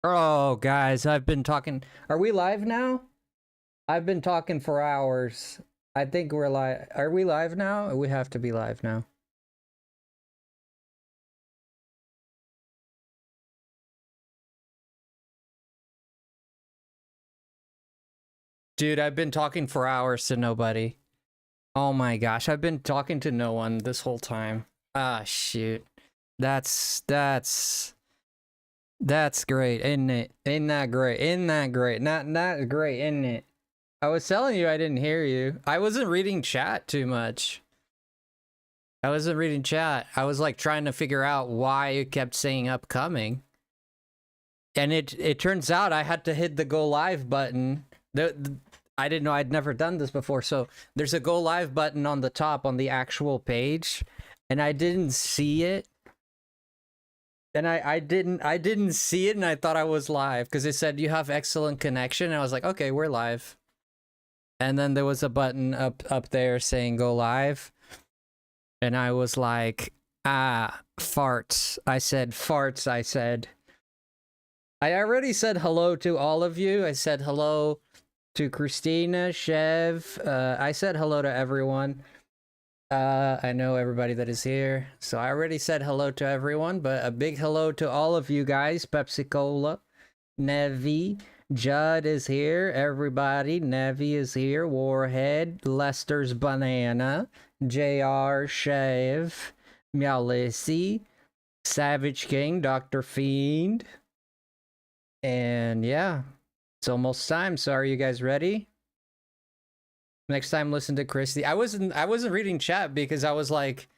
Oh, guys, I've been talking. Are we live now? I've been talking for hours. I think we're live. Are we live now? We have to be live now. Dude, I've been talking for hours to nobody. Oh my gosh, I've been talking to no one this whole time. Ah, shoot. That's that's great, isn't it? Ain't that great? Isn't that great? Not great, isn't it? I was telling you I didn't hear you. I wasn't reading chat too much. I wasn't reading chat. I was like trying to figure out why it kept saying upcoming. And it turns out I had to hit the go live button. I didn't know, I'd never done this before. So there's a go live button on the top on the actual page, and I didn't see it. And I didn't see it, and I thought I was live because it said you have excellent connection. And I was like, okay, we're live. And then there was a button up there saying go live. And I was like, farts. I said farts, I said. I already said hello to all of you. I said hello to Christina, Chev. I said hello to everyone. I know everybody that is here. So I already said hello to everyone, but a big hello to all of you guys. Pepsi Cola, Nevi, Judd is here. Everybody, Nevi is here. Warhead, Lester's Banana, JR, Shave, Meowlissy, Savage King, Dr. Fiend. And yeah, it's almost time. So are you guys ready? Next time listen to Christy. I wasn't reading chat because I was like,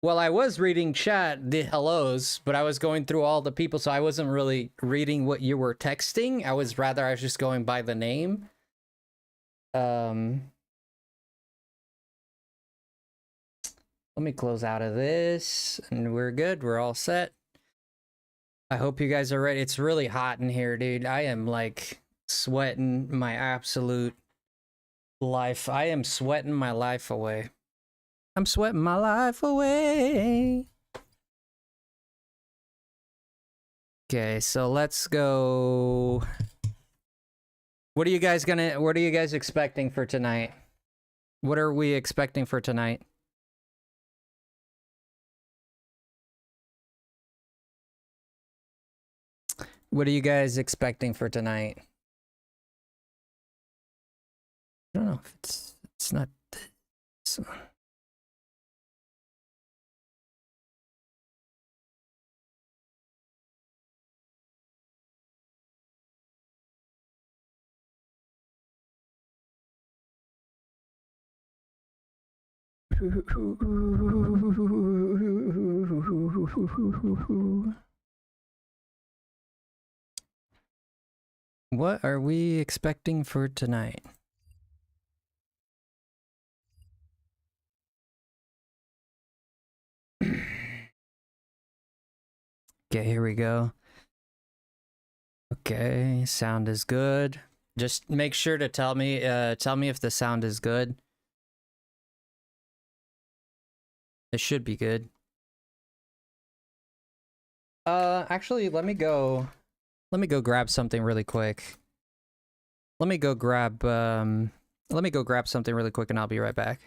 well, I was reading chat, the hellos, but I was going through all the people, so I wasn't really reading what you were texting. I was just going by the name. Let me close out of this, and we're good. We're all set. I hope you guys are ready. It's really hot in here, dude. I am like sweating my absolute life. I am sweating my life away. I'm sweating my life away. Okay, so let's go. What are you guys expecting for tonight? What are we expecting for tonight? What are you guys expecting for tonight? I don't know if it's not this. What are we expecting for tonight? Okay, here we go. Okay, sound is good. Just make sure to tell me if the sound is good. It should be good. Actually, let me go grab something really quick. Let me go grab something really quick and I'll be right back.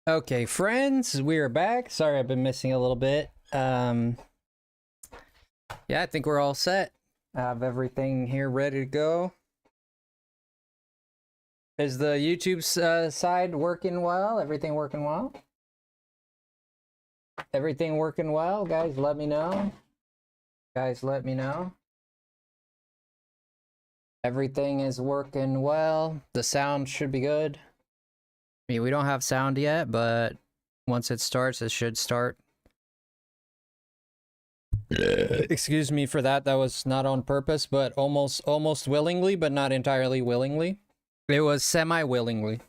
Okay, friends, we are back. Sorry, I've been missing a little bit. Yeah, I think we're all set. I have everything here ready to go. Is the YouTube side working well? Everything working well? Everything working well? Guys, let me know. Guys, let me know. Everything is working well. The sound should be good. I mean, we don't have sound yet, but once it starts, it should start. Excuse me for that. That was not on purpose, but almost willingly, but not entirely willingly. It was semi-willingly.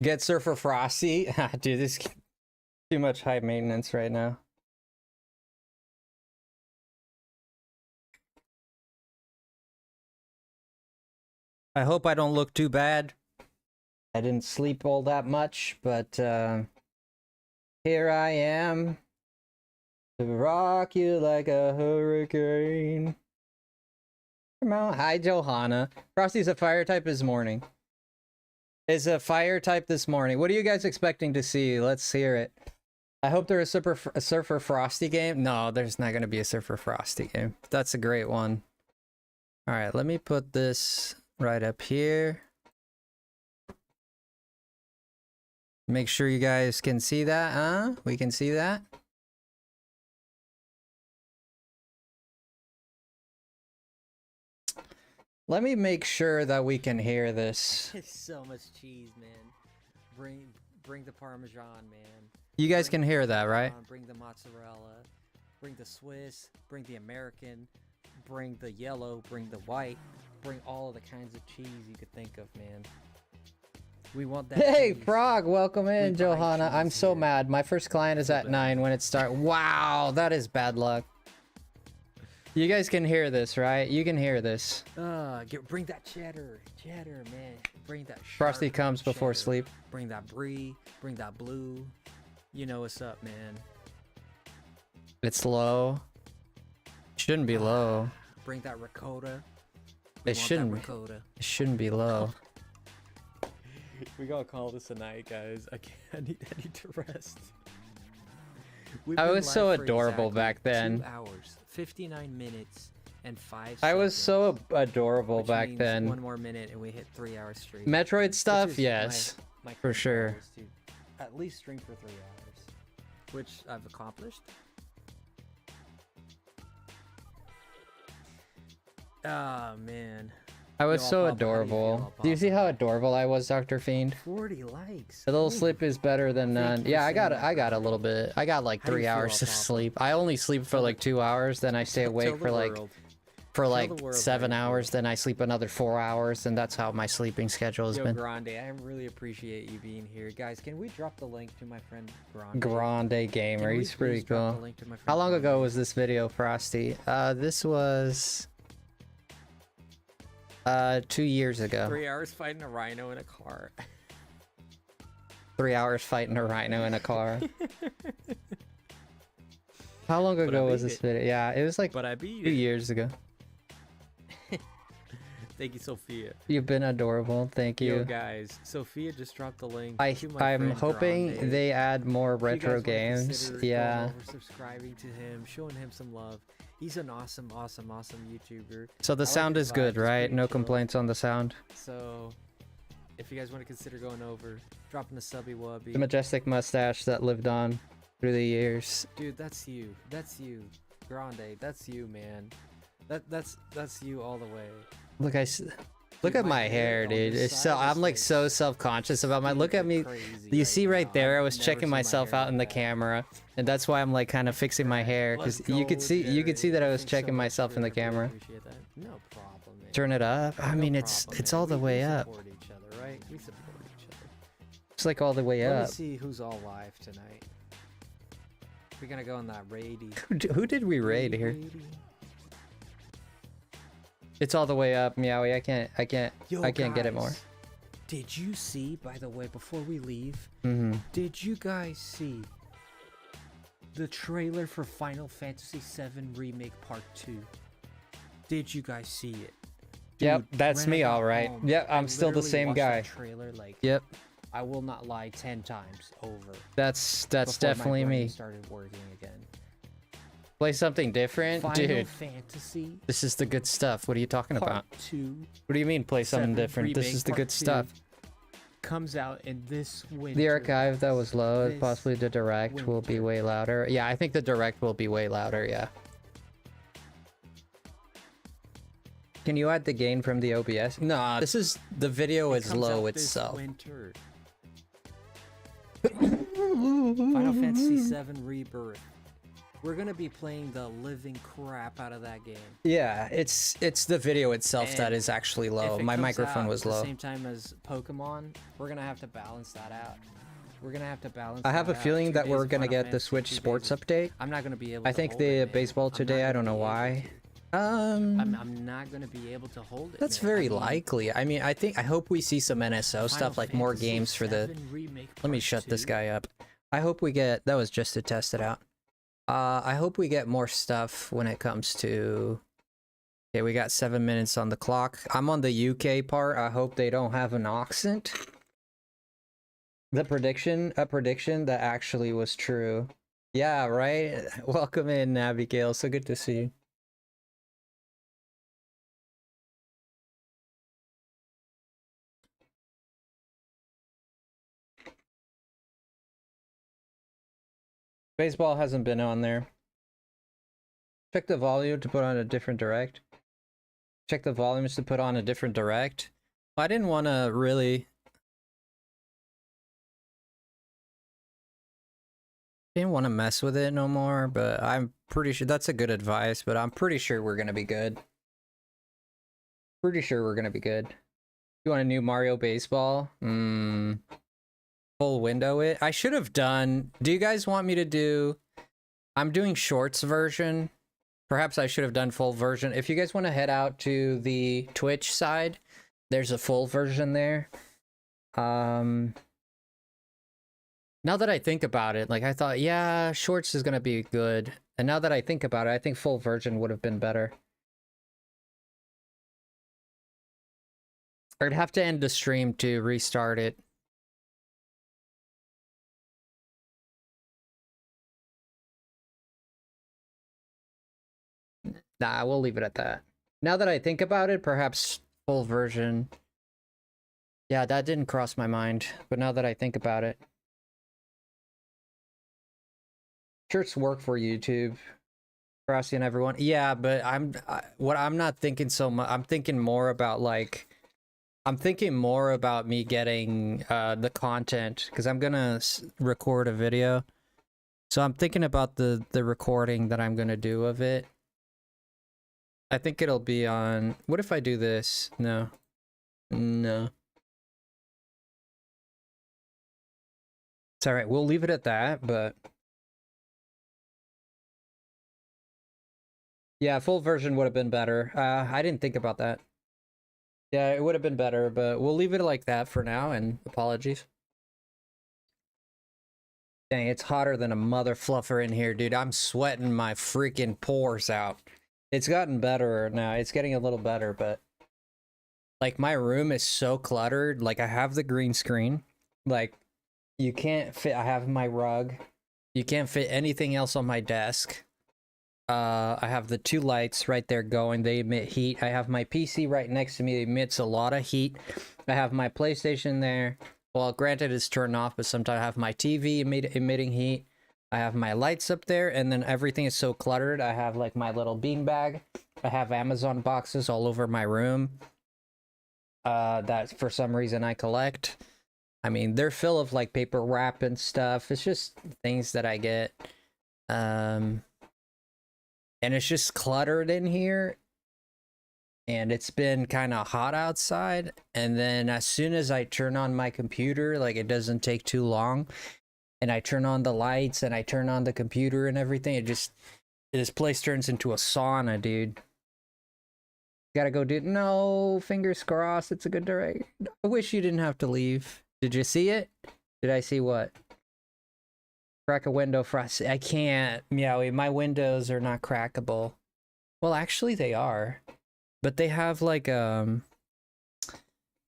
Get Surfer Frosty. Dude, this is too much high maintenance right now. I hope I don't look too bad. I didn't sleep all that much, but here I am to rock you like a hurricane. Come on. Hi, Johanna. Frosty's a fire type this morning. Is a fire type this morning. What are you guys expecting to see? Let's hear it. I hope there's a Surfer Frosty game. No, there's not going to be a Surfer Frosty game. That's a great one. All right, let me put this right up here. Make sure you guys can see that, huh? We can see that. Let me make sure that we can hear this. It's so much cheese, man. Bring the Parmesan, man. You guys can hear that, right? Bring the mozzarella. Bring the Swiss. Bring the American. Bring the yellow. Bring the white. Bring all of the kinds of cheese you could think of, man. We want that. Hey, cheese. Frog, welcome in, Johanna. I'm so mad. My first client is at 9 when it starts. Wow, that is bad luck. You guys can hear this, right? You can hear this. Bring that cheddar, man. Bring that. Frosty comes before cheddar. sleep. Bring that brie. Bring that blue. You know what's up, man. It's low. Shouldn't be low. Bring that ricotta. It shouldn't. Ricotta. It shouldn't be low. We gotta call this a night, guys. I need to rest. I was so adorable back then. 2 hours, 59 minutes, and 5 seconds. I was so adorable back then. One more minute and we hit 3 hours straight. Metroid stuff, yes, my for sure. goal is to at least stream for 3 hours, which I've accomplished. Oh man. I was so adorable. Do you see how adorable I was, Dr. Fiend? 40 likes. A little sleep is better than none. Yeah, I got a little bit. I got like 3 hours of sleep. I only sleep for like 2 hours, then I stay awake for like 7 hours, then I sleep another 4 hours, and that's how my sleeping schedule has been. Grande, I really appreciate you being here. Guys, can we drop the link to my friend Grande? Grande Gamer, he's pretty cool. How long ago was this video, Frosty? This was 2 years ago. 3 hours fighting a rhino in a car. 3 hours fighting a rhino in a car. How long ago was this video? Yeah, it was like 2 years ago. Thank you, Sophia. You've been adorable. Thank you. Yo, guys, Sophia just dropped the link. I'm hoping they add more retro games. Yeah. Subscribing to him, showing him some love. He's an awesome YouTuber. So the sound is good, right? No complaints on the sound. So, if you guys want to consider going over, dropping a subby wubby. The majestic mustache that lived on through the years. Dude, that's you. That's you, Grande. That's you, man. That's you all the way. Look at my hair, dude. It's so I'm like so self-conscious about my. Look at me. You see right there, I was checking myself out in the camera, and that's why I'm like kind of fixing my hair, because you could see that I was checking myself in the camera. No problem, man. Turn it up. I mean, it's all the way up. We support each other, right? We support each other. It's like all the way up. Let me see who's all live tonight. We're gonna go on that raidy. Who did we raid here? It's all the way up, Meowie. I can't get it more. Did you see, by the way, before we leave, did you guys see the trailer for Final Fantasy VII Remake Part 2? Did you guys see it? Dude, yep, that's me, all right. Yep, I'm still the same guy. Trailer, like, yep. I will not lie 10 times over. That's before definitely my brain me. started working again. Play something different, Final dude. Fantasy This is the good stuff. What are you talking Part about? 2. What do you mean play something 7 different? This Remake is the Part good 2 stuff. Comes out in this winter. The archive that was low, This possibly the direct will be winter. way louder. Yeah, I think the direct will be way louder, yeah. Can you add the gain from the OBS? Nah, this is, the video It is comes low out this itself. winter. Final Fantasy VII Rebirth. We're gonna be playing the living crap out of that game. Yeah, it's the video itself that And is actually low. If it My comes microphone out was at the low. same time as Pokemon, we're gonna have to balance that out. We're gonna have to balance. I have a that out. feeling 2 that days we're of gonna Final get the Fantasy, Switch 2 days Sports of- update. I'm not gonna be able. I to think hold the it, man. baseball I'm not today, I gonna don't know be able why. to. Um, I'm not gonna be able to hold it. that's man. very I mean, likely. I mean, I hope we see some NSO stuff, Final like more Fantasy games for the... VII Remake Let me Part shut this 2. guy up. I hope we get... That was just to test it out. I hope we get more stuff when it comes to... Okay, we got 7 minutes on the clock. I'm on the UK part. I hope they don't have an accent. A prediction that actually was true. Yeah, right? Welcome in, Abigail. So good to see you. Baseball hasn't been on there. Check the volume to put on a different direct. Check the volumes to put on a different direct. I didn't want to really... Didn't want to mess with it no more, but I'm pretty sure that's a good advice, but I'm pretty sure we're going to be good. Pretty sure we're going to be good. You want a new Mario Baseball? Full window it? I should have done... Do you guys want me to do... I'm doing shorts version. Perhaps I should have done full version. If you guys want to head out to the Twitch side, there's a full version there. Now that I think about it, like I thought, yeah, shorts is gonna be good. And now that I think about it, I think full version would have been better. I'd have to end the stream to restart it. Nah, we'll leave it at that. Now that I think about it, perhaps full version. Yeah, that didn't cross my mind, but now that I think about it. Shirts work for YouTube. Frosty and everyone. Yeah, but I'm not thinking so much. I'm thinking more about like... I'm thinking more about me getting the content, because I'm gonna record a video. So I'm thinking about the recording that I'm gonna do of it. I think it'll be on... What if I do this? No. No. It's alright, we'll leave it at that, but... Yeah, full version would have been better. I didn't think about that. Yeah, it would have been better, but we'll leave it like that for now, and apologies. Dang, it's hotter than a mother fluffer in here, dude. I'm sweating my freaking pores out. It's gotten better now. It's getting a little better, but... Like, my room is so cluttered. Like, I have the green screen. Like, you can't fit... I have my rug. You can't fit anything else on my desk. I have the 2 lights right there going. They emit heat. I have my PC right next to me. It emits a lot of heat. I have my PlayStation there. Well, granted, it's turned off, but sometimes I have my TV emitting heat. I have my lights up there, and then everything is so cluttered. I have, like, my little beanbag. I have Amazon boxes all over my room. That, for some reason, I collect. I mean, they're full of, like, paper wrap and stuff. It's just things that I get. And it's just cluttered in here. And it's been kind of hot outside. And then as soon as I turn on my computer, like it doesn't take too long. And I turn on the lights and I turn on the computer and everything. This place turns into a sauna, dude. Gotta go, dude. No, fingers crossed. It's a good direct. I wish you didn't have to leave. Did you see it? Did I see what? Crack a window, Frosty. I can't. Meowie, my windows are not crackable. Well, actually they are. But they have like,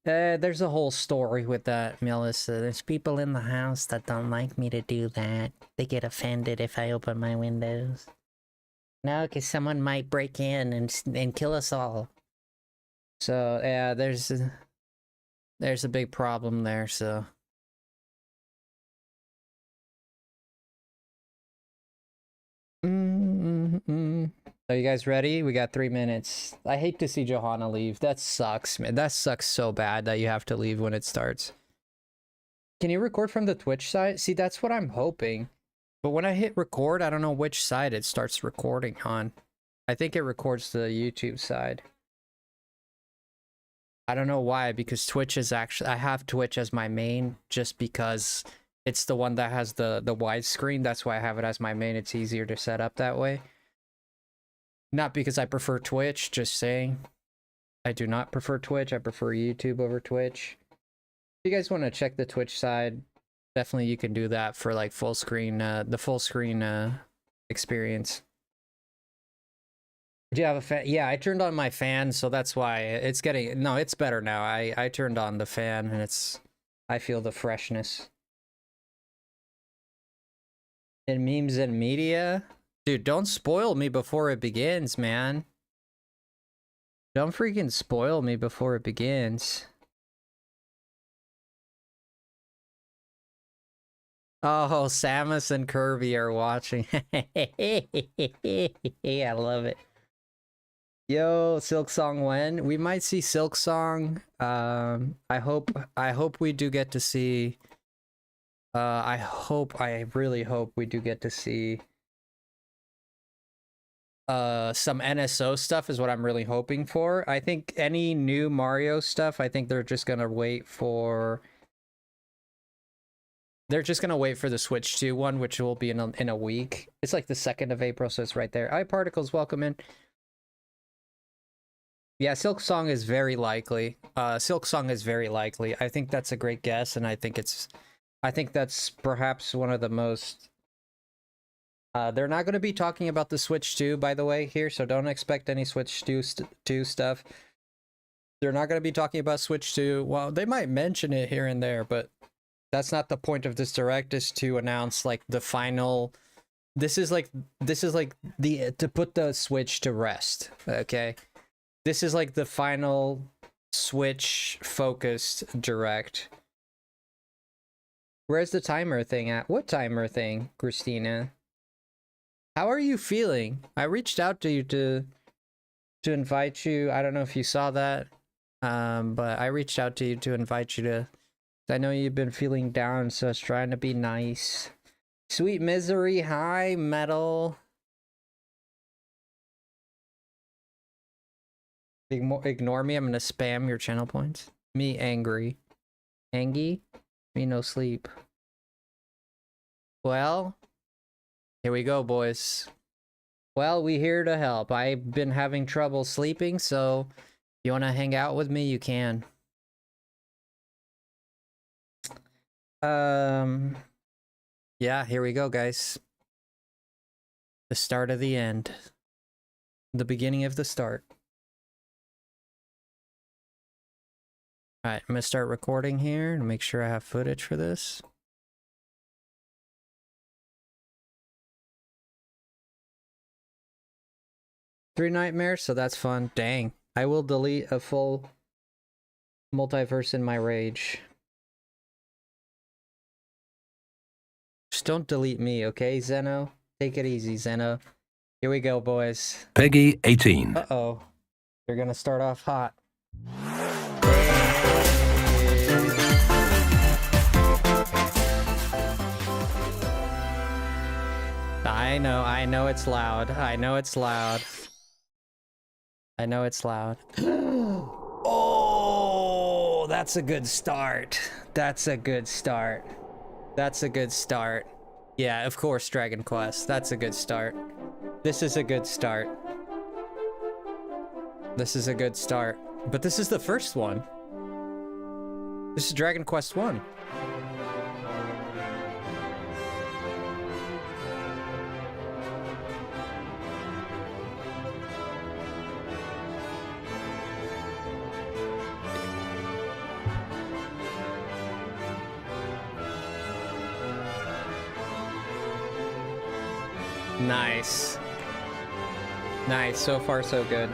There's a whole story with that, Melissa. There's people in the house that don't like me to do that. They get offended if I open my windows. No, because someone might break in and kill us all. So yeah, there's a big problem there. So. Are you guys ready? We got 3 minutes. I hate to see Johanna leave. That sucks, man. That sucks so bad that you have to leave when it starts. Can you record from the Twitch side? See, that's what I'm hoping. But when I hit record, I don't know which side it starts recording on. I think it records the YouTube side. I don't know why, because Twitch is actually... I have Twitch as my main just because it's the one that has the widescreen. That's why I have it as my main. It's easier to set up that way. Not because I prefer Twitch, just saying. I do not prefer Twitch. I prefer YouTube over Twitch. If you guys want to check the Twitch side, definitely you can do that for like full screen, the full screen experience. Do you have a fan? Yeah, I turned on my fan, so that's why it's getting... No, it's better now. I turned on the fan and it's... I feel the freshness. In memes and media? Dude, don't spoil me before it begins, man. Don't freaking spoil me before it begins. Oh, Samus and Kirby are watching. I love it. Yo, Silksong when? We might see Silksong. I hope we do get to see... I really hope we do get to see... some NSO stuff is what I'm really hoping for. I think any new Mario stuff, I think they're just gonna wait for... They're just gonna wait for the Switch 2 one, which will be in a week. It's like the 2nd of April, so it's right there. iParticles, welcome in. Yeah, Silksong is very likely. Silksong is very likely. I think that's a great guess, and I think that's perhaps one of the most... they're not going to be talking about the Switch 2, by the way, here, so don't expect any Switch 2 stuff. They're not going to be talking about Switch 2. Well, they might mention it here and there, but that's not the point of this direct, is to announce, like, the final... This is like the... to put the Switch to rest, okay? This is like the final Switch-focused direct. Where's the timer thing at? What timer thing, Christina? How are you feeling? I reached out to you to invite you. I don't know if you saw that, but I reached out to you to invite you to... I know you've been feeling down, so I was trying to be nice. Sweet Misery, hi, Metal. Ignore me, I'm gonna spam your channel points. Me angry. Angie? Me no sleep. Well... Here we go, boys. Well, we here to help. I've been having trouble sleeping, so if you want to hang out with me, you can. Yeah, here we go, guys. The start of the end. The beginning of the start. Alright, I'm gonna start recording here to make sure I have footage for this. Three nightmares, so that's fun. Dang. I will delete a full multiverse in my rage. Just don't delete me, okay, Zeno? Take it easy, Zeno. Here we go, boys. Peggy 18. Uh-oh. You're gonna start off hot. I know it's loud. I know it's loud. I know it's loud. Oh, that's a good start. That's a good start. That's a good start. Yeah, of course, Dragon Quest. That's a good start. This is a good start. This is a good start. But this is the first one. This is Dragon Quest 1. Nice. Nice. So far, so good.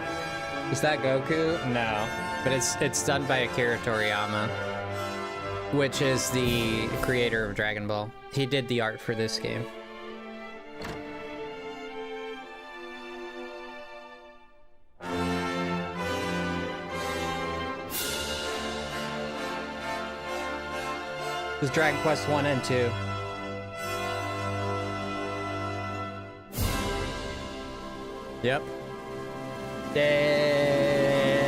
Is that Goku? No. But it's done by Akira Toriyama, which is the creator of Dragon Ball. He did the art for this game. This is Dragon Quest 1 and 2. Yep. Yay!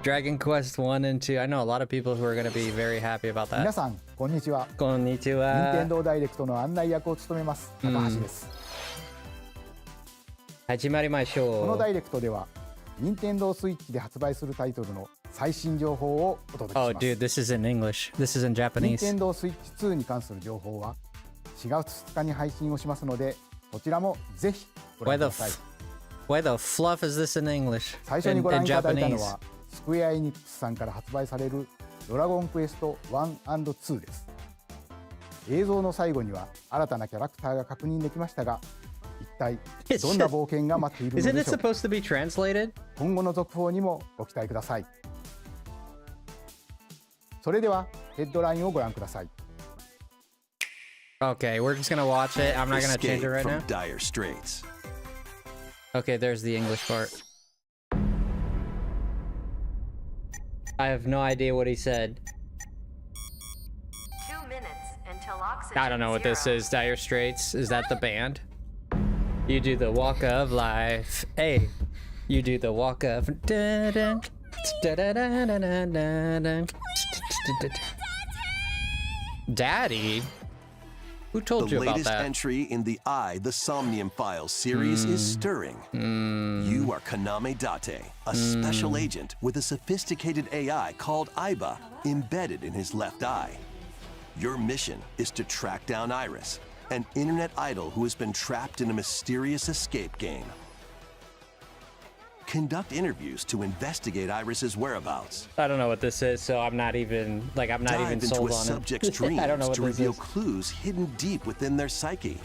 Dragon Quest 1 and 2. I know a lot of people who are going to be very happy about that. 皆さんこんにちは。こんにちは。任天堂ダイレクトの案内役を務めます高橋です。始まりましょう。このダイレクトでは任天堂スイッチで発売するタイトルの最新情報をお届けします。Oh, dude, this is in English. This is in Japanese. 任天堂スイッチ2に関する情報は4月2日に配信をしますので、こちらもぜひご覧ください。Why the fluff is this in English? 最初にご覧いただいたのはスクエア・エニックスさんから発売されるドラゴンクエスト1& 2です。映像の最後には新たなキャラクターが確認できましたが、一体どんな冒険が待っているのでしょうか。 Isn't it supposed to be translated? 今後の続報にもご期待ください。それではヘッドラインをご覧ください。Okay, we're just gonna watch it. I'm not gonna change it right now. Dire Straits. Okay, there's the English part. I have no idea what he said. 2 minutes until oxygen I don't know what this is. Dire Straits. Is that the band? You do the walk of life. Hey, you do the walk of. Daddy? Who told you The about latest that? entry in the The Somnium Files series is stirring. You are Kaname Date, a special agent with a sophisticated AI called Aiba embedded in his left eye. Your mission is to track down Iris, an internet idol who has been trapped in a mysterious escape game. Conduct interviews to investigate Iris's whereabouts. I don't know what this is, so I'm not even Dive sold into a on subject's it. dreams I don't know what to this reveal is. clues hidden deep within their psyche.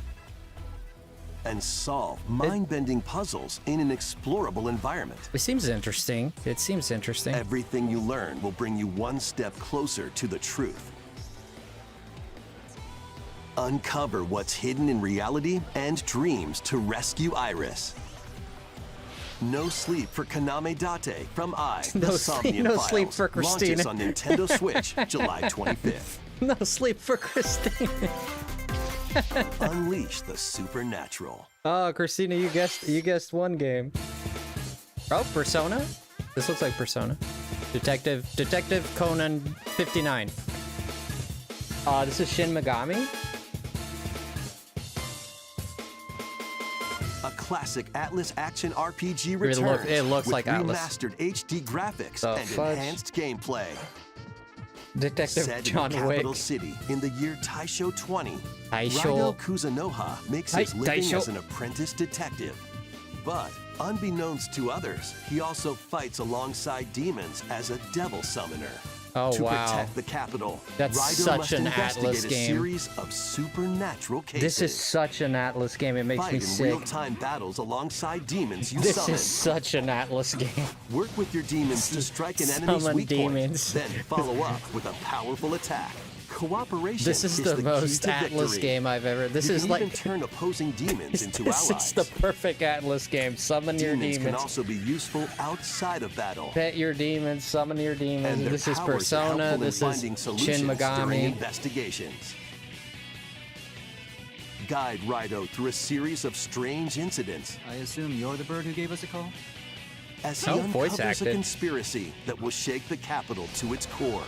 And solve mind-bending puzzles in an explorable environment. It seems interesting. It seems interesting. Everything you learn will bring you one step closer to the truth. Uncover what's hidden in reality and dreams to rescue Iris. No sleep for Kaname Date from No The sleep- Somnium no Files. sleep for Christina. Launches on Nintendo Switch July 25th. No sleep for Christina. Unleash the supernatural. Oh, Christina, you guessed one game. Oh, Persona? This looks like Persona. Detective Conan 59. This is Shin Megami? A classic Atlas action RPG It returns looks with like Atlas. remastered HD graphics The and fudge. enhanced gameplay. Detective Set John in the capital Wick. city in the year Taisho 20, Taisho. Raido Kuzunoha makes his living Taisho. as an apprentice detective. But unbeknownst to others, he also fights alongside demons as a devil summoner. Oh, to wow. protect the capital, That's Raido such must an investigate Atlas a game. series of supernatural cases. This is such an Atlas game. It makes Fight me in sick. real-time battles alongside demons you This summon. is such an Atlas game. Work with your demons to strike an enemy's Summon weak demons. point, then follow up with a powerful attack. Cooperation This is is the key most to Atlas victory. game I've ever. This You is can like. even turn opposing demons into This allies. is the perfect Atlas game. Summon your Demons can demons. also be useful outside of battle. Pet your demons. Summon your demons. And their This is powers are Persona. helpful in This finding is solutions Shin during Megami. investigations. Guide Raido through a series of strange incidents I assume you're the bird who gave us a call? as he Oh, voice uncovers a acted. conspiracy that will shake the capital to its core.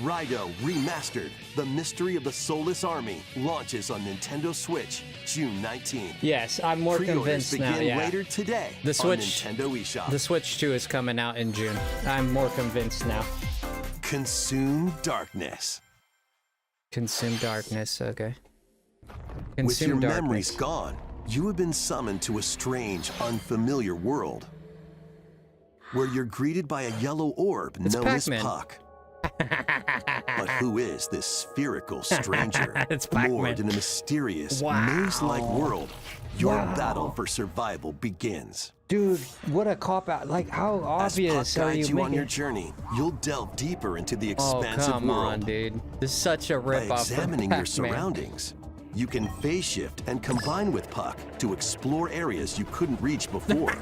Raido Remastered, The Mystery of the Soulless Army, launches on Nintendo Switch June 19th. Yes, I'm more Pre-orders convinced begin now. Yeah. later today The Switch- on Nintendo eShop. The Switch 2 is coming out in June. I'm more convinced now. Consume Darkness. Consume darkness. Okay. With Consume your darkness. memories gone, you have been summoned to a strange, unfamiliar world where you're greeted by a yellow orb It's known as Pac-Man. Puck. But who is this spherical stranger? It's Pac-Man. Moored in a mysterious, maze-like world, your battle for survival begins. Dude, what a cop-out. Like, how As Puck obvious are guides you you on your making... journey, you'll delve deeper into the Oh, expansive come world. on, dude. This is such a By rip-off from examining your Pac-Man. surroundings, you can phase shift and combine with Puck to explore areas you couldn't reach before.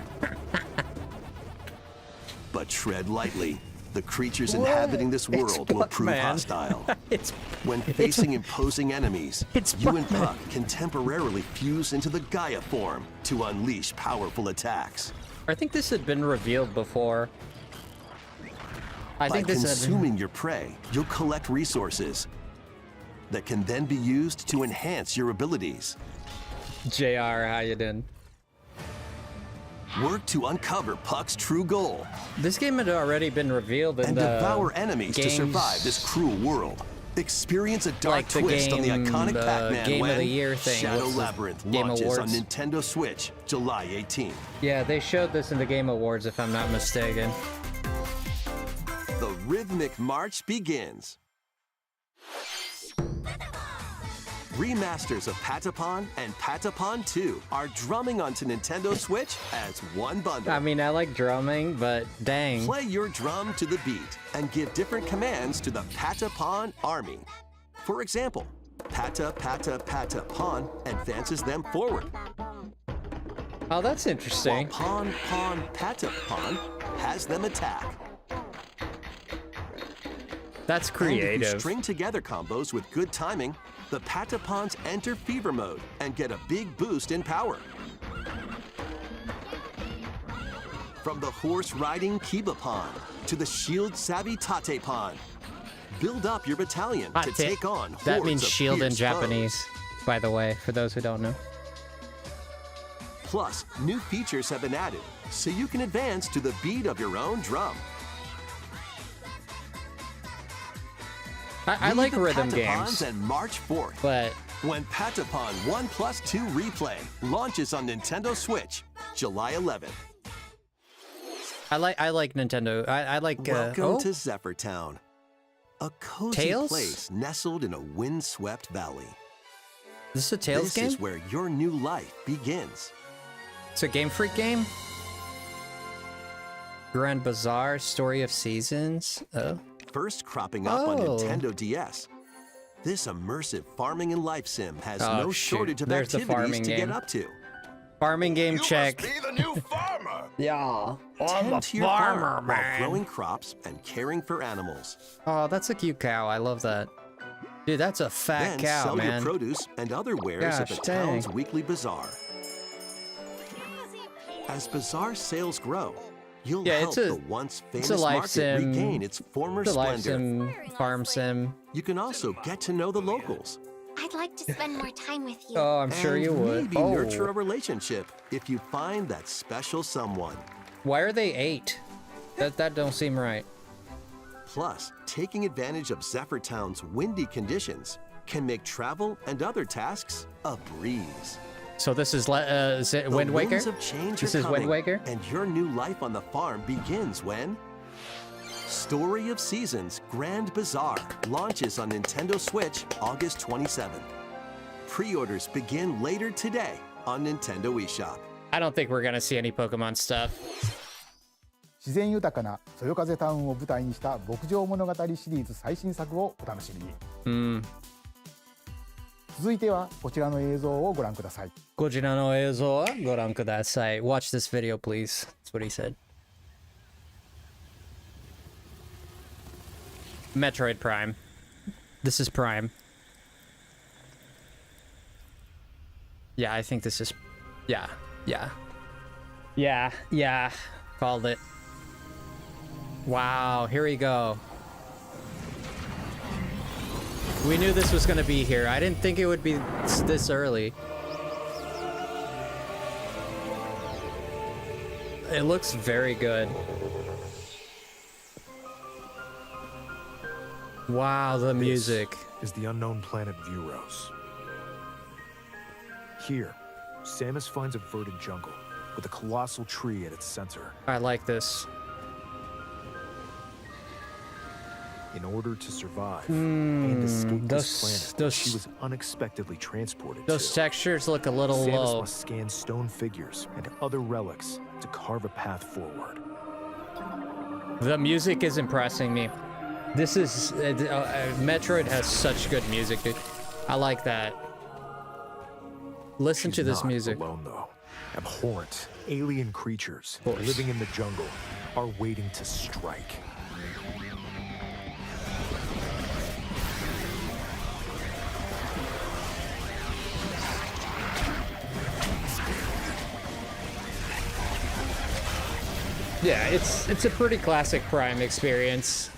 But tread lightly. The creatures inhabiting this world will prove Puck-Man. hostile. It's... When facing imposing enemies, It's you and Puck-Man. Puck can temporarily fuse into the Gaia form to unleash powerful attacks. I think this had been revealed before. I By think this had... consuming your prey, you'll collect resources that can then be used to enhance your abilities. JR, how you doing? Work to uncover Puck's true goal This game had already been revealed in and the devour enemies to games- survive this cruel world. Experience a dark Like the twist on the game, iconic Pac-Man Game when of the Year thing. Shadow What's the Labyrinth Game launches on Awards? Nintendo Switch July 18th. Yeah, they showed this in the Game Awards, if I'm not mistaken. The rhythmic march begins. Remasters of Patapon and Patapon 2 are drumming onto Nintendo Switch as one bundle. I mean, I like drumming, but dang. Play your drum to the beat and give different commands to the Patapon army. For example, Pata Pata Patapon advances them forward, Oh, that's while interesting. Pon Pon Patapon has them attack. That's And if you creative. string together combos with good timing, the Patapons enter fever mode and get a big boost in power. From the horse-riding Kibapon to the shield-savvy Tatepon, build up your battalion to Tate. take on That hordes means of shield in fierce Japanese, foes. by the way, for those who don't know. Plus, new features have been added, so you can advance to the beat of your own drum. I Lead like the rhythm Patapons games, and march forth. but When Patapon 1+2 Replay launches on Nintendo Switch, July 11th. I like Nintendo. I like. Welcome to Zephyr Town, a cozy Tails? place nestled in a windswept valley. This is a Tails This game. is where your new life begins. It's a Game Freak game. Grand Bazaar, Story of Seasons. Oh, First cropping up on Oh. Nintendo DS. This immersive farming and life sim has Oh, no shoot. shortage of There's the activities farming to game. get up to. farming game check. the new farmer. Yeah. Tend to your farm while growing crops and caring for animals. Oh, that's a cute cow. I love that. Dude, that's a fat Then cow, sell man. your produce and other wares at the Gosh, dang. town's weekly bazaar. As bazaar sales grow, you'll Yeah, help it's a- the once It's famous a life market sim. regain its former It's a life splendor. sim, farm sim. You can also get to know the locals I'd like to spend more time with you. Oh, I'm sure and you would. maybe Oh, nurture a relationship if you find that special someone. why are they 8? That don't seem right. Plus, taking advantage of Zephyr Town's windy conditions can make travel and other tasks a breeze. So this is is it The Wind Waker? winds of change This are is Wind coming, Waker? and your new life on the farm begins when Story of Seasons Grand Bazaar launches on Nintendo Switch August 27th. Pre-orders begin later today on Nintendo eShop. I don't think we're gonna see any Pokemon stuff. 自然豊かなそよ風タウンを舞台にした牧場物語シリーズ最新作をお楽しみに。続いてはこちらの映像をご覧ください。こちらの映像をご覧ください. Watch this video, please. That's what he said. Metroid Prime. This is Prime. Yeah, I think this is... Yeah. Called it. Wow, here we go. We knew this was gonna be here. I didn't think it would be this early. It looks very good. Wow, the music. Is the unknown planet Vuros. Here, Samus finds a verdant jungle with a colossal tree at its center. I like this. in order to survive and escape this planet those- she was unexpectedly transported Those to. textures look a little Samus low. must scan stone figures and other relics to carve a path forward. The music is impressing me. This is Metroid has such good music, dude. I like that. Listen She's to this not music. alone, though. Abhorrent alien creatures course. living in the jungle are waiting to strike. Yeah, it's a pretty classic Prime experience.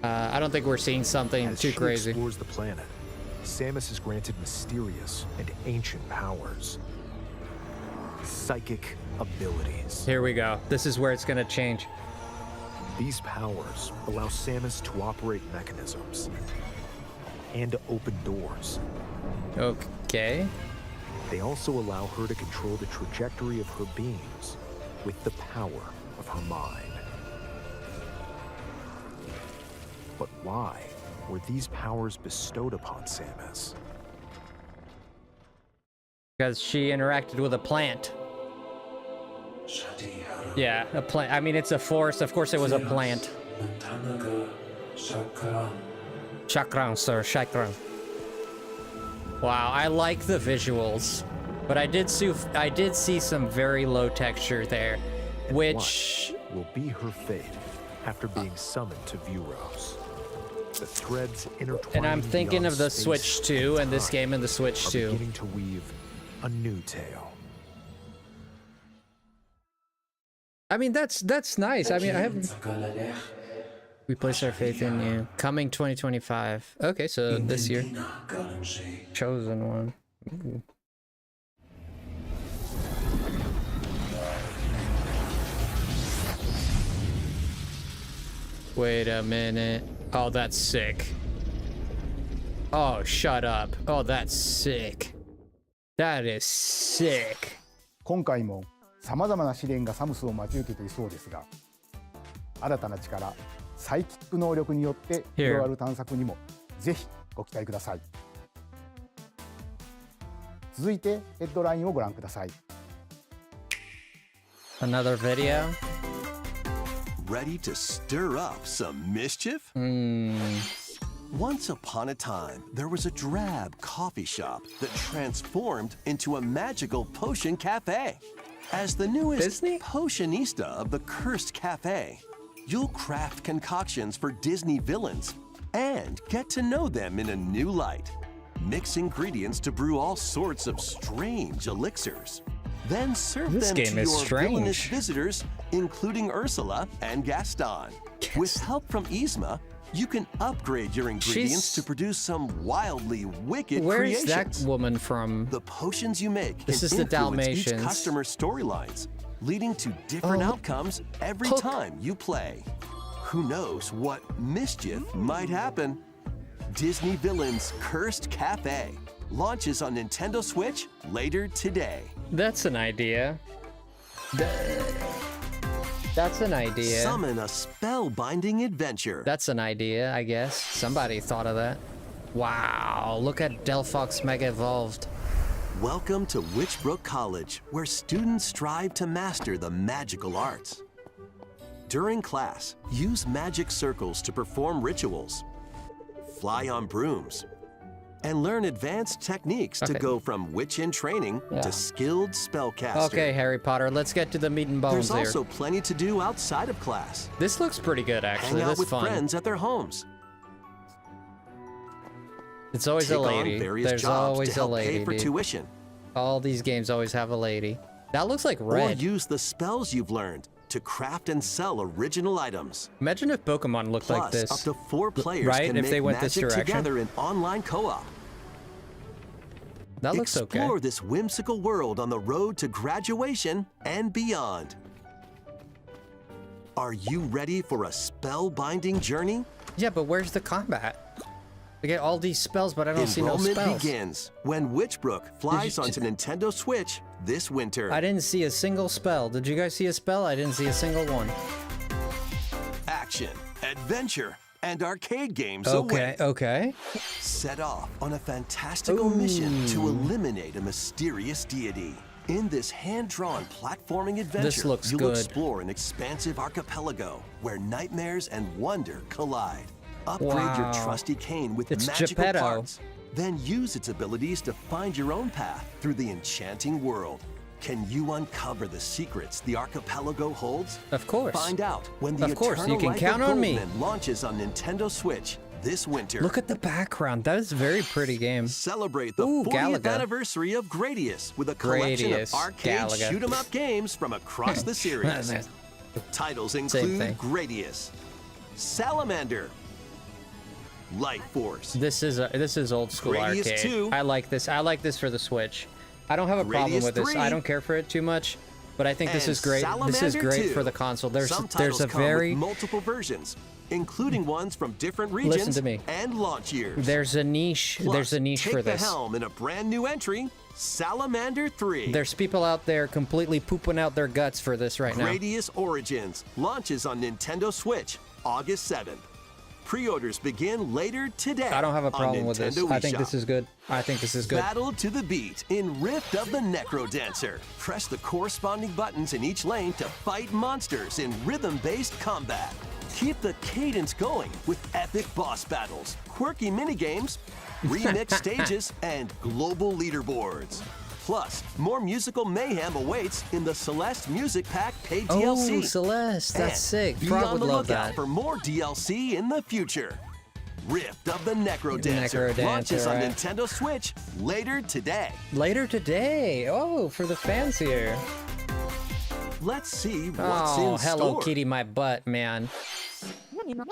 I don't think we're seeing something As too she crazy. explores the planet, Samus is granted mysterious and ancient powers. Psychic abilities. Here we go. This is where it's gonna change. These powers allow Samus to operate mechanisms and to open doors. Okay. They also allow her to control the trajectory of her beams with the power of her mind. But why were these powers bestowed upon Samus? Because she interacted with a plant. Yeah, a plant. I mean, it's a forest. Of course, it was a plant. Chakram, sir. Chakram. Wow, I like the visuals, but I did see some very low texture there, which What will be her fate after being summoned to Vuros? The threads intertwining and I'm thinking beyond of the space Switch 2 and this time game and the Switch are 2. beginning to weave a new tale. I mean, that's nice. I mean, I haven't. We place our faith in you. Coming 2025. Okay, so this year. Chosen one. Ooh. Wait a minute. Oh, that's sick. Oh, shut up. Oh, that's sick. That is sick. 今回もさまざまな試練がサムスを待ち受けていそうですが、新たな力サイキック能力によって広がる探索にもぜひご期待ください。続いてヘッドラインをご覧ください。 Another video? Ready to stir up some mischief? Once upon a time, there was a drab coffee shop that transformed into a magical potion cafe. As the newest Disney? potionista of the cursed cafe, you'll craft concoctions for Disney villains and get to know them in a new light. Mix ingredients to brew all sorts of strange elixirs. Then serve This them game to is your villainous strange. visitors, including Ursula and Gaston. With help from Yzma, you can upgrade your ingredients She's- to produce some wildly wicked Where's that creations. woman from? The potions you make This can is the influence each Dalmatians. customer's storylines, leading to different Oh, outcomes every Hook. time you play. Who knows what mischief might happen? Disney Villains Cursed Cafe launches on Nintendo Switch later today. That's an idea. That's an idea. Summon a spellbinding adventure. That's an idea, I guess. Somebody thought of that. Wow, look at Delphox Mega Evolved. Welcome to Witchbrook College, where students strive to master the magical arts. During class, use magic circles to perform rituals, fly on brooms, and learn advanced techniques to Okay. go from witch in training Yeah. to skilled spellcaster. Okay, Harry Potter, let's get to the meat and bones There's here. also plenty to do outside of class. This looks pretty good, actually. Hang out This with fun. friends at their homes. It's always Take a lady. on various There's jobs always to a help lady. pay for dude. tuition. All these games always have a lady. That looks like Or red. use the spells you've learned to craft and sell original items. Imagine if Pokemon looked Plus, like this. up to 4 players right, can if make they went this magic direction? together in online co-op. That looks okay. Explore this whimsical world on the road to graduation and beyond. Are you ready for a spellbinding journey? Yeah, but where's the combat? I get all these spells, but I don't see no Enrollment spells. begins when Witchbrook flies onto Nintendo Switch this winter. I didn't see a single spell. Did you guys see a spell? I didn't see a single one. Action, adventure, and arcade games Okay, await. okay. Set off on a fantastical mission to eliminate a mysterious deity. In this hand-drawn platforming adventure, looks you'll good. explore an expansive archipelago where nightmares and wonder collide. Upgrade your Wow. trusty cane with It's magical Geppetto. parts. Then use its abilities to find your own path through the enchanting world. Can you uncover the secrets the archipelago holds? Of course. Find out when the Of course, Eternal you can Life count of on me. Goldman launches on Nintendo Switch this winter. Look at the background. That is a very pretty game. Celebrate the Ooh, 40th Galaga. anniversary of Gradius with a collection Gradius, of arcade Galaga. shoot-'em-up games from across the series. Titles include thing. Gradius, Salamander, Light Force, This is old school Gradius arcade. 2. I like this. I like this for the Switch. I don't have a problem Gradius with this. 3. I don't care for it too much, but I think this and is great. This is Salamander great 2. for the console. There's Some titles a come very with multiple versions, including ones from different regions to me. and launch years. there's a niche. Plus, There's a niche take for the this. helm in a brand new entry, Salamander 3. There's people out there completely pooping out their guts for this right now. Gradius Origins launches on Nintendo Switch August 7th. Pre-orders begin later today. I don't have a on problem with this. Nintendo I think eShop. this is good. I think this is good. Battle to the beat in Rift of the Necro Dancer. Press the corresponding buttons in each lane to fight monsters in rhythm-based combat. Keep the cadence going with epic boss battles, quirky minigames, remix stages, and global leaderboards. Plus, more musical mayhem awaits in the Celeste Music Pack paid DLC. Oh, Celeste, that's And sick. Be Frog on would the love lookout that. for more DLC in the future. Rift of the Necro Dancer Necro Dancer, launches on right. Nintendo Switch later today. Later today. Oh, for the fans here. Let's see what's Oh, in Hello store. Kitty, my butt, man.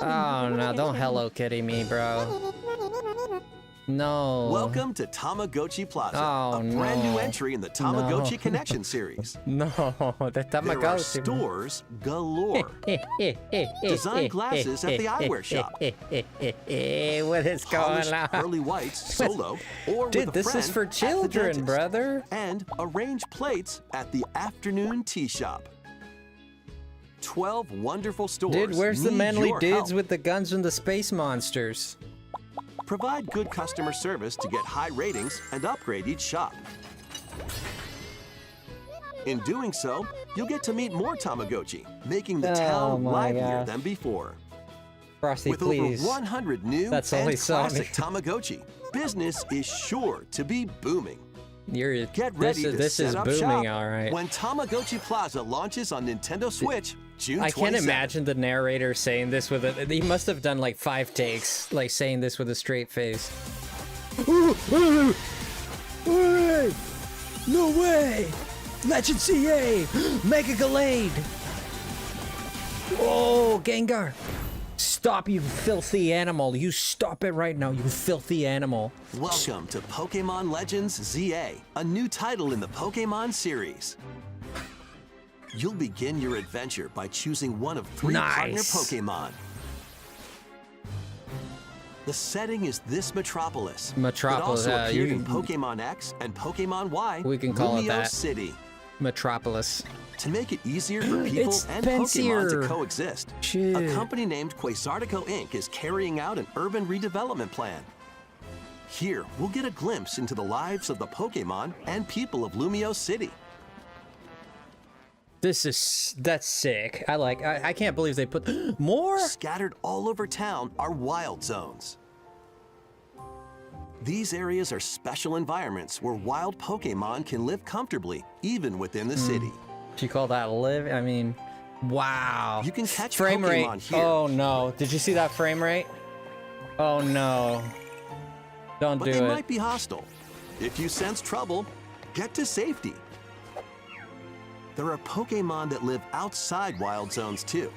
Oh no, don't Hello Kitty me, bro. No. Welcome to Tamagotchi Plaza, Oh, a brand new no. entry in the Tamagotchi No. Connection series. No, the There are Tamagotchi. stores galore. Design glasses at the eyewear shop. What is going Polished on? pearly whites solo or Dude, with a this friend is for at the children, dentist. brother. And arranged plates at the afternoon tea shop. 12 wonderful stores. Dude, where's the need manly your dudes help. with the guns and the space monsters? Provide good customer service to get high ratings and upgrade each shop. In doing so, you'll get to meet more Tamagotchi, making the Oh town my livelier gosh. than before. Frosty, With please. over 100 new That's all he and saw me. classic Tamagotchi, business is sure to be booming. You're, Get ready this to this set is up booming, shop all right. when Tamagotchi Plaza launches on Nintendo Switch June 27th. I can't imagine the narrator saying this with a. He must have done like 5 takes, like saying this with a straight face. No way! Legend CA! Mega Gallade! Oh, Gengar! Stop, you filthy animal! You stop it right now, you filthy animal! Welcome to Pokemon Legends ZA, a new title in the Pokemon series. You'll begin your adventure by choosing one of 3 partner Nice. Pokemon. The setting is this Metropolis. Metropolis, It also appeared you- in Pokemon X and Pokemon Y, We can call it Lumio that. City. Metropolis. To make it easier for people It's and Pokemon fancier. to coexist, Shit. a company named Quasartico Inc. is carrying out an urban redevelopment plan. Here, we'll get a glimpse into the lives of the Pokemon and people of Lumio City. That's sick. I can't believe they put more? Scattered all over town are wild zones. These areas are special environments where wild Pokemon can live comfortably, even within the city. If you call that live, I mean, wow. You can catch frame Pokemon rate. here. Oh no. Did you see that frame rate? Oh no. Don't But do they it. might be hostile. If you sense trouble, get to safety. There are Pokemon that live outside wild zones too.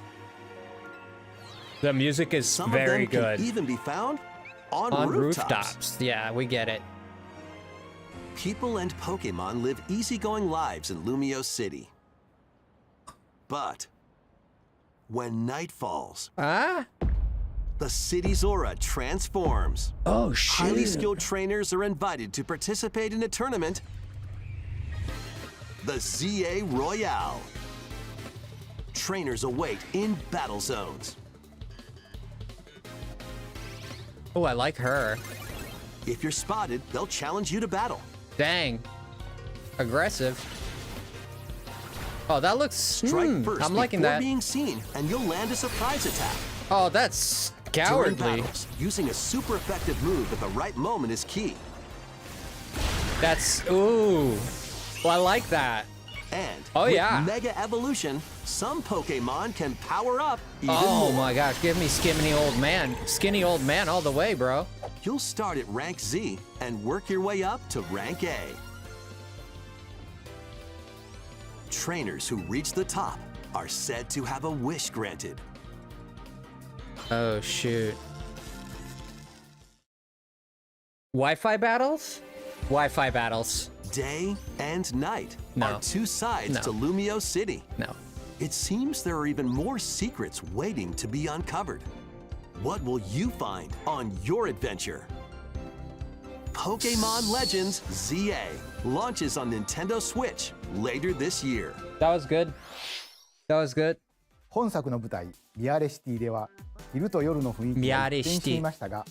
The music is Some very of them good. can even be found on On rooftops. rooftops. Yeah, we get it. People and Pokemon live easygoing lives in Lumio City. But when night falls, Ah? the city's aura transforms. Oh Highly shit. skilled trainers are invited to participate in a tournament, the ZA Royale. Trainers await in battle zones. Oh, I like her. If you're spotted, they'll challenge you to battle. Dang. Aggressive. Oh, that looks... Strike first I'm liking before that. being seen, and you'll land a surprise attack. Oh, that's During cowardly. battles, using a super effective move at the right moment is key. That's... Ooh. Well, I like that. And Oh, with yeah. Mega Evolution, some Pokemon can power up even Oh more. my gosh, give me skinny old man. Skinny old man all the way, bro. You'll start at rank Z and work your way up to rank A. Trainers who reach the top are said to have a wish granted. Oh, shoot. Wi-Fi battles? Wi-Fi battles. Day and night No. are two sides No. to Lumio City. No. It seems there are even more secrets waiting to be uncovered. What will you find on your adventure? Pokemon Legends ZA launches on Nintendo Switch later this year. That was good. That was good. 本作の舞台ミアレシティでは昼と夜の雰囲気が一変していましたが、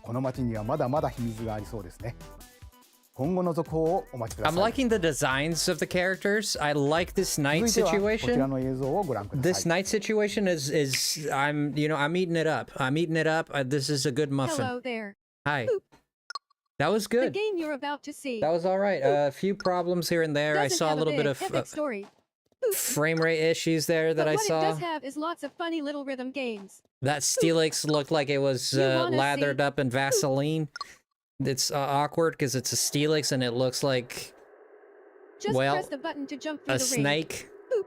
この街にはまだまだ秘密がありそうですね。今後の続報をお待ちくだ I'm さい。 liking the designs of the characters. I like this night 続いてはこちら situation. の映像をご覧くだ This さい。 night situation is I'm I'm eating it up. I'm eating it up. This is a good muffin. Hello there. Hi. That was The good. game you're about to see That was all right. A few problems here and there. I doesn't saw a have little bit big, of epic story. frame rate issues there that But I what it saw. does have is lots of funny little rhythm games. That Steelix looked like it was You wanna lathered see- up in Vaseline. It's awkward because it's a Steelix and it looks like Just Well, press the button to jump through a the ring. snake. Boop.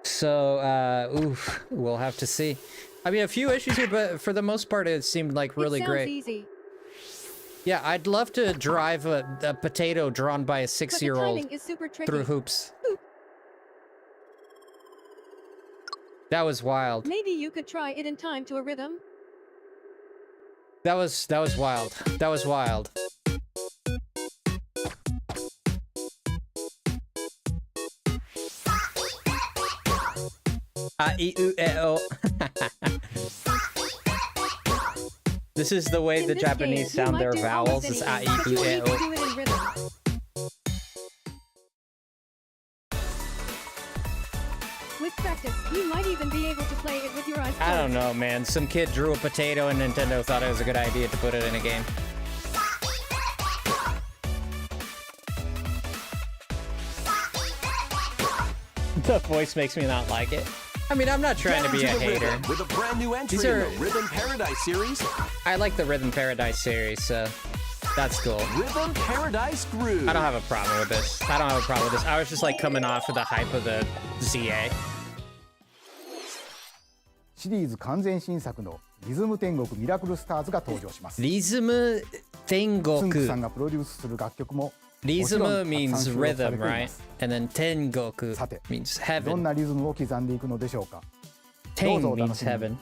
So, oof, we'll have to see. I mean, a few issues here, but for the most part, it seemed like really it sounds great. easy, Yeah, I'd love to drive a potato drawn by a but the 6-year-old timing is super tricky. through hoops. That was wild. Maybe you could try it in time to a rhythm. That was wild. That was wild. A-I-U-E-O. This is the way In the this Japanese game, you sound might their do vowels. almost It's anything, but you will need to A-I-U-E-O. do it in rhythm. With practice, you might even be able to play it with your eyes closed. I don't know, man. Some kid drew a potato and Nintendo thought it was a good idea to put it in a game. The voice makes me not like it. I mean, I'm not trying to be a Down the hater. rhythm with a brand new entry These in are- the Rhythm Paradise series, I like the Rhythm Paradise series, so that's cool. Rhythm Paradise Groove. I don't have a problem with this. I don't have a problem with this. I was just like coming off of the hype of the ZA. シリーズ完全新作のリズム天国ミラクルスターズが登場します。リズム天つんくさん国。がプロデュースする楽曲もリズムもちろん means たくさん収録され rhythm, ていま right? す。 And then 天国 さて、 means どん heaven. なリズムを刻んでいくのでしょうか。どう Teng ぞお楽 means しみに。 heaven.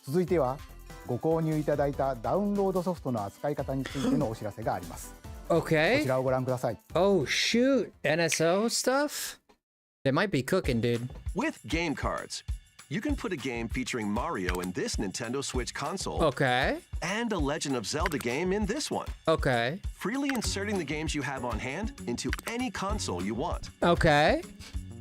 続いてはご購入いただいたダウンロードソフトの扱い方についてのお知らせがあります。こ Okay. ちらをご覧ください。 Oh shoot, NSO stuff? They might be cooking, dude. With game cards, you can put a game featuring Mario in this Nintendo Switch console Okay. and a Legend of Zelda game in this one, Okay. freely inserting the games you have on hand into any console you want. Okay.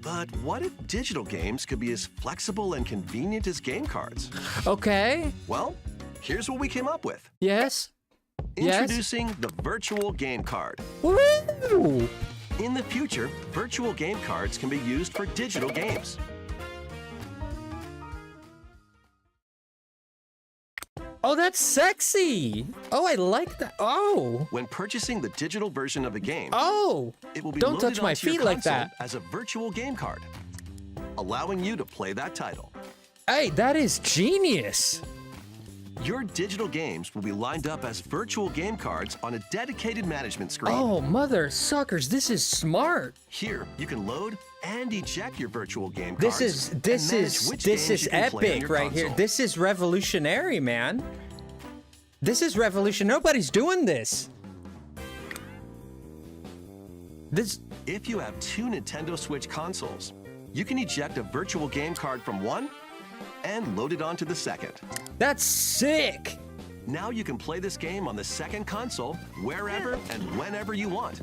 But what if digital games could be as flexible and convenient as game cards? Okay. Well, here's what we came up with. Yes. Yes. Introducing the virtual game card. Woo! In the future, virtual game cards can be used for digital games. Oh, that's sexy. Oh, I like that. Oh. When purchasing the digital version of a game, Oh. it will be Don't loaded touch my onto your feet like console that. as a virtual game card, allowing you to play that title. Hey, that is genius. Your digital games will be lined up as virtual game cards on a dedicated management screen. Oh, mother suckers, this is smart. Here, you can load and eject your virtual game This cards. is and manage which games you can play on epic your right here. console. This is revolutionary, man. This is revolution. Nobody's doing this. This If you have two Nintendo Switch consoles, you can eject a virtual game card from one and load it onto the second. That's sick. Now you can play this game on the second console wherever and whenever you want.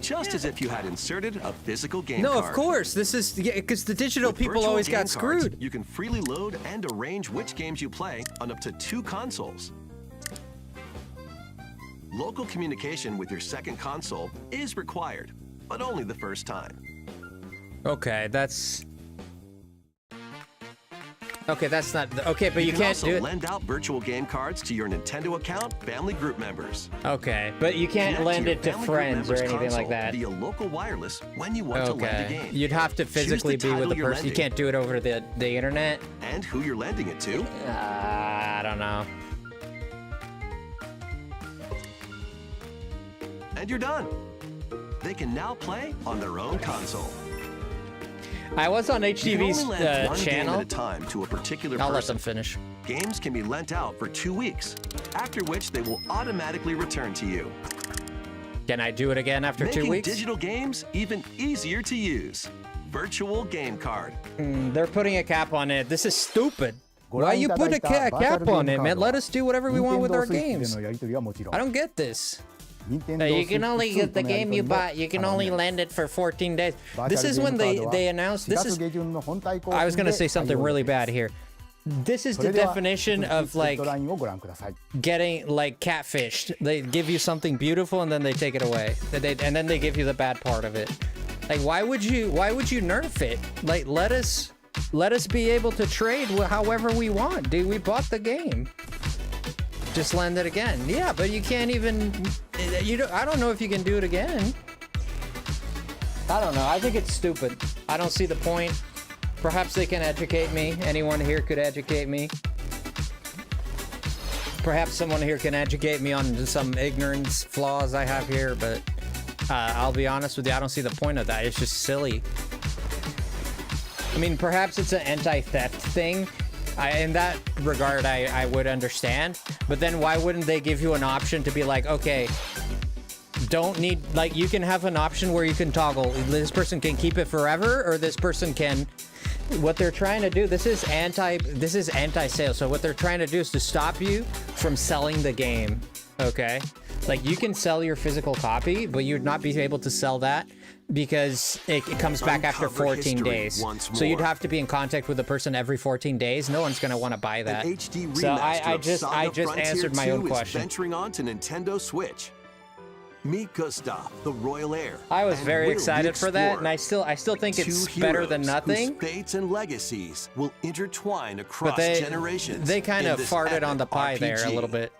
Just as if you had inserted a physical game No, card. of course. This is because the digital With people virtual always game got cards, screwed. You can freely load and arrange which games you play on up to 2 consoles. Local communication with your second console is required, but only the first time. Okay, that's not okay, but you can't also do it. lend out virtual game cards to your Nintendo account family group members. Okay, but you can't Connect lend your it to family group friends or members' anything like console that. via local wireless when you want to lend a Okay, game. you'd have to physically be with title the you're person. You lending. can't do it over the internet. And who you're lending it to. I don't know. And you're done. They can now play on their own console. I was on You can HTV's only lend one game channel. at a time to a particular I'll let person. them finish. Games can be lent out for 2 weeks, after which they will automatically return to you. Can I do it again after Making 2 weeks? digital games even easier to use. Virtual game card. They're putting a cap on it. This is stupid. ご覧 Why い you ただ put い a た cap バーチャルゲー on ム it, カー man? ドは Let us do whatever we want with our Nintendo Switch で games. のやり取りはもちろん I don't get this. Nintendo You can Switch only 2 get the とのやり game 取 you りも buy. You can 可能 only です lend it for 14 days. バーチャ This ル is ゲー when ムカード they は they announced. 4 This 月 is. 下旬の本体更 I was 新 gonna で say 対 something 応 really です bad here. This is そ the れでは definition 続き of スレッ like ドラインをご覧ください getting like catfished. They give you something beautiful and then they take it away. And then they give you the bad part of it. Like why would you nerf it? Like let us be able to trade however we want, dude. We bought the game. Just lend it again. Yeah, but you can't even. I don't know if you can do it again. I don't know. I think it's stupid. I don't see the point. Perhaps they can educate me. Anyone here could educate me. Perhaps someone here can educate me on some ignorance flaws I have here, but I'll be honest with you, I don't see the point of that. It's just silly. I mean, perhaps it's an anti-theft thing. In that regard, I would understand. But then why wouldn't they give you an option to be like, okay, don't need, like, you can have an option where you can toggle. This person can keep it forever, or this person can. What they're trying to do, this is anti-sale. So what they're trying to do is to stop you from selling the game. Okay, like you can sell your physical copy, but you'd not be able to sell that because it comes back after Uncover 14 history days. once So you'd more. have to be in contact with the person every 14 days. No one's gonna want to buy that. An HD So remaster I of just Saga Frontier answered my 2 own is question. venturing on to Nintendo Switch. Meet Gustav, the royal heir. I was and very Will, the excited for that, and explorer. I still think it's Two better than heroes nothing. Whose fates and legacies will intertwine across But generations. they kind in of this farted on the epic pie there a RPG. little bit.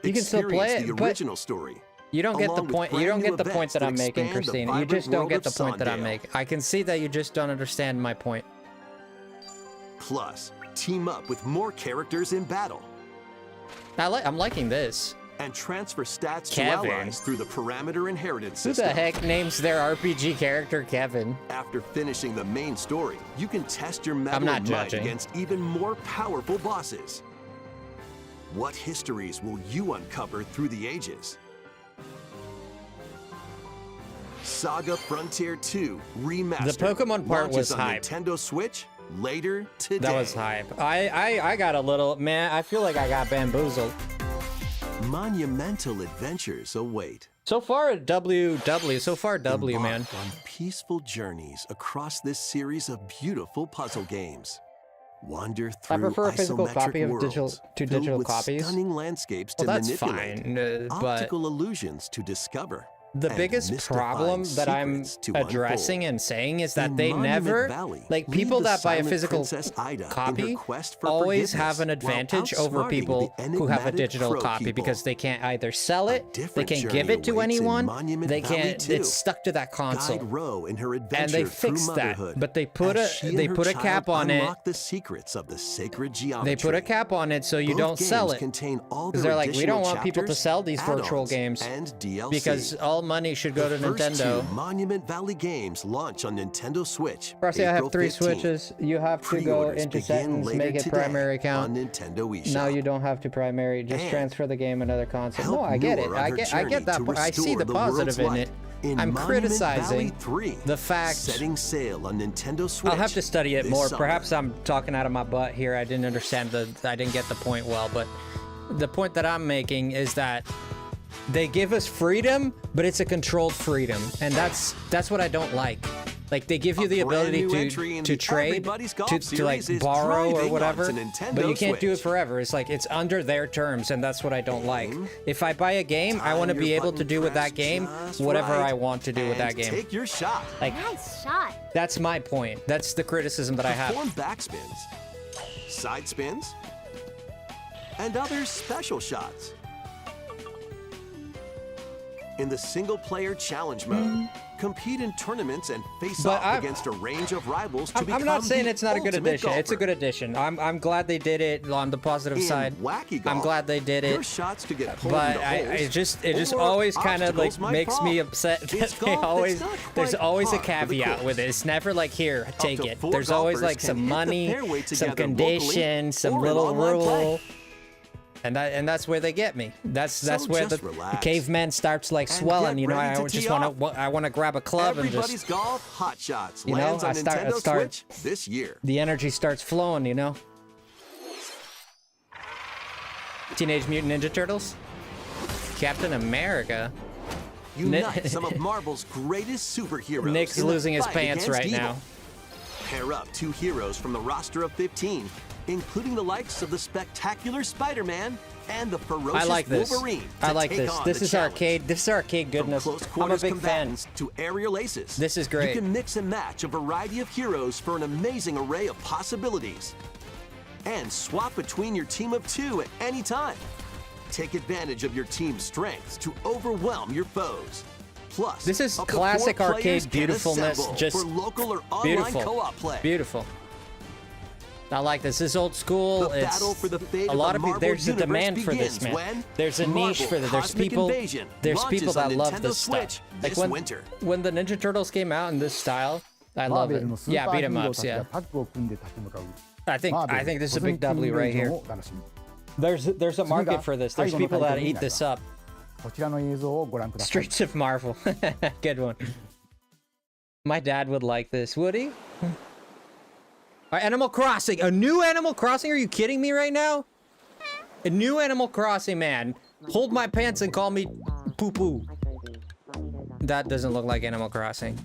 You can still play Experience it, the but original story. you don't get the along with point. You brand don't new get the point events that I'm making, expand the Christine. You vibrant just don't world get of the point that I'm Sondale. making. I can see that you just don't understand my point. Plus, team up with more characters in battle. I'm liking this. And transfer stats Kevin. to allies through the parameter inheritance Who system. the heck names their RPG character Kevin? After finishing the main story, you can test your metal not and might judging. against even more powerful bosses. What histories will you uncover through the ages? Saga Frontier 2 Remastered. The Pokemon part launches was on hype. Nintendo Switch later today. That was hype. I got a little, man, I feel like I got bamboozled. Monumental adventures await. So far, so far, W, man. Embark on peaceful journeys across this series of beautiful puzzle games. Wander through I prefer a physical isometric copy of worlds to filled digital with copies. stunning landscapes to Well, that's manipulate, fine, but optical illusions to discover. the and biggest mystifying problem that I'm secrets to addressing unfold. and saying is that In they Monument never, Valley, like lead people the that buy a silent physical Princess Ida in her copy quest for always have an forgiveness while advantage over outsmarting people the who have a enigmatic digital crow copy people. because they can't either sell A it, they different can't give journey it to awaits in anyone, Monument they Valley can't, too. it's stuck to that console. Guide Row in her adventure And they through fixed that, motherhood but they put as a she and they her put a child cap on it. unlock the secrets of the sacred geometry. They put a cap on it so you Both don't sell games it. contain all Because their they're like, we don't additional want people to chapters, sell these virtual add-ons, games and DLC. because all money should go The to first Nintendo. two Monument Valley games launch on Nintendo Switch. Frosty, I April have 3 15th. switches. You have to go Pre-orders into begin settings, later make it today primary account. on Nintendo eShop. No, you don't have to primary. Just And transfer the game another console. help No, I get it. Noor on I her get journey that. to I see restore the the positive world's in light it. In I'm Monument criticizing Valley 3, the fact. setting sail on Nintendo Switch. I'll have to study it this more. summer. Perhaps I'm talking out of my butt here. I didn't understand I didn't get the point well, but the point that I'm making is that they give us freedom, but it's a controlled freedom, and that's what I don't like. Like, they give you the ability to trade, to like borrow or whatever, but you can't do it forever. It's like, it's under their terms, and that's what I don't like. If I buy a game, I want to be able to do with that game whatever I want to do with that game. Take your shot. Like, Nice shot. that's my point. That's the criticism that I have. Perform backspins, side spins, and other special shots. In the single-player challenge mode, compete in tournaments and face But off against a range of rivals to become I'm not saying the it's not a good ultimate addition. It's a golfer. good addition. I'm glad they did it on the positive In side. wacky I'm golf, glad they did your it. shots could get pulled But into holes, it just or always kind of like obstacles might makes me fall. upset that It's they golf that's always not there's quite always a par for the caveat with it. course. It's never like, here, take to it. 4 There's always golfers like can some hit the money, fairway some together locally condition, some or in little online play. rule. And that's where they get me. That's where just the relax caveman starts like and swelling. get You know, ready I to just tee want to I want to grab a club and Everybody's just Golf Hot Shots You know, lands on I start- Nintendo start- Switch this year. the energy starts flowing. You know. Teenage Mutant Ninja Turtles, Captain America. Unite some of Marvel's greatest superheroes. Nick's in the losing his fight pants against right evil. now. Pair up 2 heroes from the roster of 15, including the likes of the spectacular Spider-Man and the ferocious I like this. Wolverine. I to like take this. on This the is challenge. arcade. This is arcade goodness. From close I'm a quarters big fan. combatants to aerial aces. This is great. You can mix and match a variety of heroes for an amazing array of possibilities. And swap between your team of 2 at any time. Take advantage of your team's strengths to overwhelm your foes. Plus, This is up to 4 classic players arcade can beautifulness, assemble just for local or online beautiful. co-op play. Beautiful. I like this. This is old school. The It's battle for the fate a of lot the of people. Marvel There's a universe demand for this, begins man. when There's a niche Marvel for this. There's Cosmic people. Invasion There's people launches that on love Nintendo this Switch stuff. Like this when winter. the Ninja Turtles came out in this style, I マー love ベ it. ルのスー Yeah, パー beat ヒ 'em ーロー ups. たちが Yeah, タッグを組んで立ち向かう I think マーベル I think this is a コズミッ big ク W イン right ベージョ here. ンをお楽しみ There's a market for this. There's people that eat this up. こちらの映像をご覧ください Streets of Marvel. Good one. My dad would like this, would he? Animal Crossing. A new Animal Crossing? Are you kidding me right now? A new Animal Crossing, man. Hold my pants and call me poo-poo. That doesn't look like Animal Crossing.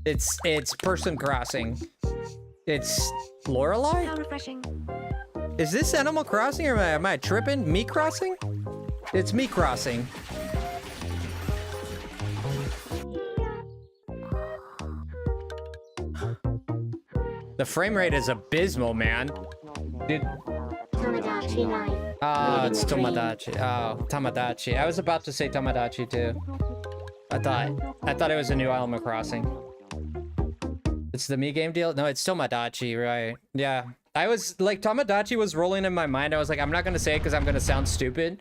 It's Person Crossing. It's Lorelei? How refreshing. Is this Animal Crossing or am I tripping? Me Crossing? It's Me Crossing. The frame rate is abysmal, man. Dude. Tomodachi Life. Oh, it's Tomodachi. Oh, Tamagotchi. I was about to say Tamagotchi too. I thought it was a new Animal Crossing. It's the Me game deal? No, it's Tomodachi, right? Yeah. I was like, Tamagotchi was rolling in my mind. I was like, I'm not gonna say it because I'm gonna sound stupid.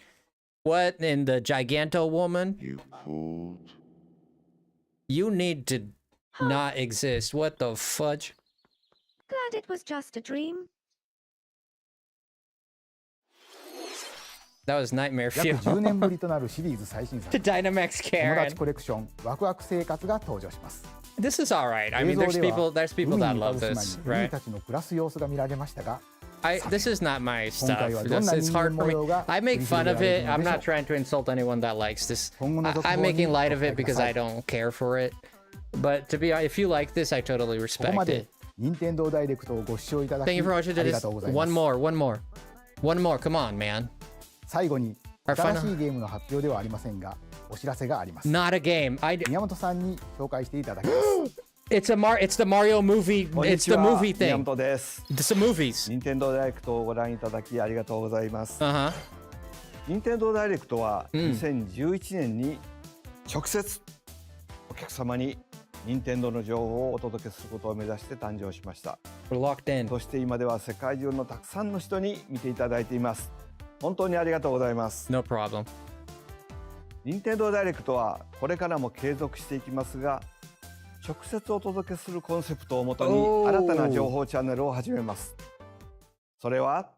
What in the Giganto woman? You pulled. You need to not exist. What the fudge? Glad it was just a dream. That was Nightmare 約 Fuel. 10年ぶりとなるシリーズ最新 to 作 Dynamax 友 Karen. 達コレクションワクワク生活が登場します This is alright. I mean, 映像 there's で people は there's people 海 that に love 浮かぶ this, 島に right? 海たちの暮らす様子が見られましたが This is not my 今 stuff. 回はどんな It's 人 hard 間 for 模 me. 様が I 繰 make り fun 広 of げられ it. る I'm のでしょ not う trying to insult anyone that likes this. 今後の続報 I'm に making ご light 期 of 待 it くだ because さ I い don't care for it. But to be honest, if you like this, I totally ここま respect で it. 任天堂ダイレクトをご視聴いただき Thank you for あ watching りが this. とうございま One す more, one more. One more, come on, man. 最後に Our 新 final- しいゲームの発表ではありませんがお知らせがあります Not a game. 宮本さんに紹介していただきます It's the Mario movie. こんに It's ち the は movie 宮 thing. 本です。 It's the movies. 任天堂ダイレクトをご覧いただきありがとうございます。 Uh-huh. 任天堂ダイレクトはうん2011年に直接お客様に任天堂の情報をお届けすることを目指して誕生しました。 We're locked in. そして今では世界中のたくさんの人に見ていただいています。本当にありがとうございます。 No problem. 任天堂ダイレクトはこれからも継続していきますが、直接お届けするコンセプトをもとにおー新たな情報チャンネルを始めます。それは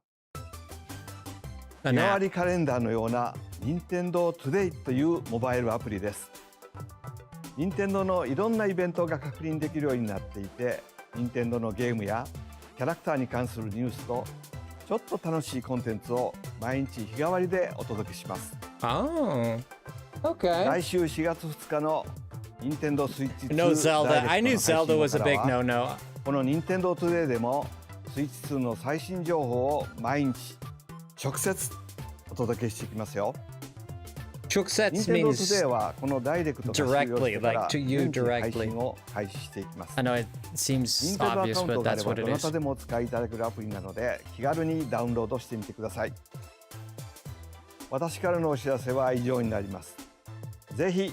An 日替わ app. りカレンダーのような任天堂トゥデイというモバイルアプリです。任天堂のいろんなイベントが確認できるようになっていて、任天堂のゲームやキャラクターに関するニュースとちょっと楽しいコンテンツを毎日日替わりでお届けします。Oh, okay. 来週4月2日の任天堂スイッチ2 No Zelda. I knew ダイレクトの Zelda was a 配 big 信からは no-no. この任天堂トゥデイでもスイッチ2の最新情報を毎日直接お届けしていきますよ。任 Chuksetsu 天堂トゥ means デイはこのダイレクトが終了して directly, から like to you 順次配 directly. 信を開始していきます。 I know it seems 任天堂アカ obvious, ウント but があ that's れば what ど it な is. たでもお使いいただけるアプリなので気軽にダウンロードしてみてください。私からのお知らせは以上になります。ぜひ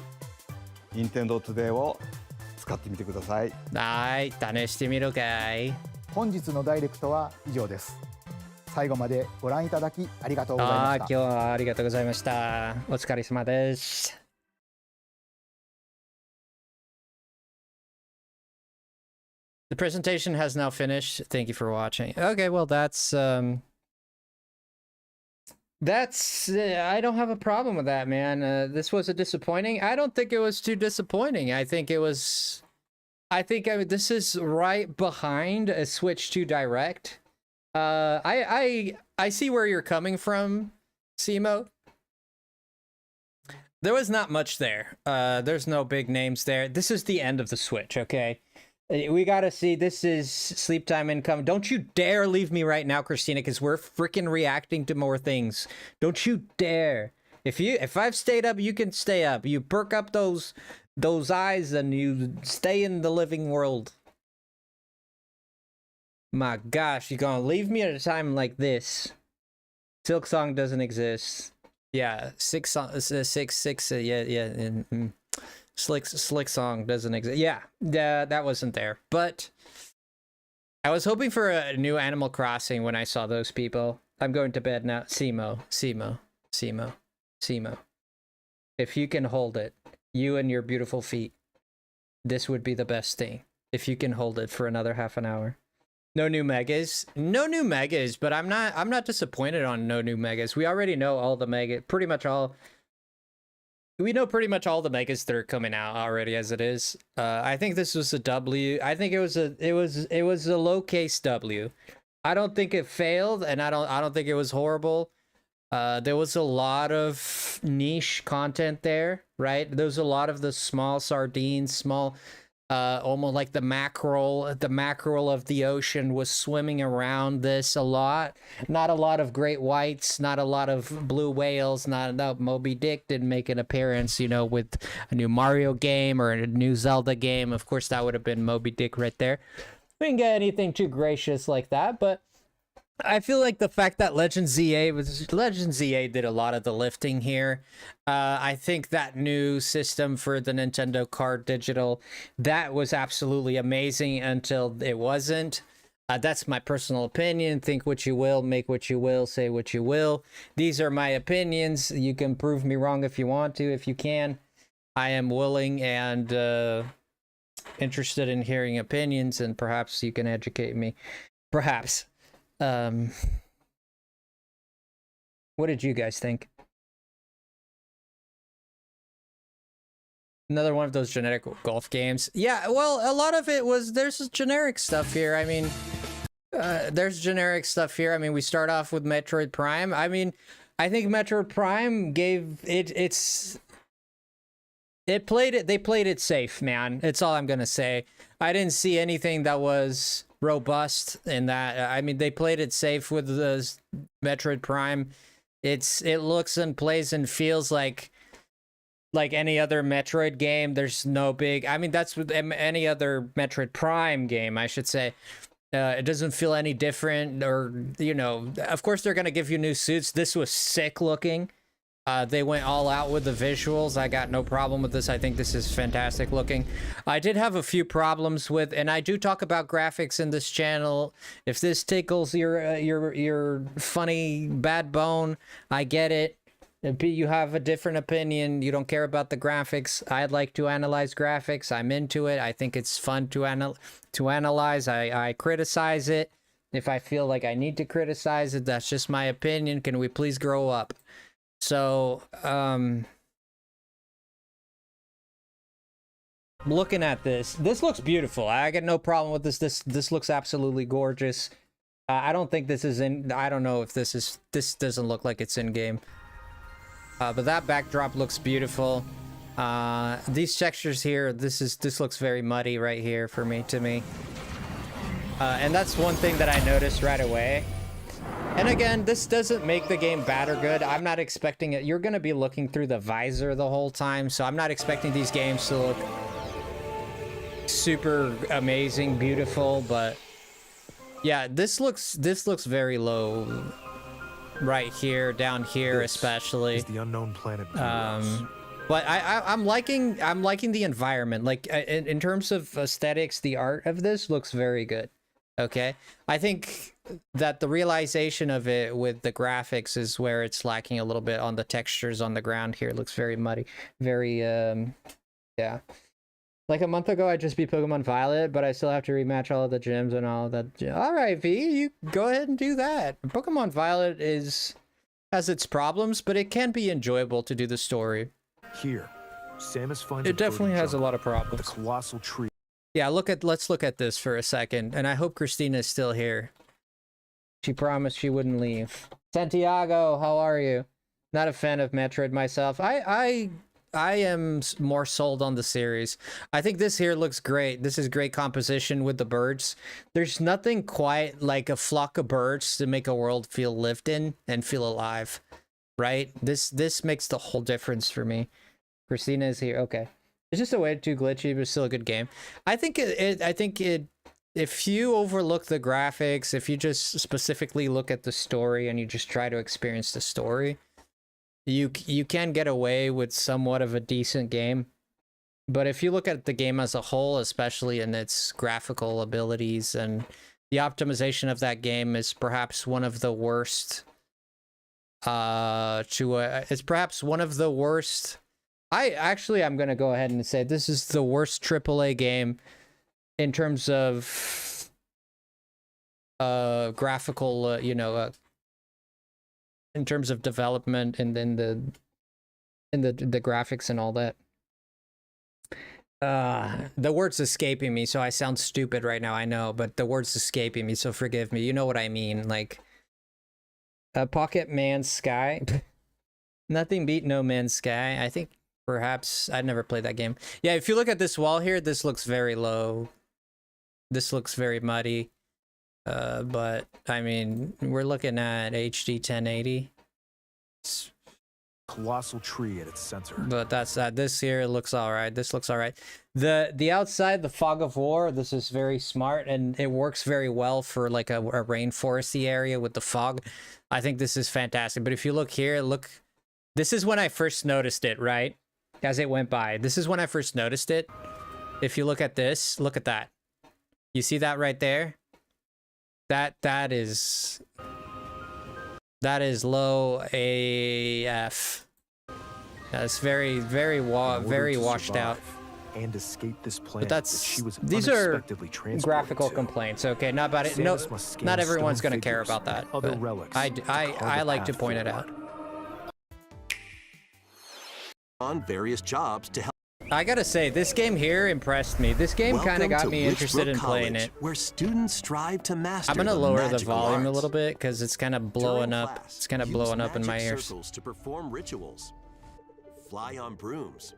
任天堂トゥデイを使ってみてください。はい、試してみるかい。本日のダイレクトは以上です。最後までご覧いただきありがとうございました。今日はありがとうございました。お疲れ様です。The presentation has now finished. Thank you for watching. Okay, well that's I don't have a problem with that, man. This was a disappointing. I don't think it was too disappointing. I think this is right behind a Switch 2 Direct. I see where you're coming from, Simo. There was not much there. There's no big names there. This is the end of the Switch, okay? We gotta see. This is sleep time income. Don't you dare leave me right now, Christina, because we're freaking reacting to more things. Don't you dare. If I've stayed up, you can stay up. You perk up those eyes and you stay in the living world. My gosh, you're gonna leave me at a time like this. Silk Song doesn't exist. Yeah, Slick Song doesn't exist. Yeah, that wasn't there. But I was hoping for a new Animal Crossing when I saw those people. I'm going to bed now. Simo. If you can hold it, you and your beautiful feet, this would be the best thing. If you can hold it for another half an hour. No new megas. No new megas, but I'm not disappointed on no new megas. We already know all the mega, pretty much all. We know pretty much all the megas that are coming out already as it is. I think this was a W. I think it was a low case W. I don't think it failed, and I don't think it was horrible. There was a lot of niche content there, right? There was a lot of the small sardines, almost like the mackerel of the ocean was swimming around this a lot. Not a lot of great whites, not a lot of blue whales, not Moby Dick didn't make an appearance, with a new Mario game or a new Zelda game. Of course, that would have been Moby Dick right there. We didn't get anything too gracious like that, but I feel like the fact that Legend ZA did a lot of the lifting here. I think that new system for the Nintendo Card Digital, that was absolutely amazing until it wasn't. That's my personal opinion. Think what you will, make what you will, say what you will. These are my opinions. You can prove me wrong if you want to, if you can. I am willing and interested in hearing opinions, and perhaps you can educate me. Perhaps. What did you guys think? Another one of those generic golf games. Yeah, well, a lot of it was, there's generic stuff here. I mean, there's generic stuff here. I mean, we start off with Metroid Prime. I mean, I think Metroid Prime gave they played it safe, man. It's all I'm gonna say. I didn't see anything that was robust in that. I mean, they played it safe with the Metroid Prime. It looks and plays and feels like any other Metroid game. There's no big, I mean, that's with any other Metroid Prime game, I should say. It doesn't feel any different, or, of course they're gonna give you new suits. This was sick looking. They went all out with the visuals. I got no problem with this. I think this is fantastic looking. I did have a few problems with, and I do talk about graphics in this channel. If this tickles your funny bad bone, I get it. If you have a different opinion, you don't care about the graphics. I'd like to analyze graphics. I'm into it. I think it's fun to analyze. I criticize it if I feel like I need to criticize it. That's just my opinion. Can we please grow up? So, looking at this looks beautiful. I got no problem with this. This looks absolutely gorgeous. I don't think this is in. I don't know if this doesn't look like it's in game. But that backdrop looks beautiful. These textures here, this looks very muddy right here to me. And that's one thing that I noticed right away. And again, this doesn't make the game bad or good. I'm not expecting it. You're gonna be looking through the visor the whole time, so I'm not expecting these games to look super amazing, beautiful, but yeah, this looks very low right here, down here especially. Is the unknown planet but I'm liking the environment. Like in terms of aesthetics, the art of this looks very good. Okay, I think that the realization of it with the graphics is where it's lacking a little bit. On the textures on the ground here, it looks very muddy, very yeah. Like a month ago, I just beat Pokemon Violet, but I still have to rematch all of the gyms and all that. All right, V, you go ahead and do that. Pokemon Violet has its problems, but it can be enjoyable to do the story. Here, Samus finds it definitely has a lot of problems. The colossal tree. Yeah, let's look at this for a second, and I hope Christina is still here. She promised she wouldn't leave. Santiago, how are you? Not a fan of Metroid myself. I am more sold on the series. I think this here looks great. This is great composition with the birds. There's nothing quite like a flock of birds to make a world feel lived in and feel alive, right? This makes the whole difference for me. Christina is here. Okay. It's just a way too glitchy, but still a good game. I think if you overlook the graphics, if you just specifically look at the story and you just try to experience the story, you can get away with somewhat of a decent game. But if you look at the game as a whole, especially in its graphical abilities, and the optimization of that game is perhaps one of the worst. It's perhaps one of the worst. I'm gonna go ahead and say this is the worst AAA game in terms of graphical, in terms of development and then the graphics and all that. The word's escaping me, so I sound stupid right now, I know, but the word's escaping me, so forgive me. You know what I mean, like Pocket Man's Sky. Nothing beat No Man's Sky. I think perhaps I'd never played that game. Yeah, if you look at this wall here, this looks very low. This looks very muddy. But I mean, we're looking at HD 1080. It's colossal tree at its center. But that's this here looks all right. This looks all right. The outside, the fog of war, this is very smart, and it works very well for like a rainforesty area with the fog. I think this is fantastic. But if you look here, this is when I first noticed it, right? As it went by. This is when I first noticed it. If you look at this, look at that. You see that right there? That is low AF. That's very washed out. And escape this planet. But these are graphical complaints. Okay, not about it. No, not everyone's gonna care about that. I like to point it out. On various jobs to help. I gotta say, this game here impressed me. This game kind of got me interested in playing it. Where students strive to master. I'm gonna lower the volume a little bit because it's kind of blowing up. It's kind of blowing up in my ears. To perform rituals, fly on brooms,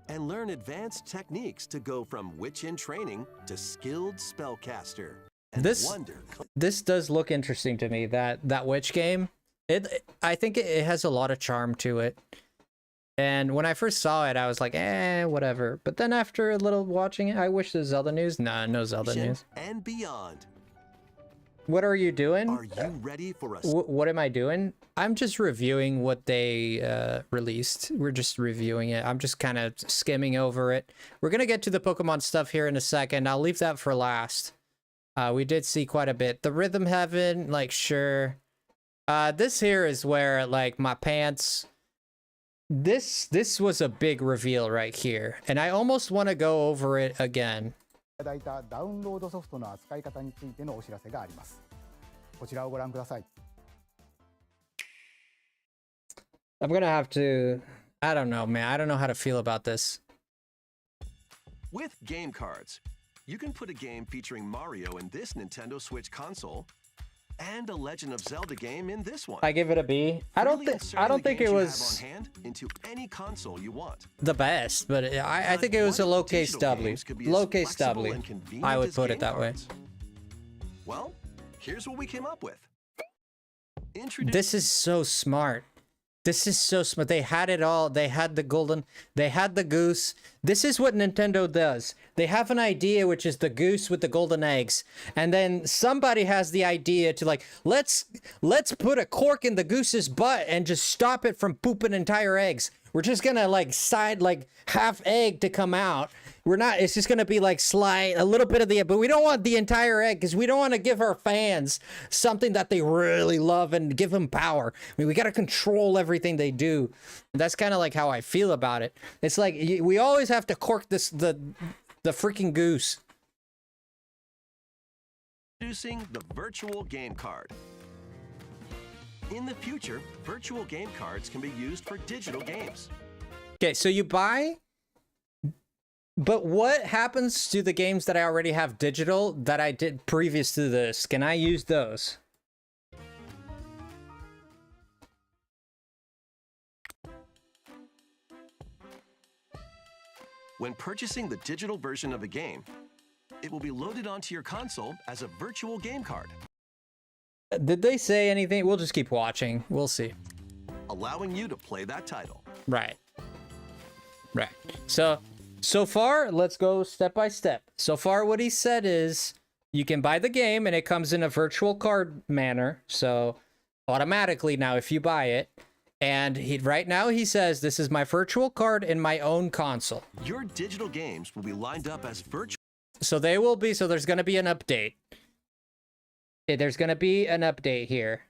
and learn advanced techniques to go from witch in training to skilled spellcaster. This does look interesting to me. That witch game. I think it has a lot of charm to it. And when I first saw it, I was like, whatever. But then after a little watching it, I wish there's Zelda news. Nah, no Zelda news. And beyond. What are you doing? Are you ready for us? What am I doing? I'm just reviewing what they released. We're just reviewing it. I'm just kind of skimming over it. We're going to get to the Pokemon stuff here in a second. I'll leave that for last. We did see quite a bit. The Rhythm Heaven, like, sure. This here is where, like, my pants... This was a big reveal right here, and I almost want to go over it again. いただいたダウンロードソフトの扱い方についてのお知らせがあります。こちらをご覧ください。I'm gonna have to... I don't know, man. I don't know how to feel about this. With game cards, you can put a game featuring Mario in this Nintendo Switch console and a Legend of Zelda game in this one. I give it a B. I don't think it was on hand into any console you want. the best, but I think it was a low case W. Low case W. I would put it that way. Well, here's what we came up with. This is so smart. This is so smart. They had it all. They had the golden. They had the goose. This is what Nintendo does. They have an idea, which is the goose with the golden eggs. And then somebody has the idea to like, let's put a cork in the goose's butt and just stop it from pooping entire eggs. We're just gonna like half egg to come out. We're not, it's just gonna be like a little bit of the, but we don't want the entire egg because we don't want to give our fans something that they really love and give them power. I mean, we gotta control everything they do. That's kind of like how I feel about it. It's like, we always have to cork the freaking goose. Introducing the virtual game card. In the future, virtual game cards can be used for digital games. Okay, so you buy, but what happens to the games that I already have digital that I did previous to this? Can I use those? When purchasing the digital version of a game, it will be loaded onto your console as a virtual game card. Did they say anything? We'll just keep watching. We'll see. Allowing you to play that title. Right. Right. So far, let's go step by step. So far, what he said is you can buy the game and it comes in a virtual card manner. So automatically now, if you buy it, and right now he says this is my virtual card in my own console. Your digital games will be lined up as virtual. So they will be. So there's going to be an update. There's going to be an update here.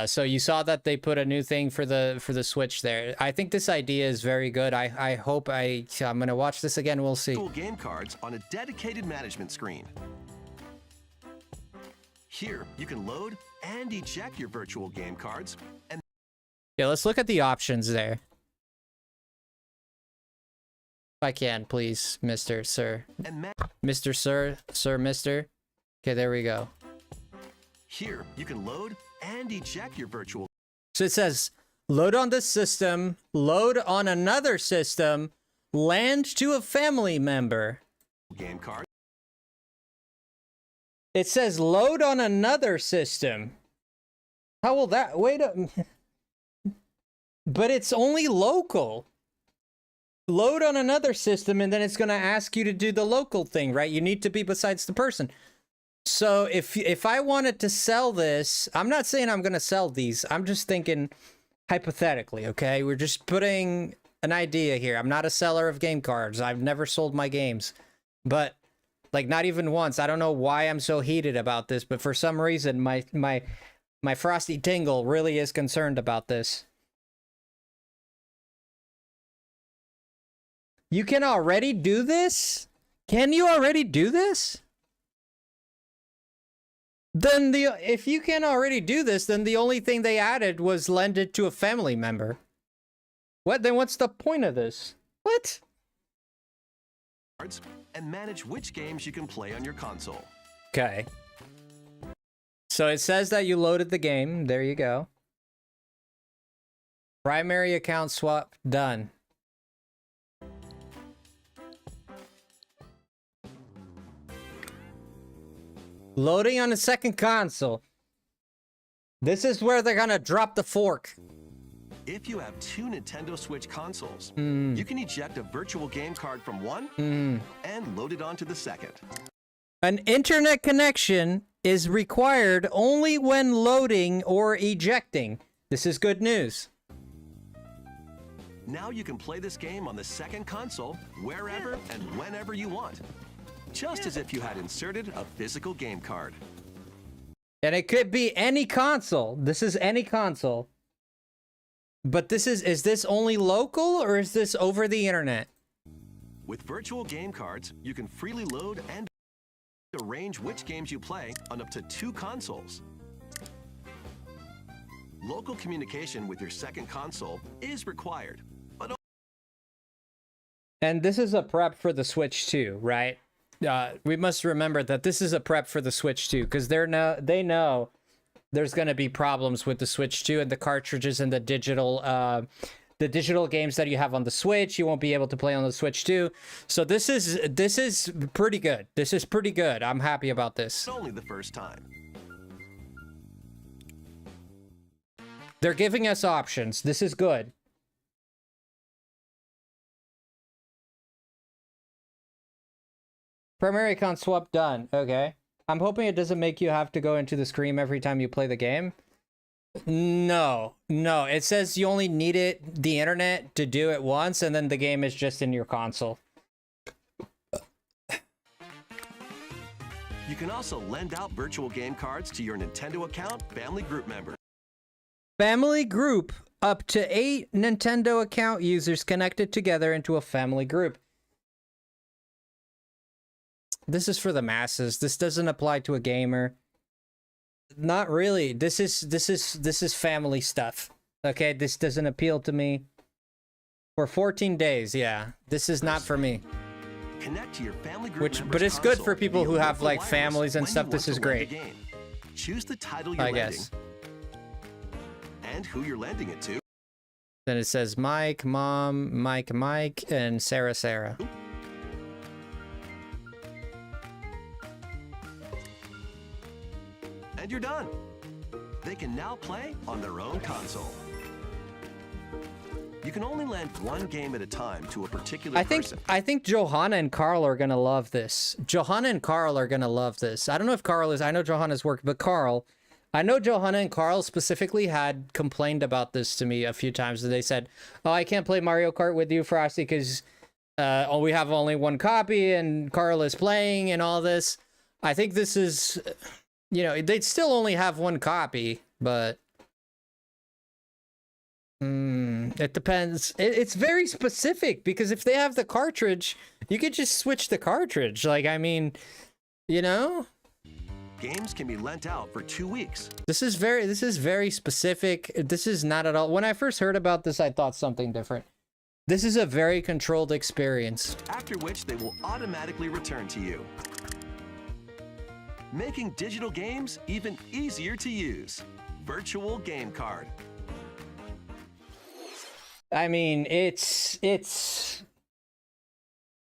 So you saw that they put a new thing for the Switch there. I think this idea is very good. I hope I'm going to watch this again. We'll see. Game cards on a dedicated management screen. Here, you can load and eject your virtual game cards. And yeah, let's look at the options there. If I can, please, Mr. Sir. Mr. Sir, Mr. Okay, there we go. Here, you can load and eject your virtual. So it says, load on this system, load on another system, land to a family member. Game card. It says load on another system. How will that, wait a, but it's only local. Load on another system and then it's going to ask you to do the local thing, right? You need to be besides the person. So if I wanted to sell this, I'm not saying I'm going to sell these. I'm just thinking hypothetically, okay? We're just putting an idea here. I'm not a seller of game cards. I've never sold my games. But, like, not even once. I don't know why I'm so heated about this, but for some reason, my Frosty Tingle really is concerned about this. You can already do this? Can you already do this? Then if you can already do this, then the only thing they added was lend it to a family member. What? Then what's the point of this? What? And manage which games you can play on your console. Okay. So it says that you loaded the game. There you go. Primary account swap done. Loading on a second console. This is where they're gonna drop the fork. If you have two Nintendo Switch consoles, you can eject a virtual game card from one and load it onto the second. An internet connection is required only when loading or ejecting. This is good news. Now you can play this game on the second console wherever and whenever you want. Just as if you had inserted a physical game card. And it could be any console. This is any console. But is this only local or is this over the internet? With virtual game cards, you can freely load and arrange which games you play on up to 2 consoles. Local communication with your second console is required, And this is a prep for the Switch too, right? We must remember that this is a prep for the Switch too, because they know there's going to be problems with the Switch 2 and the cartridges and the digital games that you have on the Switch. You won't be able to play on the Switch 2. So this is pretty good. This is pretty good. I'm happy about this. Only the first time. They're giving us options. This is good. Primary account swap done. Okay. I'm hoping it doesn't make you have to go into the screen every time you play the game. No. It says you only need the internet to do it once, and then the game is just in your console. You can also lend out virtual game cards to your Nintendo account family group members. Family group. Up to 8 Nintendo account users connected together into a family group. This is for the masses. This doesn't apply to a gamer. Not really. This is family stuff. Okay, this doesn't appeal to me. For 14 days, yeah. This is not for me. Connect to your family group But it's good for people who have like families and stuff. This is great. Choose the title you're lending and who you're lending it to. Then it says Mike, Mom, Mike, and Sarah. And you're done. They can now play on their own console. You can only lend one game at a time to a particular person. I think Johanna and Carl are gonna love this. Johanna and Carl are gonna love this. I don't know if Carl is. I know Johanna's worked, but Carl, I know Johanna and Carl specifically had complained about this to me a few times. They said, "Oh, I can't play Mario Kart with you, Frosty, because we have only one copy, and Carl is playing, and all this." I think this is. You know, they'd still only have one copy, but it depends. It's very specific, because if they have the cartridge, you could just switch the cartridge. Like, I mean, you know? Games can be lent out for 2 weeks. This is very specific. This is not at all. When I first heard about this, I thought something different. This is a very controlled experience. After which they will automatically return to you, making digital games even easier to use. Virtual game card. I mean, it's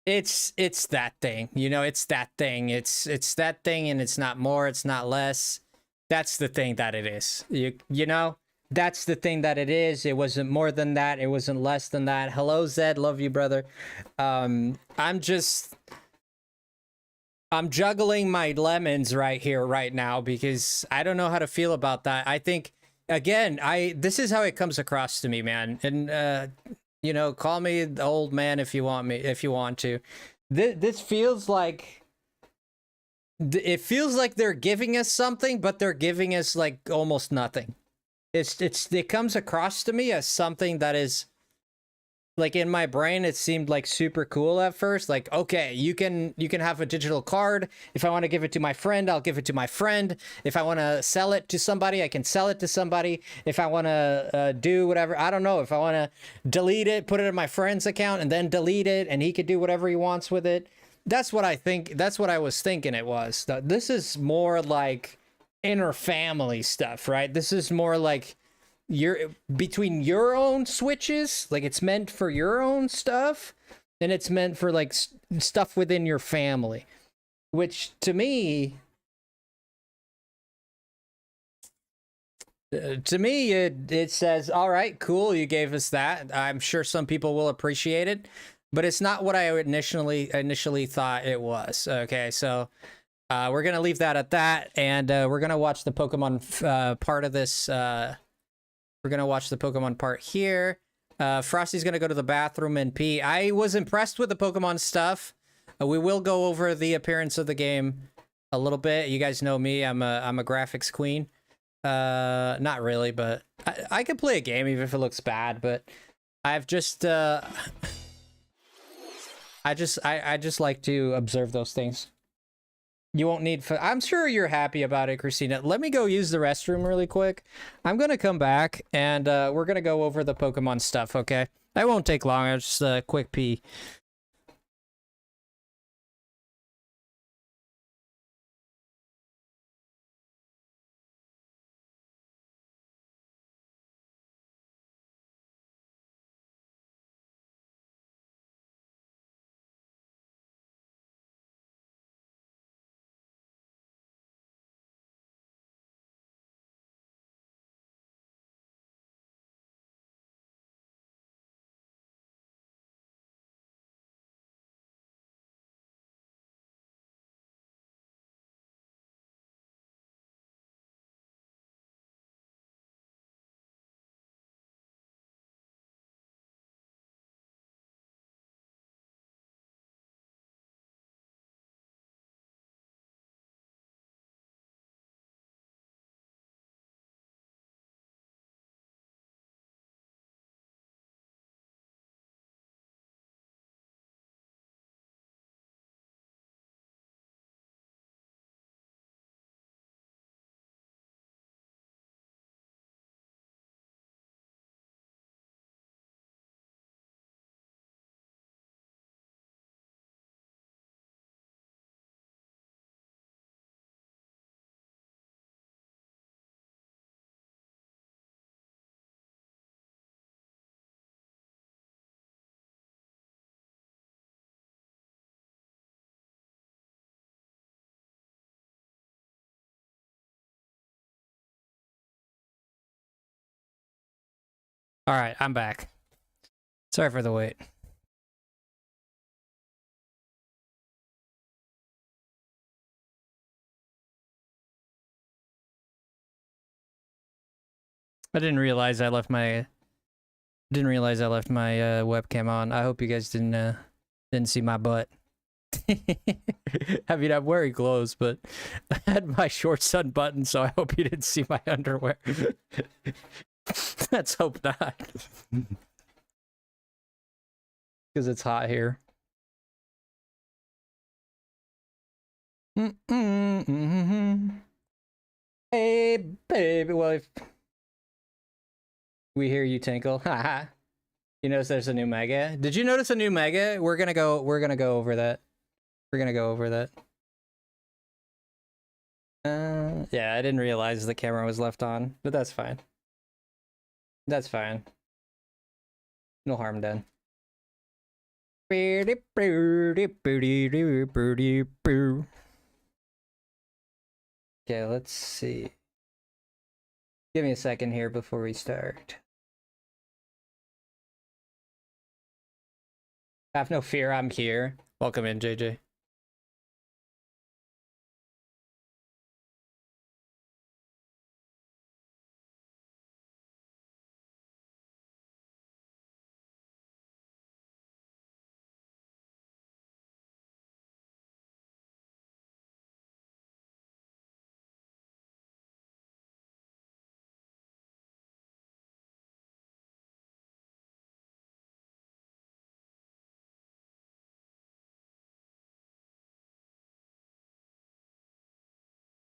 that thing, you know, it's that thing. It's that thing, and it's not more, it's not less. That's the thing that it is. You know, that's the thing that it is. It wasn't more than that. It wasn't less than that. Hello, Zed. Love you, brother. I'm juggling my lemons right here, right now, because I don't know how to feel about that. I think, again, this is how it comes across to me, man. And, you know, call me the old man if you want to. This feels like, it feels like they're giving us something, but they're giving us like almost nothing. It comes across to me as something that is, like, in my brain, it seemed like super cool at first. Like, okay, you can have a digital card. If I want to give it to my friend, I'll give it to my friend. If I want to sell it to somebody, I can sell it to somebody. If I want to do whatever, I don't know. If I want to delete it, put it in my friend's account, and then delete it, and he could do whatever he wants with it. That's what I think. That's what I was thinking it was. This is more like inner family stuff, right? This is more like between your own switches, like it's meant for your own stuff, and it's meant for like stuff within your family, which to me it says, all right, cool, you gave us that. I'm sure some people will appreciate it, but it's not what I initially thought it was. Okay, so we're gonna leave that at that, and we're gonna watch the Pokemon part of this. We're going to watch the Pokemon part here. Frosty's going to go to the bathroom and pee. I was impressed with the Pokemon stuff. We will go over the appearance of the game a little bit. You guys know me. I'm a graphics queen. Not really, but I could play a game even if it looks bad, but I've just I just like to observe those things. You won't need... I'm sure you're happy about it, Christina. Let me go use the restroom really quick. I'm going to come back, and we're going to go over the Pokemon stuff, okay? That won't take long. It's just a quick pee. All right, I'm back. Sorry for the wait. I didn't realize I left my webcam on. I hope you guys didn't see my butt. I mean, I'm wearing clothes, but I had my shorts unbuttoned, so I hope you didn't see my underwear. Let's hope not. Because it's hot here. Hey, baby, well, if we hear you tinkle. Haha. You notice there's a new mega? Did you notice a new mega? We're gonna go over that. We're gonna go over that. Yeah, I didn't realize the camera was left on, but that's fine. That's fine. No harm done. Okay, let's see. Give me a second here before we start. Have no fear, I'm here. Welcome in, JJ.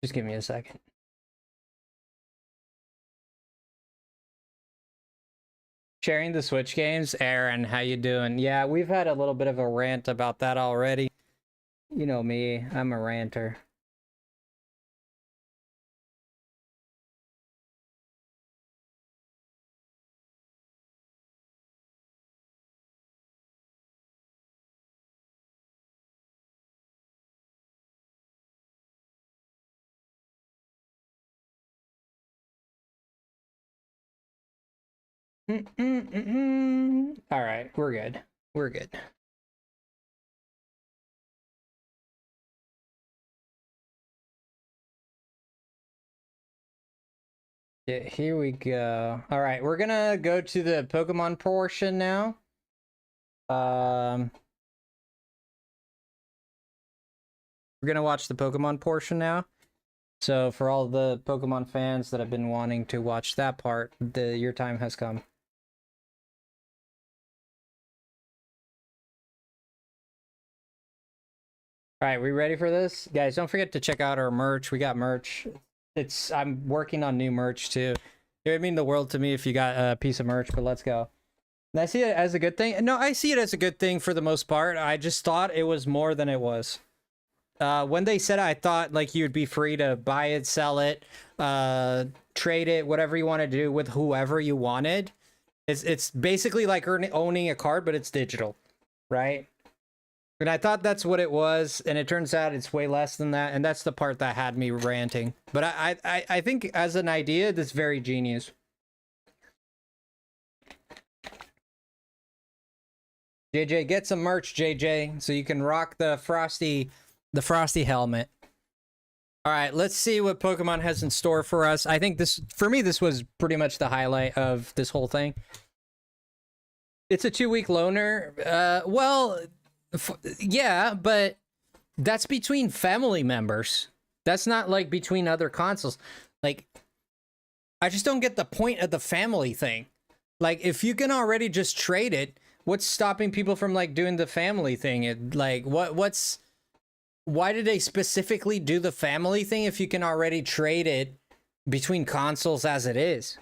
Just give me a second. Sharing the Switch games, Aaron, how you doing? Yeah, we've had a little bit of a rant about that already. You know me, I'm a ranter. All right, we're good. We're good. Yeah, here we go. All right, we're gonna go to the Pokemon portion now. We're gonna watch the Pokemon portion now. So for all the Pokemon fans that have been wanting to watch that part, your time has come. All right, we ready for this? Guys, don't forget to check out our merch. We got merch. I'm working on new merch too. It would mean the world to me if you got a piece of merch, but let's go. And I see it as a good thing. No, I see it as a good thing for the most part. I just thought it was more than it was. When they said it, I thought like you would be free to buy it, sell it, trade it, whatever you want to do with whoever you wanted. It's basically like owning a card, but it's digital, right? And I thought that's what it was, and it turns out it's way less than that, and that's the part that had me ranting. But I think as an idea, this is very genius. JJ, get some merch, JJ, so you can rock the Frosty helmet. All right, let's see what Pokemon has in store for us. I think for me, this was pretty much the highlight of this whole thing. It's a 2-week loaner. Well, yeah, but that's between family members. That's not like between other consoles. Like, I just don't get the point of the family thing. Like, if you can already just trade it, what's stopping people from like doing the family thing? Why did they specifically do the family thing if you can already trade it between consoles as it is?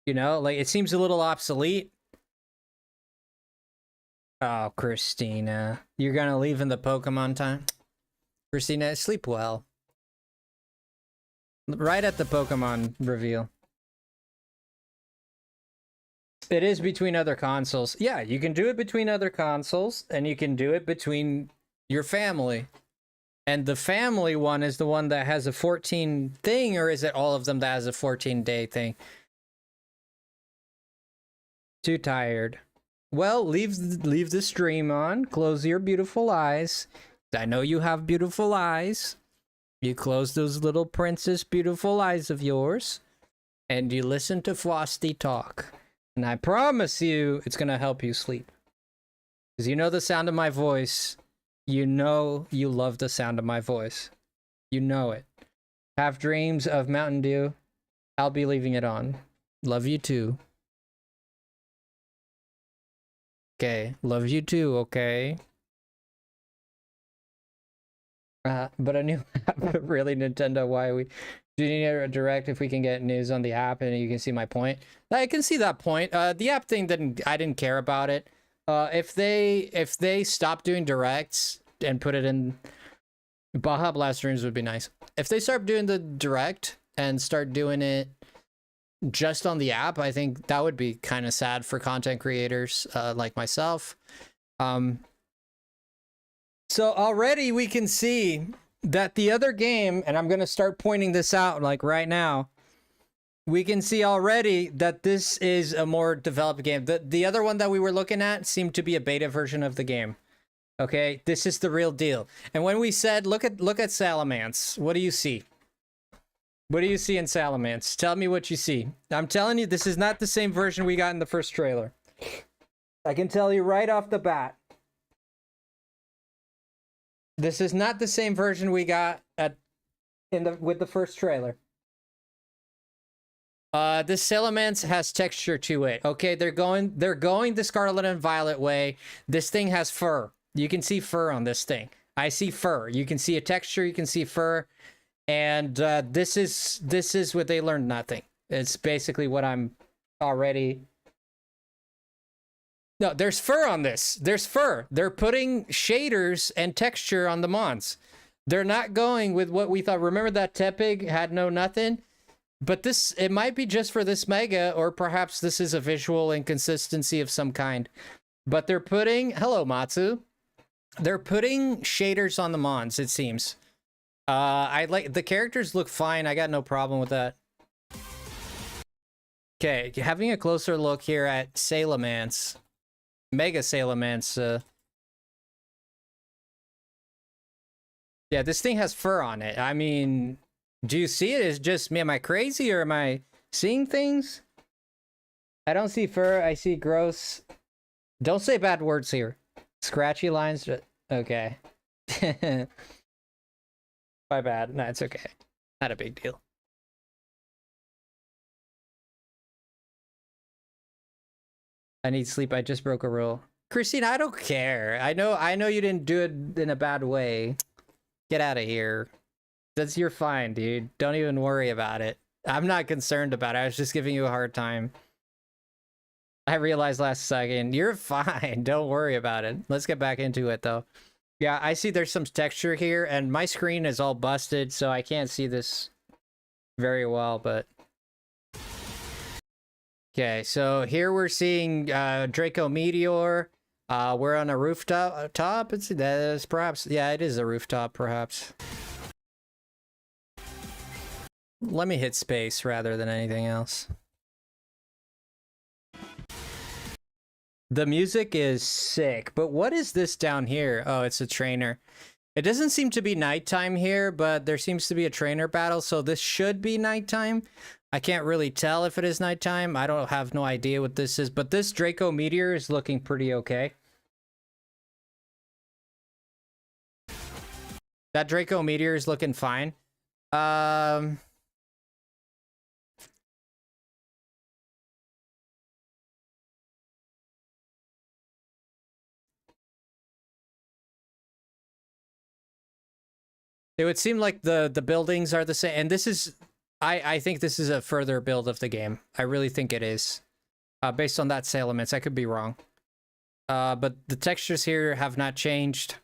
You know, like it seems a little obsolete. Oh, Christina, you're gonna leave in the Pokemon time? Christina, sleep well. Right at the Pokemon reveal. It is between other consoles. Yeah, you can do it between other consoles, and you can do it between your family. And the family one is the one that has a 14 thing, or is it all of them that has a 14-day thing? too tired. Well, leave the stream on. Close your beautiful eyes. I know you have beautiful eyes. You close those little princess beautiful eyes of yours, and you listen to Frosty talk. And I promise you, it's gonna help you sleep. Because you know the sound of my voice. You know you love the sound of my voice. You know it. Have dreams of Mountain Dew. I'll be leaving it on. Love you too. Okay, love you too, okay? But a new app, really, Nintendo, why we do you need a direct if we can get news on the app and you can see my point? I can see that point. The app thing I didn't care about it. If they stop doing directs and put it in Baja Blast streams would be nice. If they start doing the direct and start doing it just on the app, I think that would be kind of sad for content creators like myself. So already we can see that the other game, and I'm going to start pointing this out like right now, we can see already that this is a more developed game. The other one that we were looking at seemed to be a beta version of the game. Okay, this is the real deal. And when we said, look at Salamence, what do you see? What do you see in Salamence? Tell me what you see. I'm telling you, this is not the same version we got in the first trailer. I can tell you right off the bat. This is not the same version we got with the first trailer. This Salamence has texture to it. Okay, they're going the Scarlet and Violet way. This thing has fur. You can see fur on this thing. I see fur. You can see a texture. You can see fur. And this is what they learned nothing. It's basically what I'm already. No, there's fur on this. There's fur. They're putting shaders and texture on the Mons. They're not going with what we thought. Remember that Tepig had no nothing? But this, it might be just for this mega, or perhaps this is a visual inconsistency of some kind. But they're putting, hello Matsu. They're putting shaders on the Mons, it seems. I like, the characters look fine. I got no problem with that. Okay, having a closer look here at Salamence. Mega Salamence. Yeah, this thing has fur on it. I mean, do you see it? Is just me? Am I crazy or am I seeing things? I don't see fur. I see gross. Don't say bad words here. Scratchy lines. Okay. My bad. No, it's okay. Not a big deal. I need sleep. I just broke a rule. Christine, I don't care. I know you didn't do it in a bad way. Get out of here. You're fine, dude. Don't even worry about it. I'm not concerned about it. I was just giving you a hard time. I realized last second. You're fine. Don't worry about it. Let's get back into it, though. Yeah, I see there's some texture here, and my screen is all busted, so I can't see this very well, but... Okay, so here we're seeing Draco Meteor. We're on a rooftop. That is perhaps... Yeah, it is a rooftop, perhaps. Let me hit space rather than anything else. The music is sick, but what is this down here? Oh, it's a trainer. It doesn't seem to be nighttime here, but there seems to be a trainer battle, so this should be nighttime. I can't really tell if it is nighttime. I don't have no idea what this is, but this Draco Meteor is looking pretty okay. That Draco Meteor is looking fine. It would seem like the buildings are the same, and this is, I think this is a further build of the game. I really think it is, based on that Salamence. I could be wrong, but the textures here have not changed.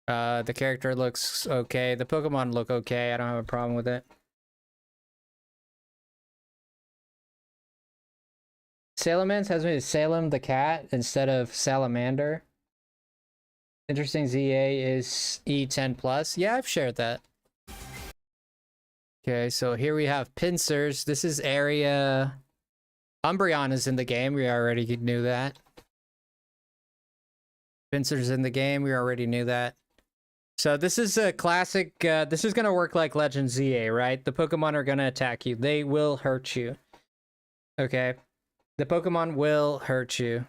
The character looks okay. The Pokemon look okay. I don't have a problem with it. Salamence has made Salem the cat instead of Salamander. Interesting. ZA is E10 plus. Yeah, I've shared that. Okay, so here we have pincers. This is area Umbreon is in the game. We already knew that. Pinsir's in the game. We already knew that. So this is a classic. This is going to work like Legend ZA, right? The Pokemon are going to attack you. They will hurt you. Okay. The Pokemon will hurt you.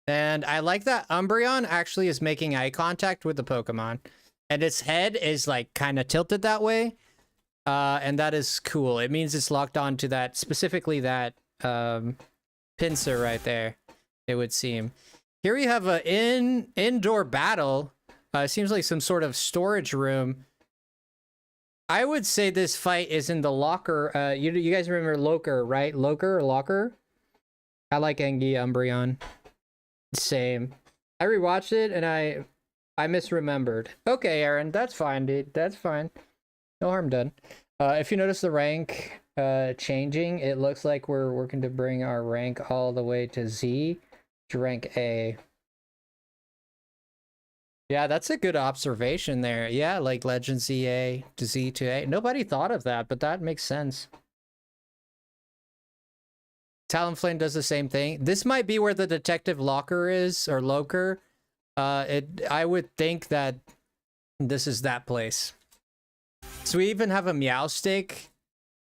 And I like that Umbreon actually is making eye contact with the Pokemon. And its head is like kind of tilted that way. And that is cool. It means it's locked on to that, specifically that Pinsir right there, it would seem. Here we have an indoor battle. It seems like some sort of storage room. I would say this fight is in the locker. You guys remember Loker, right? Loker or Locker? I like Engi Umbreon. Same. I rewatched it and I misremembered. Okay, Aaron, that's fine, dude. That's fine. No harm done. If you notice the rank changing, it looks like we're working to bring our rank all the way to Z to rank A. Yeah, that's a good observation there. Yeah, like Legend ZA to Z to A. Nobody thought of that, but that makes sense. Talonflame does the same thing. This might be where the detective locker is, or Loker. I would think that this is that place. So we even have a Meowstic,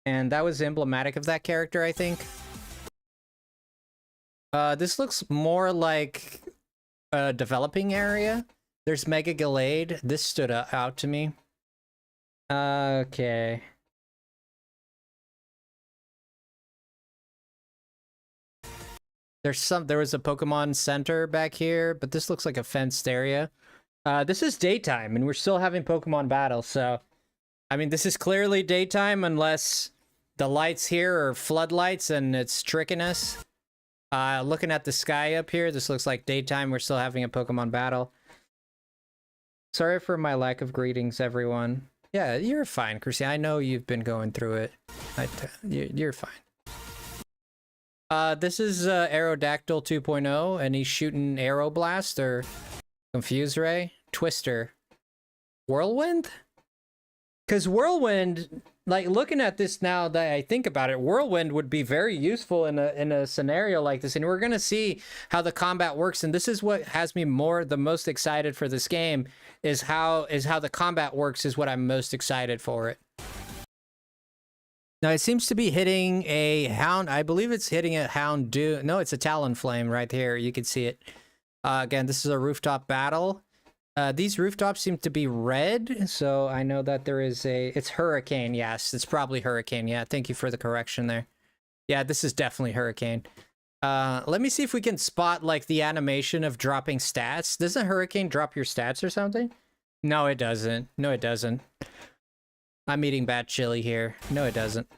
and that was emblematic of that character, I think. This looks more like a developing area. There's Mega Gallade. This stood out to me. Okay. There was a Pokemon Center back here, but this looks like a fenced area. This is daytime, and we're still having Pokemon battles, so... I mean, this is clearly daytime, unless the lights here are floodlights and it's tricking us. Looking at the sky up here, this looks like daytime. We're still having a Pokemon battle. Sorry for my lack of greetings, everyone. Yeah, you're fine, Chrissy. I know you've been going through it. You're fine. This is Aerodactyl 2.0, and he's shooting Aeroblast or Confuse Ray. Twister. Whirlwind? Because Whirlwind, like looking at this now that I think about it, Whirlwind would be very useful in a scenario like this. And we're going to see how the combat works. And this is what has me the most excited for this game is how the combat works is what I'm most excited for it. Now it seems to be hitting a Hound. I believe it's hitting a Houndoom. No, it's a Talonflame right here. You can see it. Again, this is a rooftop battle. These rooftops seem to be red, so I know that there is it's Hurricane, yes. It's probably Hurricane, yeah. Thank you for the correction there. Yeah, this is definitely Hurricane. Let me see if we can spot, like, the animation of dropping stats. Doesn't Hurricane drop your stats or something? No, it doesn't. No, it doesn't. I'm eating bad chili here. No, it doesn't.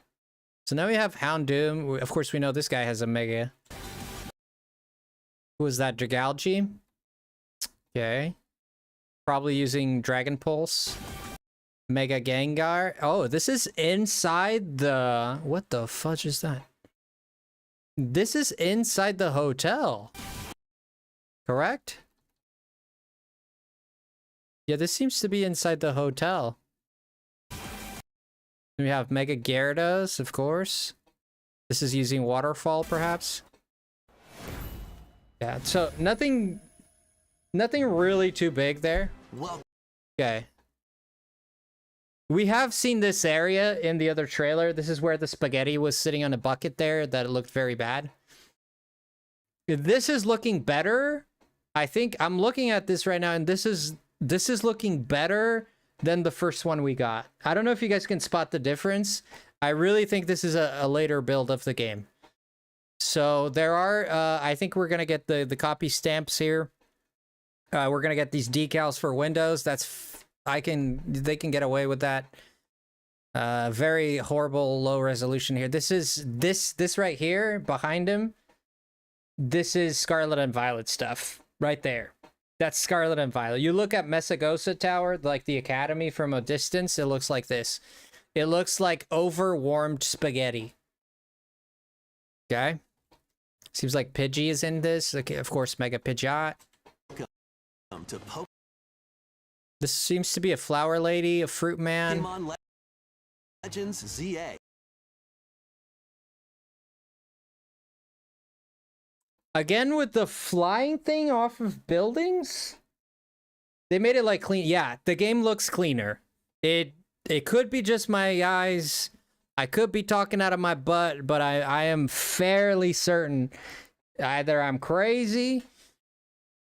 So now we have Houndoom. Of course, we know this guy has a Mega. Who is that, Dragalge? Okay. Probably using Dragon Pulse. Mega Gengar. Oh, this is inside the... What the fudge is that? This is inside the hotel. Correct? Yeah, this seems to be inside the hotel. We have Mega Gyarados, of course. This is using Waterfall, perhaps. Yeah, so nothing really too big there. Okay. We have seen this area in the other trailer. This is where the spaghetti was sitting on a bucket there that it looked very bad. This is looking better. I think I'm looking at this right now, and this is looking better than the first one we got. I don't know if you guys can spot the difference. I really think this is a later build of the game. So there are, I think we're going to get the copy stamps here. We're gonna get these decals for Windows. They can get away with that. Very horrible low resolution here. This right here behind him. This is Scarlet and Violet stuff right there. That's Scarlet and Violet. You look at Mesagosa Tower, like the Academy from a distance. It looks like this. It looks like overwarmed spaghetti. Okay. Seems like Pidgey is in this. Okay, of course, Mega Pidgeot. This seems to be a flower lady, a fruit man. Legends ZA. Again with the flying thing off of buildings? They made it like clean. Yeah, the game looks cleaner. It could be just my eyes. I could be talking out of my butt, but I am fairly certain either I'm crazy.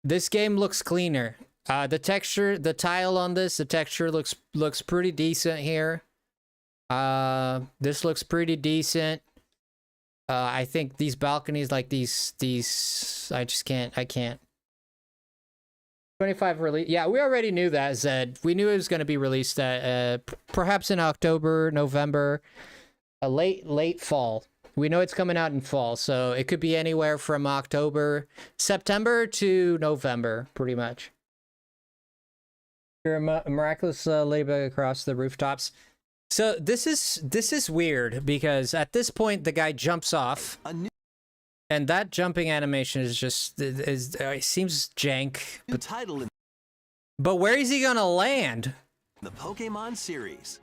This game looks cleaner. The texture, the tile on this, the texture looks pretty decent here. This looks pretty decent. I think these balconies, like these, I can't. 25 release. Yeah, we already knew that, Zed. We knew it was going to be released perhaps in October, November, a late fall. We know it's coming out in fall, so it could be anywhere from September to November, pretty much. Your miraculous ladybug across the rooftops. So this is weird because at this point the guy jumps off, and that jumping animation is just it seems jank. But where is he gonna land? The Pokemon series.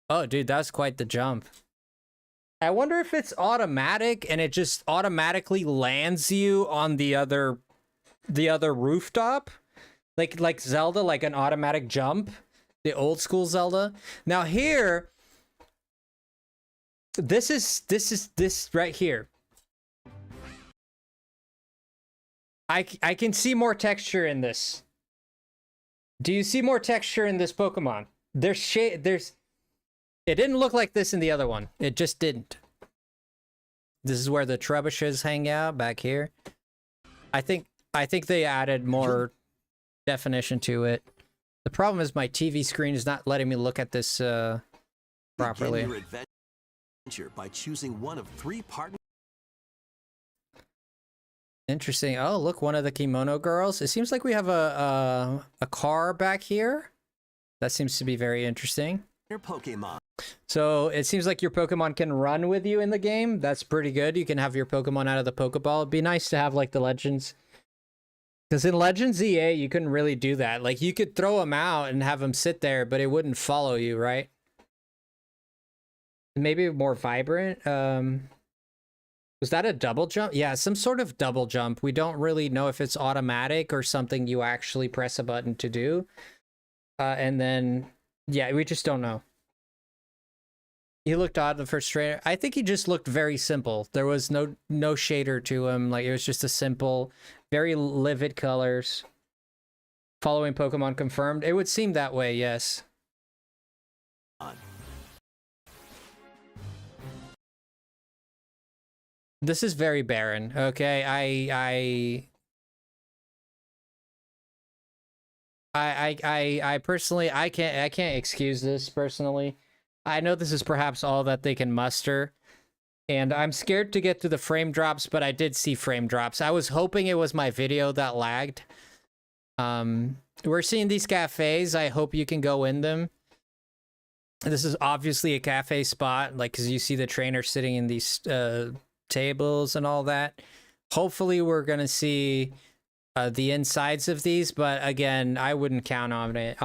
Oh, dude, that's quite the jump. I wonder if it's automatic and it just automatically lands you on the other rooftop, like Zelda, like an automatic jump, the old school Zelda. Now here, this right here. I can see more texture in this. Do you see more texture in this Pokemon? It didn't look like this in the other one. It just didn't. This is where the trebuchets hang out, back here. I think they added more definition to it. The problem is my TV screen is not letting me look at this properly. Begin your adventure by choosing one of 3 partners. Interesting. Oh, look, one of the kimono girls. It seems like we have a car back here. That seems to be very interesting. Your Pokemon. So it seems like your Pokemon can run with you in the game. That's pretty good. You can have your Pokemon out of the Pokeball. It'd be nice to have like the Legends. Because in Legends EA, you couldn't really do that. Like you could throw them out and have them sit there, but it wouldn't follow you, right? Maybe more vibrant. Was that a double jump? Yeah, some sort of double jump. We don't really know if it's automatic or something you actually press a button to do. And then, yeah, we just don't know. He looked odd in the first trailer. I think he just looked very simple. There was no shader to him. Like it was just a simple, very livid colors. Following Pokemon confirmed. It would seem that way, yes. This is very barren. Okay, I personally I can't excuse this personally. I know this is perhaps all that they can muster, and I'm scared to get to the frame drops, but I did see frame drops. I was hoping it was my video that lagged. We're seeing these cafes. I hope you can go in them. This is obviously a cafe spot, like, because you see the trainer sitting in these tables and all that. Hopefully we're gonna see the insides of these, but again, I wouldn't count on it.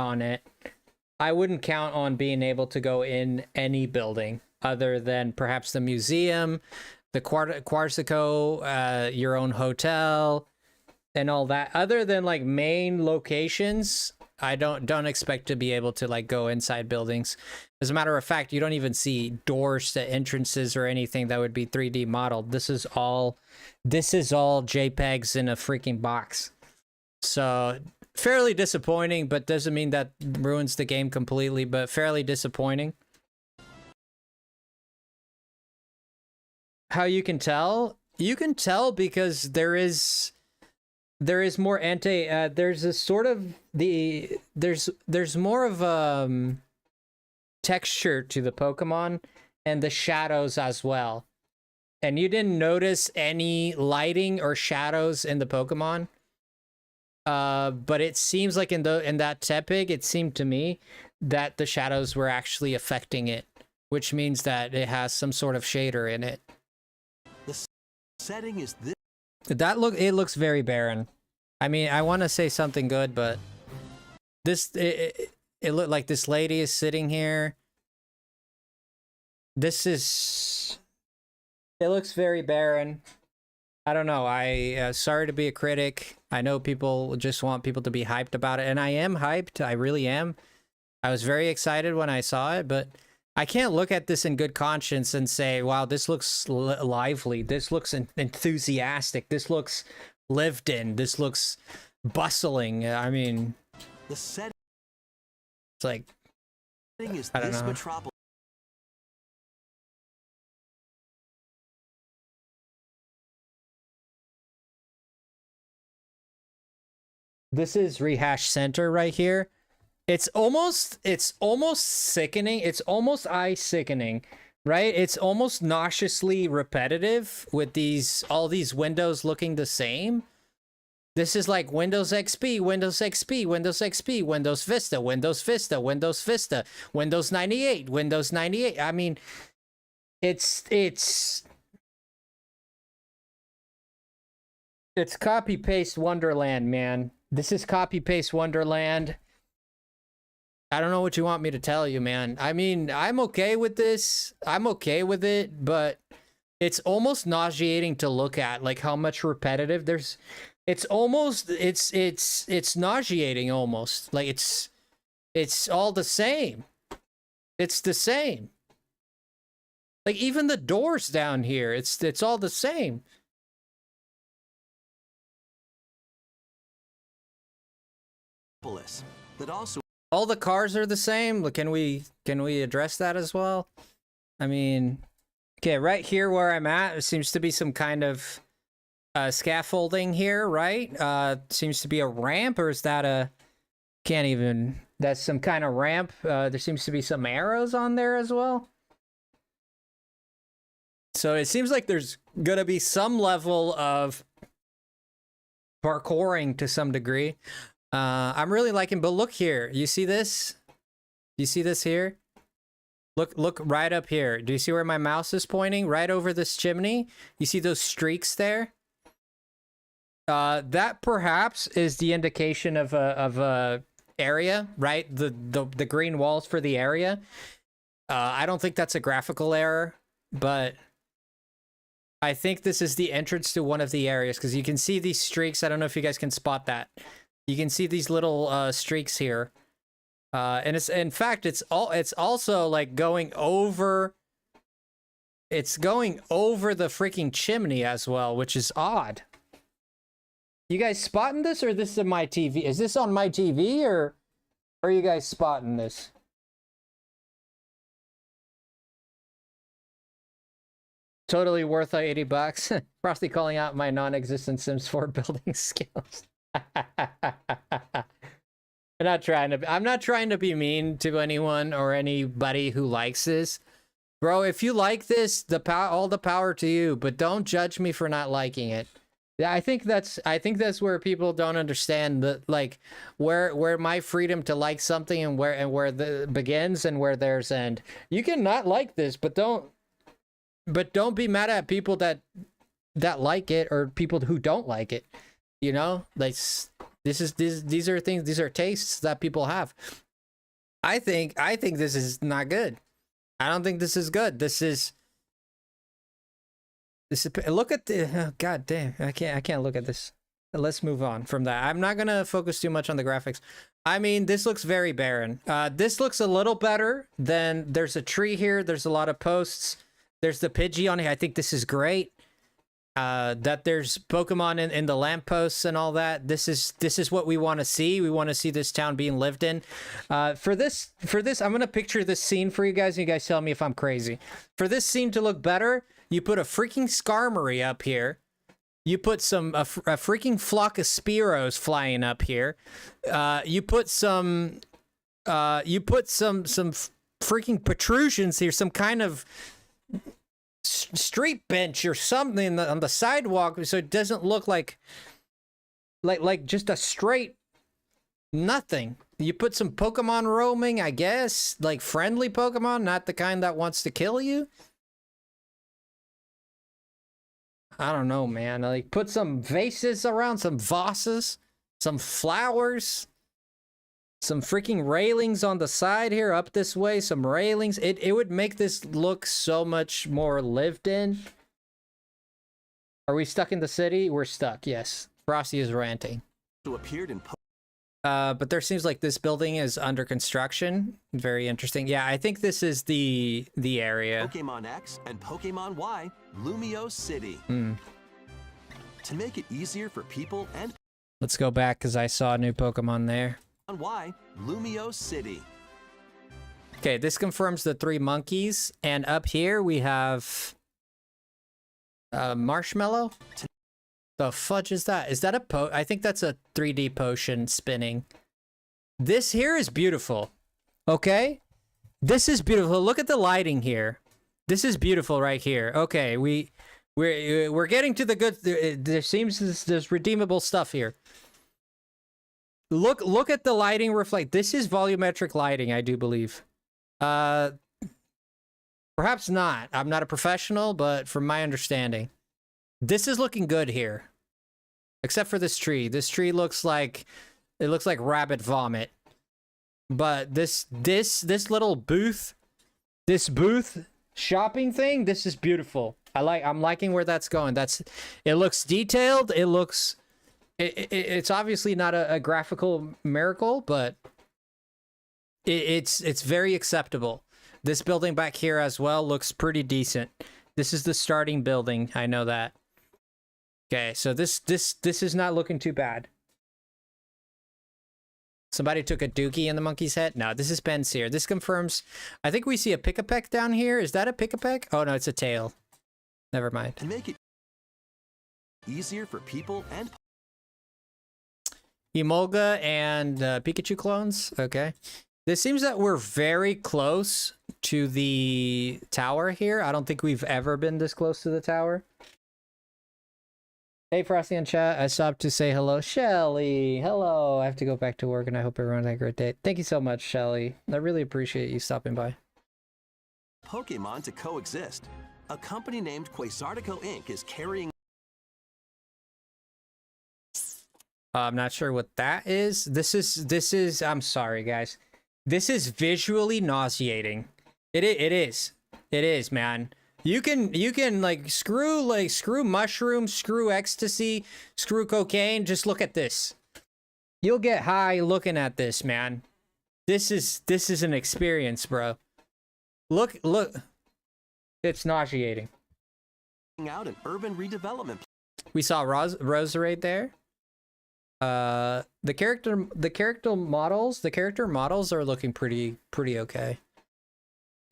I wouldn't count on being able to go in any building other than perhaps the museum, the Quarsico, your own hotel, and all that. Other than like main locations, I don't expect to be able to like go inside buildings. As a matter of fact, you don't even see doors to entrances or anything that would be 3D modeled. This is all JPEGs in a freaking box. So fairly disappointing, but doesn't mean that ruins the game completely, but fairly disappointing. How you can tell? You can tell because there is more there's a sort of there's more of texture to the Pokemon and the shadows as well. And you didn't notice any lighting or shadows in the Pokemon. But it seems like in that Tepig, it seemed to me that the shadows were actually affecting it, which means that it has some sort of shader in it. The setting is this. It looks very barren. I mean, I want to say something good, but it looked like this lady is sitting here. It looks very barren. I don't know. I sorry to be a critic. I know people just want people to be hyped about it, and I am hyped. I really am. I was very excited when I saw it, but I can't look at this in good conscience and say, wow, this looks lively. This looks enthusiastic. This looks lived in. This looks bustling. I mean, The setting it's like, is I don't this know. metropolis. this is Rehash Center right here. It's almost sickening. It's almost eye sickening, right? It's almost nauseously repetitive with all these windows looking the same. This is like Windows XP, Windows XP, Windows XP, Windows Vista, Windows Vista, Windows Vista, Windows 98, Windows 98. I mean, it's copy paste Wonderland, man. This is copy paste Wonderland. I don't know what you want me to tell you, man. I mean, I'm okay with this. I'm okay with it, but it's almost nauseating to look at, like how much repetitive there's. It's nauseating almost. Like it's all the same. It's the same. Like even the doors down here, it's all the same. That also All the cars are the same. Can we address that as well? I mean, okay, right here where I'm at, there seems to be some kind of scaffolding here, right? Seems to be a ramp, or is that a... Can't even... That's some kind of ramp. There seems to be some arrows on there as well. So it seems like there's gonna be some level of parkouring to some degree. I'm really liking, but look here. You see this? You see this here? Look right up here. Do you see where my mouse is pointing? Right over this chimney? You see those streaks there? That perhaps is the indication of a area, right? The green walls for the area. I don't think that's a graphical error, but I think this is the entrance to one of the areas, because you can see these streaks. I don't know if you guys can spot that. You can see these little streaks here. And it's, in fact, it's also like going over. It's going over the freaking chimney as well, which is odd. You guys spotting this, or this is my TV? Is this on my TV, or are you guys spotting this? Totally worth $80. Frosty calling out my non-existent Sims 4 building skills. I'm not trying to be mean to anyone or anybody who likes this. Bro, if you like this, all the power to you, but don't judge me for not liking it. Yeah, I think that's where people don't understand that, like, where my freedom to like something and where the begins and where theirs end. You can not like this, but don't be mad at people that like it, or people who don't like it. You know, like these are things, these are tastes that people have. I think this is not good. I don't think this is good. This is look at the god damn. I can't look at this. Let's move on from that. I'm not gonna focus too much on the graphics. I mean, this looks very barren. This looks a little better than, there's a tree here. There's a lot of posts. There's the Pidgey on here. I think this is great. That there's Pokemon in the lampposts and all that. This is what we want to see. We want to see this town being lived in. For this, I'm gonna picture this scene for you guys, and you guys tell me if I'm crazy. For this scene to look better, you put a freaking Skarmory up here. You put a freaking flock of Spearows flying up here. You put some freaking protrusions here. Some kind of street bench or something on the sidewalk, so it doesn't look like just a straight nothing. You put some Pokemon roaming, I guess, like friendly Pokemon, not the kind that wants to kill you. I don't know, man. Like, put some vases around, some vases, some flowers, some freaking railings on the side here, up this way, some railings. It would make this look so much more lived in. Are we stuck in the city? We're stuck, yes. Frosty is ranting. Appeared in but there seems like this building is under construction. Very interesting. Yeah, I think this is the area. Pokemon X and Pokemon Y, Lumio City. To make it easier for people and Let's go back because I saw a new Pokemon there. Y, Lumio City. Okay, this confirms the 3 monkeys. And up here we have Marshmallow. The fudge is that? Is that a I think that's a 3D potion spinning. This here is beautiful. Okay? This is beautiful. Look at the lighting here. This is beautiful right here. Okay, we're getting to the good. There seems there's redeemable stuff here. Look at the lighting reflect. This is volumetric lighting, I do believe. Perhaps not. I'm not a professional, but from my understanding, this is looking good here. Except for this tree. This tree looks like rabbit vomit. But this little booth, this booth shopping thing, this is beautiful. I'm liking where that's going. It looks detailed. It's obviously not a graphical miracle, but it's very acceptable. This building back here as well looks pretty decent. This is the starting building. I know that. Okay, so this is not looking too bad. Somebody took a dookie in the monkey's head? No, this is Ben's here. This confirms. I think we see a Pick-a-Peck down here. Is that a Pick-a-Peck? Oh no, it's a tail. Never mind. To make it easier for people and Emolga and Pikachu clones. Okay. This seems that we're very close to the tower here. I don't think we've ever been this close to the tower. Hey, Frosty in chat. I stopped to say hello. Shelly, hello. I have to go back to work, and I hope everyone had a great day. Thank you so much, Shelly. I really appreciate you stopping by. Pokemon to coexist. A company named Quasartico Inc. is carrying. I'm not sure what that is. This is. I'm sorry, guys. This is visually nauseating. It is. It is, man. You can like screw mushrooms, screw ecstasy, screw cocaine. Just look at this. You'll get high looking at this, man. This is an experience, bro. Look. It's nauseating. Out an urban redevelopment. We saw Roserade there. The character models are looking pretty okay.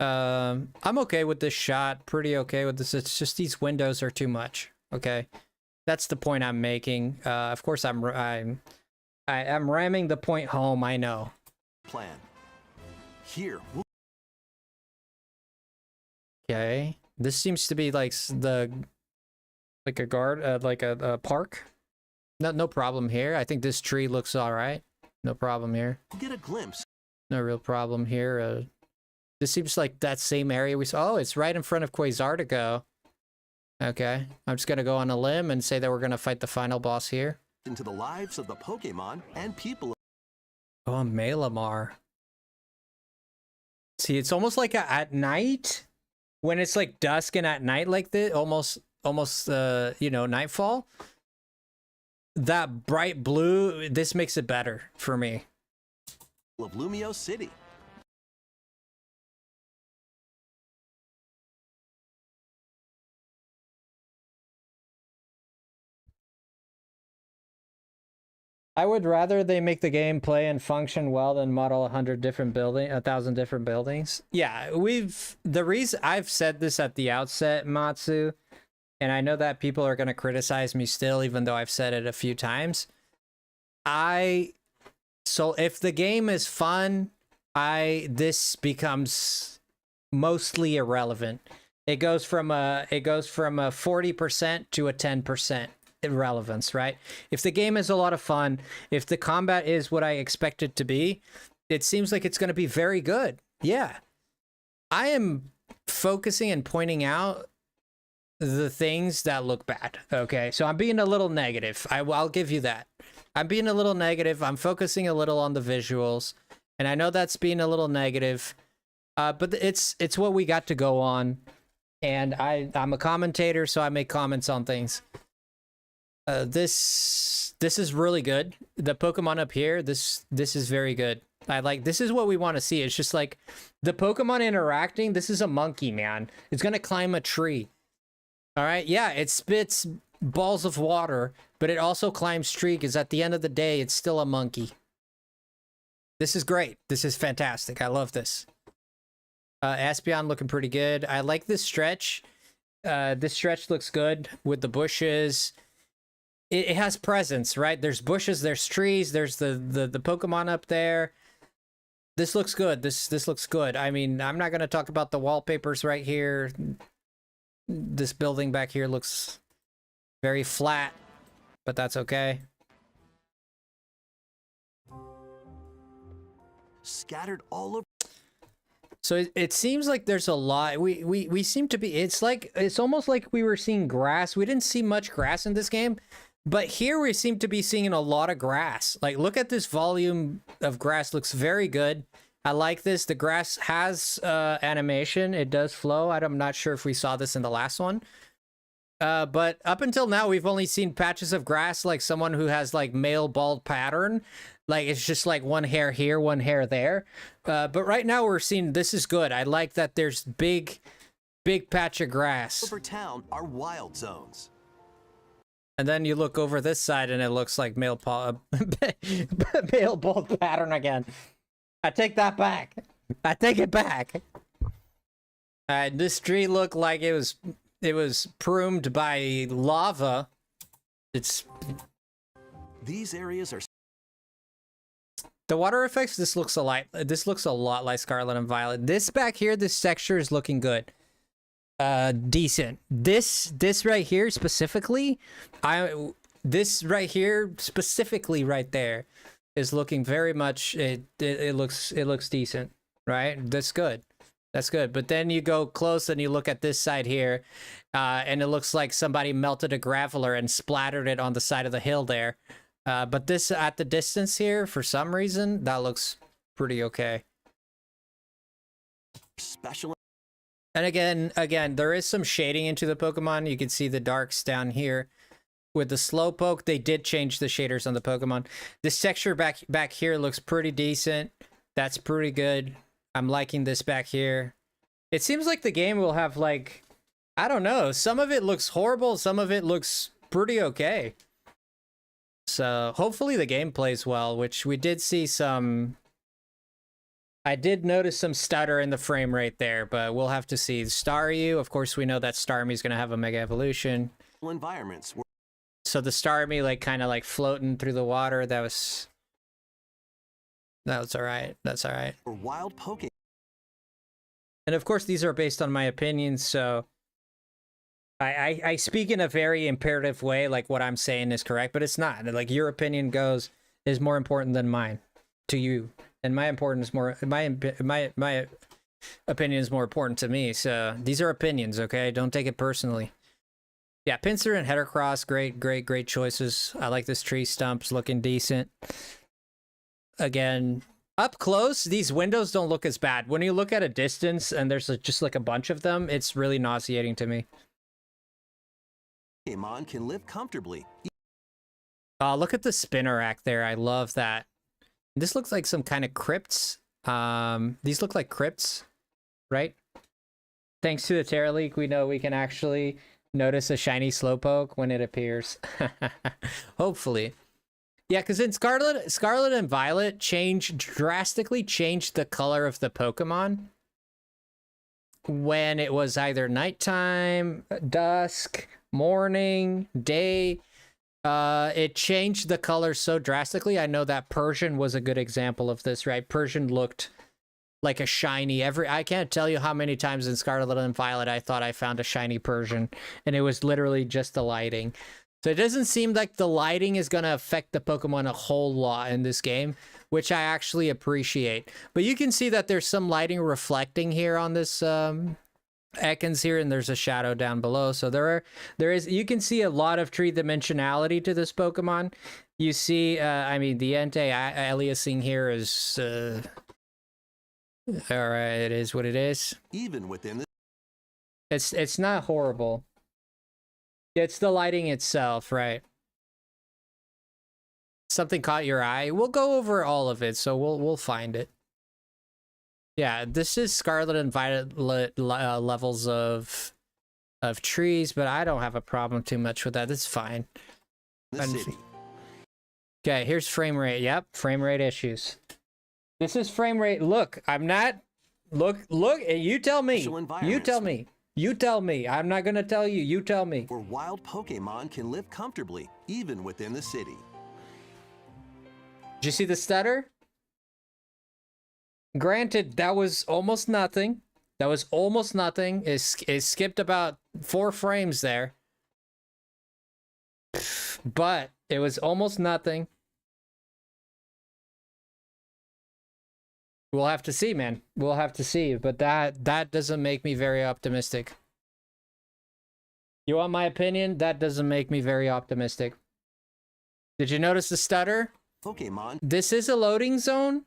I'm okay with this shot. Pretty okay with this. It's just these windows are too much. Okay, that's the point I'm making. Of course, I'm ramming the point home. I know. Plan. Here. Okay, this seems to be like a park. No problem here. I think this tree looks all right. No problem here. Get a glimpse. No real problem here. This seems like that same area we saw. Oh, it's right in front of Quasartico. Okay. I'm just going to go on a limb and say that we're going to fight the final boss here. Into the lives of the Pokemon and people. Oh, Malamar. See, it's almost like at night, when it's like dusk and at night like this, almost nightfall. That bright blue, this makes it better for me. Of Lumio City. I would rather they make the game play and function well than model 1,000 different buildings. Yeah, the reason I've said this at the outset, Matsu, and I know that people are going to criticize me still, even though I've said it a few times. So if the game is fun, this becomes mostly irrelevant. It goes from a 40% to a 10% irrelevance, right? If the game is a lot of fun, if the combat is what I expect it to be, it seems like it's going to be very good. Yeah. I am focusing and pointing out the things that look bad. Okay, so I'm being a little negative. I'll give you that. I'm being a little negative. I'm focusing a little on the visuals, and I know that's being a little negative, but it's what we got to go on. And I'm a commentator, so I make comments on things. This is really good. The Pokemon up here, this is very good. This is what we want to see. It's just like the Pokemon interacting. This is a monkey, man. It's gonna climb a tree. All right, yeah, it spits balls of water, but it also climbs tree because at the end of the day, it's still a monkey. This is great. This is fantastic. I love this. Espeon looking pretty good. I like this stretch. This stretch looks good with the bushes. It has presence, right? There's bushes, there's trees, there's the Pokemon up there. This looks good. This looks good. I mean, I'm not going to talk about the wallpapers right here. This building back here looks very flat, but that's okay. Scattered all over. So it seems like there's a lot. We seem to be. It's almost like we were seeing grass. We didn't see much grass in this game, but here we seem to be seeing a lot of grass. Like, look at this volume of grass. Looks very good. I like this. The grass has animation. It does flow. I'm not sure if we saw this in the last one. But up until now, we've only seen patches of grass, like someone who has like male bald pattern. Like, it's just like one hair here, one hair there. But right now we're seeing this is good. I like that there's big patch of grass. Over town are wild zones. And then you look over this side and it looks like male bald pattern again. I take that back. I take it back. This tree looked like it was pruned by lava. These areas are the water effects. This looks a lot like Scarlet and Violet. This back here, this texture is looking good. Decent. This right here specifically, this right here specifically right there is looking very much. It looks decent, right? That's good. That's good. But then you go close and you look at this side here, and it looks like somebody melted a graveler and splattered it on the side of the hill there. But this at the distance here, for some reason, that looks pretty okay. special. And again, there is some shading into the Pokemon. You can see the darks down here. With the Slowpoke, they did change the shaders on the Pokemon. This texture back here looks pretty decent. That's pretty good. I'm liking this back here. It seems like the game will have, like, I don't know. Some of it looks horrible. Some of it looks pretty okay. So hopefully the game plays well, which we did see some... I did notice some stutter in the frame rate there, but we'll have to see. Staryu, of course, we know that Starmie's going to have a Mega Evolution. Environments. So the Starmie, like, kind of like floating through the water, that was all right. That's all right. Or wild poking. And of course, these are based on my opinions, so I speak in a very imperative way, like what I'm saying is correct, but it's not. Like, your opinion is more important than mine to you, and my opinion is more important to me. So these are opinions, okay? Don't take it personally. Yeah, Pinsir and Heracross, great choices. I like this tree stumps, looking decent. Again, up close, these windows don't look as bad. When you look at a distance and there's just like a bunch of them, it's really nauseating to me. Pokemon can live comfortably. Oh, look at the Spinnerack there. I love that. This looks like some kind of crypts. These look like crypts, right? Thanks to the Terra Leak, we know we can actually notice a shiny Slowpoke when it appears. Hopefully. Yeah, because in Scarlet and Violet drastically changed the color of the Pokemon when it was either nighttime, dusk, morning, day. It changed the color so drastically. I know that Persian was a good example of this, right? Persian looked like a shiny I can't tell you how many times in Scarlet and Violet I thought I found a shiny Persian, and it was literally just the lighting. So it doesn't seem like the lighting is going to affect the Pokemon a whole lot in this game, which I actually appreciate. But you can see that there's some lighting reflecting here on this Ekans here, and there's a shadow down below. So you can see a lot of three-dimensionality to this Pokemon. You see, I mean, the anti-aliasing here is... all right, it is what it is. Even within the... It's not horrible. It's the lighting itself, right? something caught your eye. We'll go over all of it, so we'll find it. Yeah, this is Scarlet and Violet levels of trees, but I don't have a problem too much with that. That's fine. The city. Okay, here's frame rate. Yep, frame rate issues. This is frame rate. Look, I'm not. Look. You tell me. You tell me. You tell me. I'm not gonna tell you. You tell me. Where wild Pokemon can live comfortably, even within the city. Did you see the stutter? Granted, that was almost nothing. That was almost nothing. It skipped about 4 frames there. But it was almost nothing. We'll have to see, man. We'll have to see. But that doesn't make me very optimistic. You want my opinion? That doesn't make me very optimistic. Did you notice the stutter? Pokemon. This is a loading zone.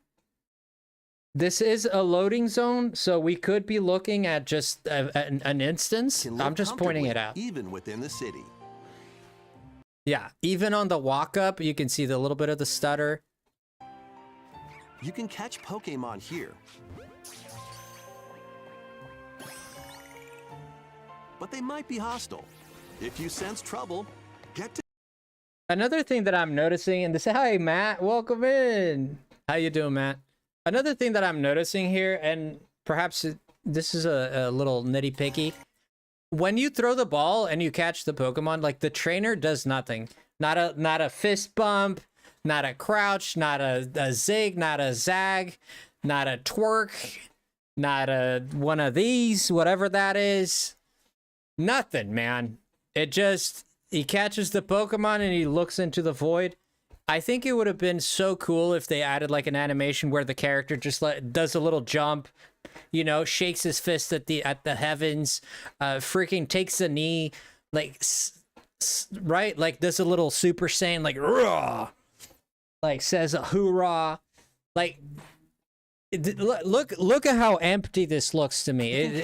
This is a loading zone, so we could be looking at just an instance. I'm just pointing it out. Even within the city. Yeah, even on the walk-up, you can see the little bit of the stutter. You can catch Pokemon here. But they might be hostile. If you sense trouble, get to... Another thing that I'm noticing, and this, hi Matt, welcome in. How you doing, Matt? Another thing that I'm noticing here, and perhaps this is a little nitty-picky. When you throw the ball and you catch the Pokemon, like the trainer does nothing. Not a fist bump, not a crouch, not a zig, not a zag, not a twerk, not a one of these, whatever that is. Nothing, man. It just, he catches the Pokemon and he looks into the void. I think it would have been so cool if they added like an animation where the character just does a little jump, you know, shakes his fist at the heavens, freaking takes a knee, like right, like does a little Super Saiyan, like raw, like says a hoorah, like look at how empty this looks to me.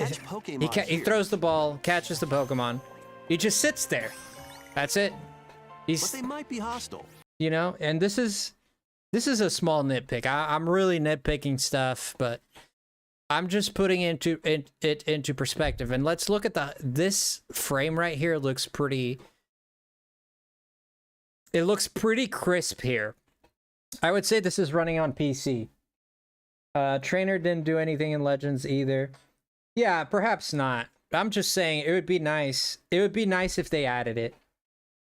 He throws the ball, catches the Pokemon, he just sits there. That's it. But they might be hostile. You know, and this is a small nitpick. I'm really nitpicking stuff, but I'm just putting it into perspective. And let's look at this frame right here. Looks pretty. It looks pretty crisp here. I would say this is running on PC. Trainer didn't do anything in Legends either. Yeah, perhaps not. I'm just saying it would be nice. It would be nice if they added it.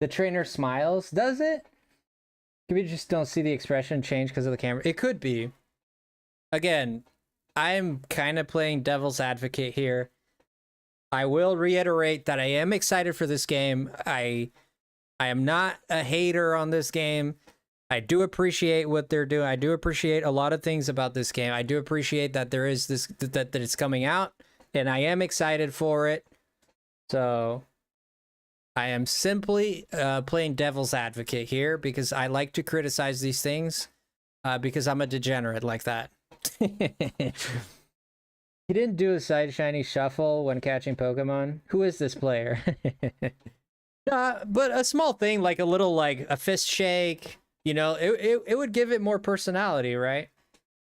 The trainer smiles. Does it? We just don't see the expression change because of the camera. It could be. Again, I'm kind of playing devil's advocate here. I will reiterate that I am excited for this game. I am not a hater on this game. I do appreciate what they're doing. I do appreciate a lot of things about this game. I do appreciate that there is this that it's coming out, and I am excited for it. So I am simply playing devil's advocate here because I like to criticize these things because I'm a degenerate like that. He didn't do a side shiny shuffle when catching Pokemon. Who is this player? But a small thing like a little like a fist shake, you know, it would give it more personality, right?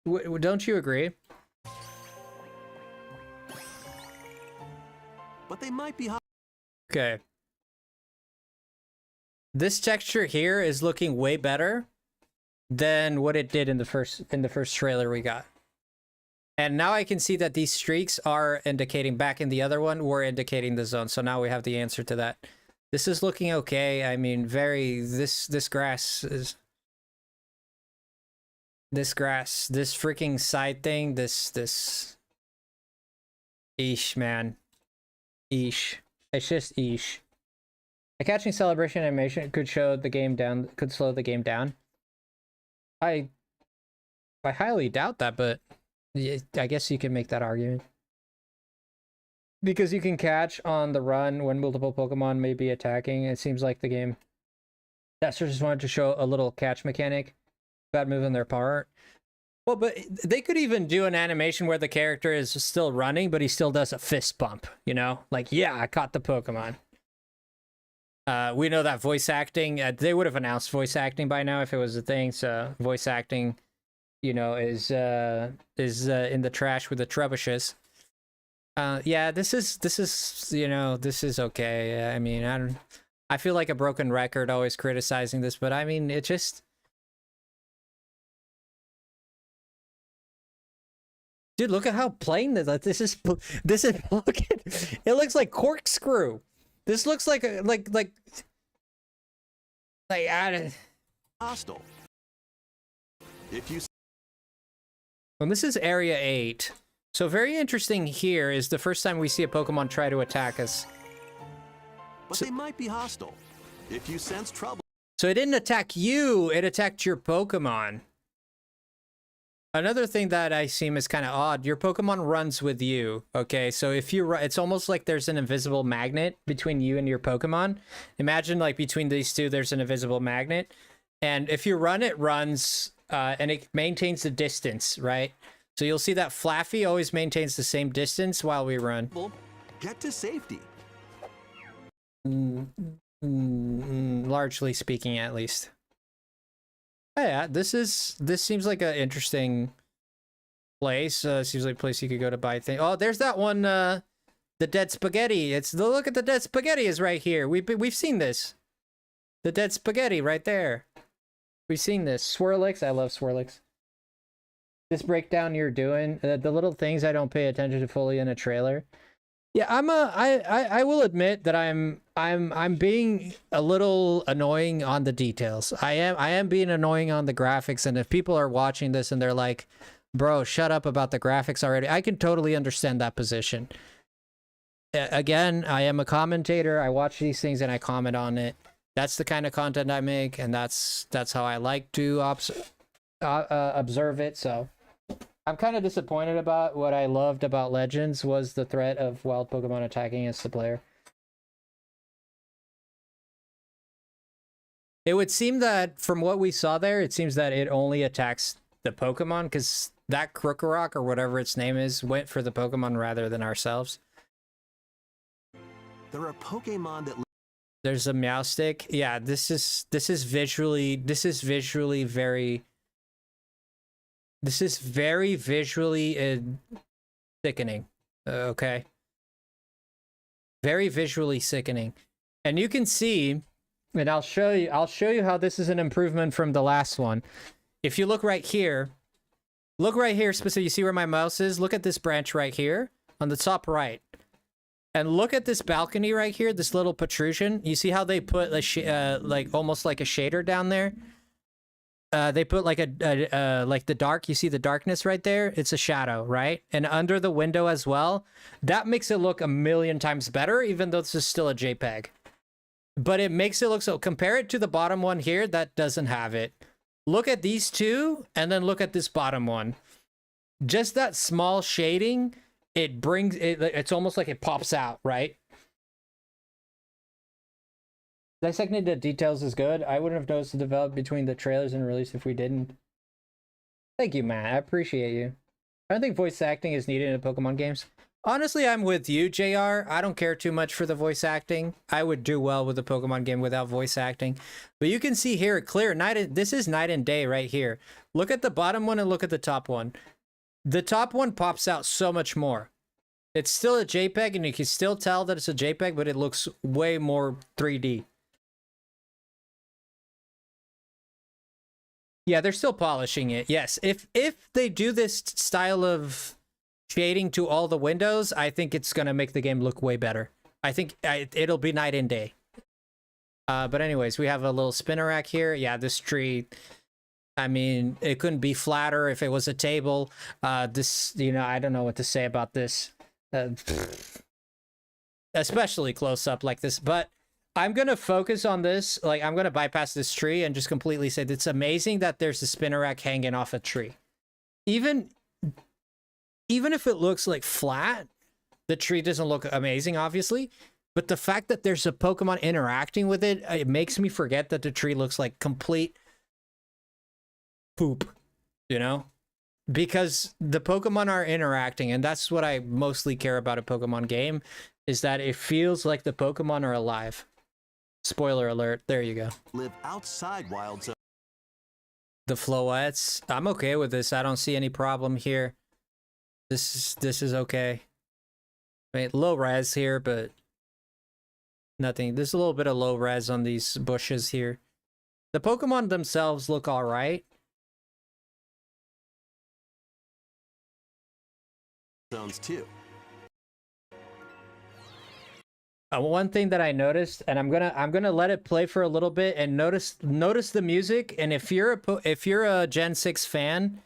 Don't you agree? But they might be okay. This texture here is looking way better than what it did in the first trailer we got. And now I can see that these streaks are indicating, back in the other one, were indicating the zone. So now we have the answer to that. This is looking okay. I mean, this grass is... This freaking side thing, this... Eesh, man. Eesh. It's just eesh. A catching celebration animation could slow the game down. I highly doubt that, but I guess you can make that argument. Because you can catch on the run when multiple Pokemon may be attacking. It seems like the game that's just wanted to show a little catch mechanic about moving their part. Well, but they could even do an animation where the character is still running, but he still does a fist bump, you know? Like, yeah, I caught the Pokemon. We know that voice acting, they would have announced voice acting by now if it was a thing. So voice acting, you know, is in the trash with the trebuchets. Yeah, this is, you know, this is okay. I mean, I feel like a broken record always criticizing this, but I mean, it just, dude, look at how plain this is. Look at, it looks like corkscrew. This looks like a like Hostile. If you and this is area 8. So very interesting here is the first time we see a Pokemon try to attack us. But they might be hostile. If you sense trouble. So it didn't attack you, it attacked your Pokemon. Another thing that I seem is kind of odd, your Pokemon runs with you, okay? So if you run, it's almost like there's an invisible magnet between you and your Pokemon. Imagine like between these two, there's an invisible magnet. And if you run, it runs, and it maintains the distance, right? So you'll see that Flaffy always maintains the same distance while we run. Get to safety. Largely speaking, at least. Oh, yeah, this seems like an interesting place. Seems like a place you could go to buy things. Oh, there's that one, the dead spaghetti. Look at the dead spaghetti is right here. We've seen this. The dead spaghetti right there. We've seen this. Swirlix, I love Swirlix. This breakdown you're doing, the little things I don't pay attention to fully in a trailer. Yeah, I will admit that I'm being a little annoying on the details. I am being annoying on the graphics, and if people are watching this and they're like, bro, shut up about the graphics already, I can totally understand that position. Again, I am a commentator. I watch these things and I comment on it. That's the kind of content I make, and that's how I like to observe it. So I'm kind of disappointed about what I loved about Legends was the threat of wild Pokemon attacking us, the player. It would seem that from what we saw there, it seems that it only attacks the Pokemon, because that Krokorok or whatever its name is went for the Pokemon rather than ourselves. There are Pokemon that. There's a Meowstic. Yeah, this is visually very. This is very visually sickening. Okay. Very visually sickening. And you can see, and I'll show you how this is an improvement from the last one. If you look right here, specifically, you see where my mouse is? Look at this branch right here on the top right. And look at this balcony right here, this little protrusion. You see how they put like almost like a shader down there? They put like like the dark, you see the darkness right there? It's a shadow, right? And under the window as well. That makes it look a million times better, even though this is still a JPEG. But it makes it look so, compare it to the bottom one here, that doesn't have it. Look at these two, and then look at this bottom one. Just that small shading, it brings, it's almost like it pops out, right? Dissecting the details is good. I wouldn't have noticed the development between the trailers and release if we didn't. Thank you, Matt. I appreciate you. I don't think voice acting is needed in Pokemon games. Honestly, I'm with you, JR. I don't care too much for the voice acting. I would do well with a Pokemon game without voice acting. But you can see here, clear, this is night and day right here. Look at the bottom one and look at the top one. The top one pops out so much more. It's still a JPEG, and you can still tell that it's a JPEG, but it looks way more 3D. Yeah, they're still polishing it. Yes, if they do this style of shading to all the windows, I think it's gonna make the game look way better. I think it'll be night and day. But anyways, we have a little spinner rack here. Yeah, this tree, I mean, it couldn't be flatter if it was a table. This, you know, I don't know what to say about this. Especially close up like this, but I'm gonna focus on this. Like, I'm gonna bypass this tree and just completely say it's amazing that there's a spinner rack hanging off a tree. Even if it looks like flat, the tree doesn't look amazing, obviously. But the fact that there's a Pokemon interacting with it, it makes me forget that the tree looks like complete poop, you know? Because the Pokemon are interacting, and that's what I mostly care about a Pokemon game, is that it feels like the Pokemon are alive. Spoiler alert. There you go. Live outside wild zones. The flowettes. I'm okay with this. I don't see any problem here. This is okay. I mean, low res here, but nothing. There's a little bit of low res on these bushes here. The Pokemon themselves look all right. Zones too. One thing that I noticed, and I'm gonna let it play for a little bit and notice the music. And if you're a Gen 6 fan,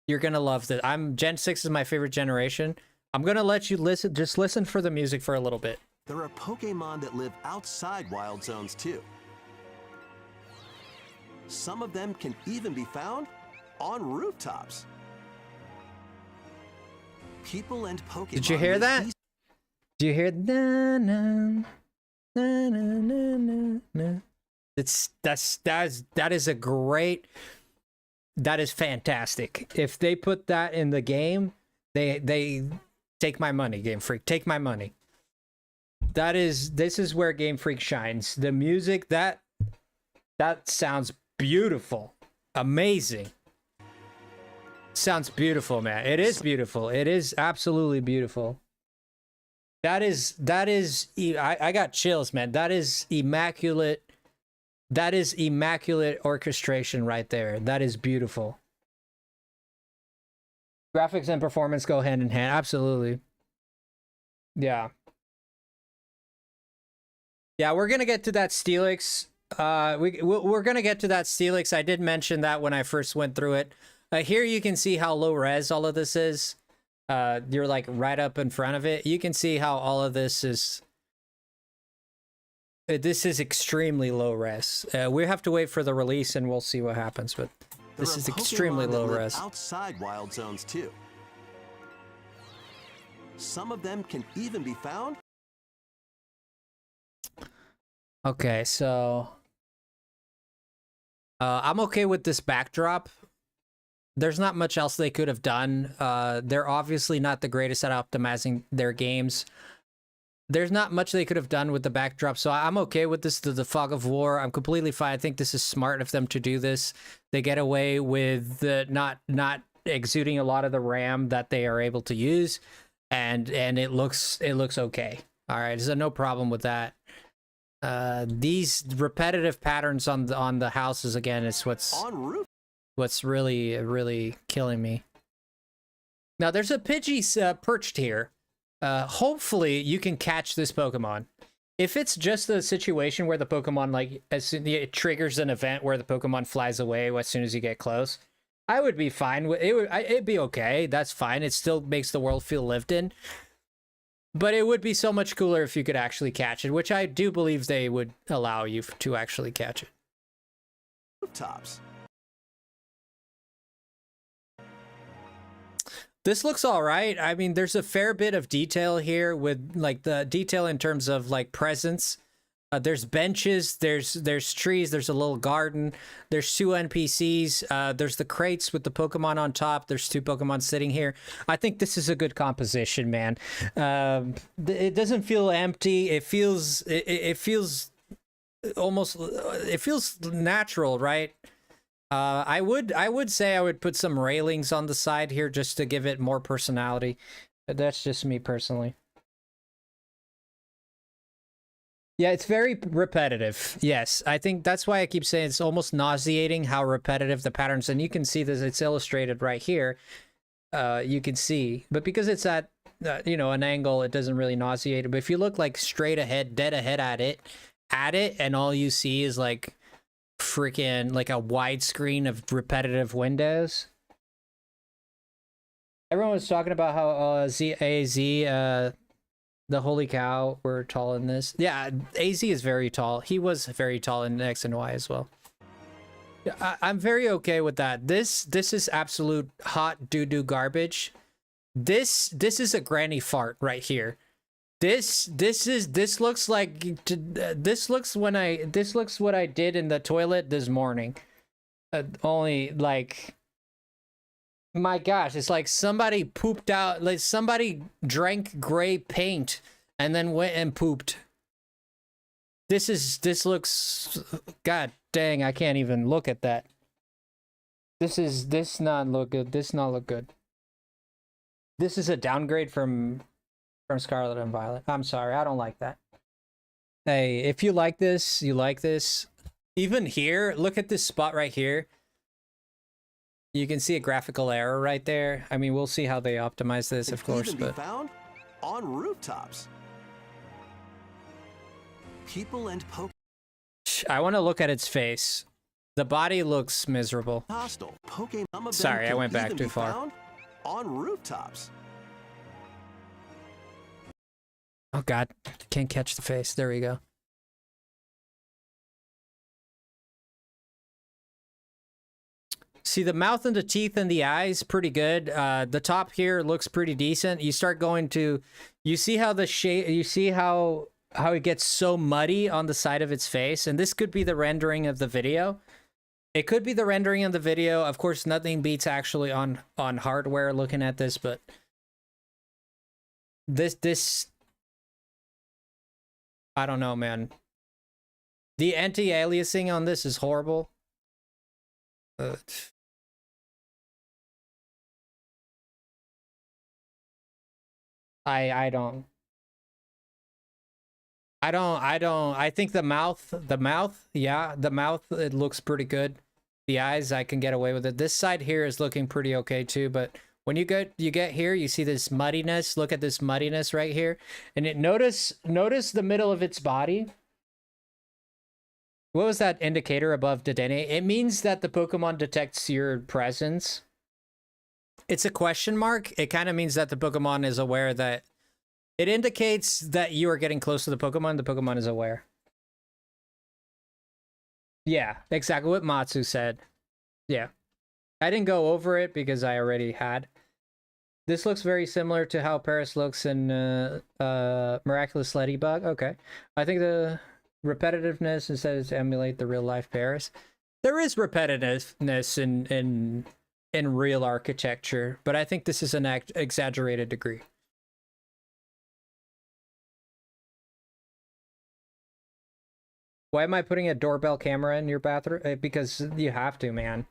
you're gonna love this. Gen 6 is my favorite generation. I'm gonna let you listen. Just listen for the music for a little bit. There are Pokemon that live outside wild zones too. Some of them can even be found on rooftops. People and Pokemon. Did you hear that? Do you hear na na na na na na? That is fantastic. If they put that in the game, they take my money, Game Freak. Take my money. This is where Game Freak shines. The music that sounds beautiful. Amazing. Sounds beautiful, man. It is beautiful. It is absolutely beautiful. I got chills, man. That is immaculate. That is immaculate orchestration right there. That is beautiful. Graphics and performance go hand in hand. Absolutely. Yeah. Yeah, we're going to get to that Steelix. We're going to get to that Steelix. I did mention that when I first went through it. Here you can see how low res all of this is. You're like right up in front of it. You can see how all of this is. This is extremely low res. We have to wait for the release and we'll see what happens. But this is extremely low res. Outside wild zones too. Some of them can even be found. Okay, so I'm okay with this backdrop. There's not much else they could have done. They're obviously not the greatest at optimizing their games. There's not much they could have done with the backdrop, so I'm okay with this. The Fog of War, I'm completely fine. I think this is smart of them to do this. They get away with not exuding a lot of the RAM that they are able to use, and it looks okay. All right, so no problem with that. These repetitive patterns on the houses again is what's really killing me. Now there's a Pidgey perched here. Hopefully you can catch this Pokemon. If it's just a situation where the Pokemon, like, it triggers an event where the Pokemon flies away as soon as you get close, I would be fine with it. It'd be okay. That's fine. It still makes the world feel lived in. But it would be so much cooler if you could actually catch it, which I do believe they would allow you to actually catch it. Tops. This looks all right. I mean, there's a fair bit of detail here with like the detail in terms of like presence. There's benches, there's trees, there's a little garden, there's 2 NPCs, there's the crates with the Pokemon on top, there's 2 Pokemon sitting here. I think this is a good composition, man. It doesn't feel empty. It feels almost, it feels natural, right? I would say I would put some railings on the side here just to give it more personality. But that's just me personally. Yeah, it's very repetitive. Yes, I think that's why I keep saying it's almost nauseating how repetitive the patterns, and you can see this, it's illustrated right here. You can see, but because it's at, an angle, it doesn't really nauseate it. But if you look like straight ahead, dead ahead at it, and all you see is like freaking like a widescreen of repetitive windows. Everyone was talking about how the holy cow, we're tall in this. Yeah, AZ is very tall. He was very tall in X and Y as well. I'm very okay with that. This is absolute hot doo-doo garbage. This is a granny fart right here. This looks what I did in the toilet this morning. Only like, my gosh, it's like somebody pooped out, like somebody drank gray paint and then went and pooped. This looks, god dang, I can't even look at that. This not look good. This not look good. This is a downgrade from Scarlet and Violet. I'm sorry, I don't like that. Hey, if you like this, you like this. Even here, look at this spot right here. You can see a graphical error right there. I mean, we'll see how they optimize this, of course, Even be but found on rooftops. People and I want to look at its face. The body looks miserable. hostile Pokemon. Sorry, I went back even too be far. found on rooftops. Oh god, can't catch the face. There we go. See, the mouth and the teeth and the eyes, pretty good. The top here looks pretty decent. You start going to, you see how the shape, you see how it gets so muddy on the side of its face, and this could be the rendering of the video. It could be the rendering of the video. Of course, nothing beats actually on hardware looking at this, but this I don't know, man. The anti-aliasing on this is horrible. I think the mouth, yeah, the mouth, it looks pretty good. The eyes, I can get away with it. This side here is looking pretty okay too, but when you get here, you see this muddiness. Look at this muddiness right here. And notice the middle of its body. What was that indicator above Dedenne? It means that the Pokemon detects your presence. It's a question mark. It kind of means that the Pokemon is aware that it indicates that you are getting close to the Pokemon. The Pokemon is aware. Yeah, exactly what Matsu said. Yeah. I didn't go over it because I already had. This looks very similar to how Paris looks in Miraculous Ladybug. Okay. I think the repetitiveness instead is to emulate the real life Paris. There is repetitiveness in real architecture, but I think this is an exaggerated degree. Why am I putting a doorbell camera in your bathroom? Because you have to, man.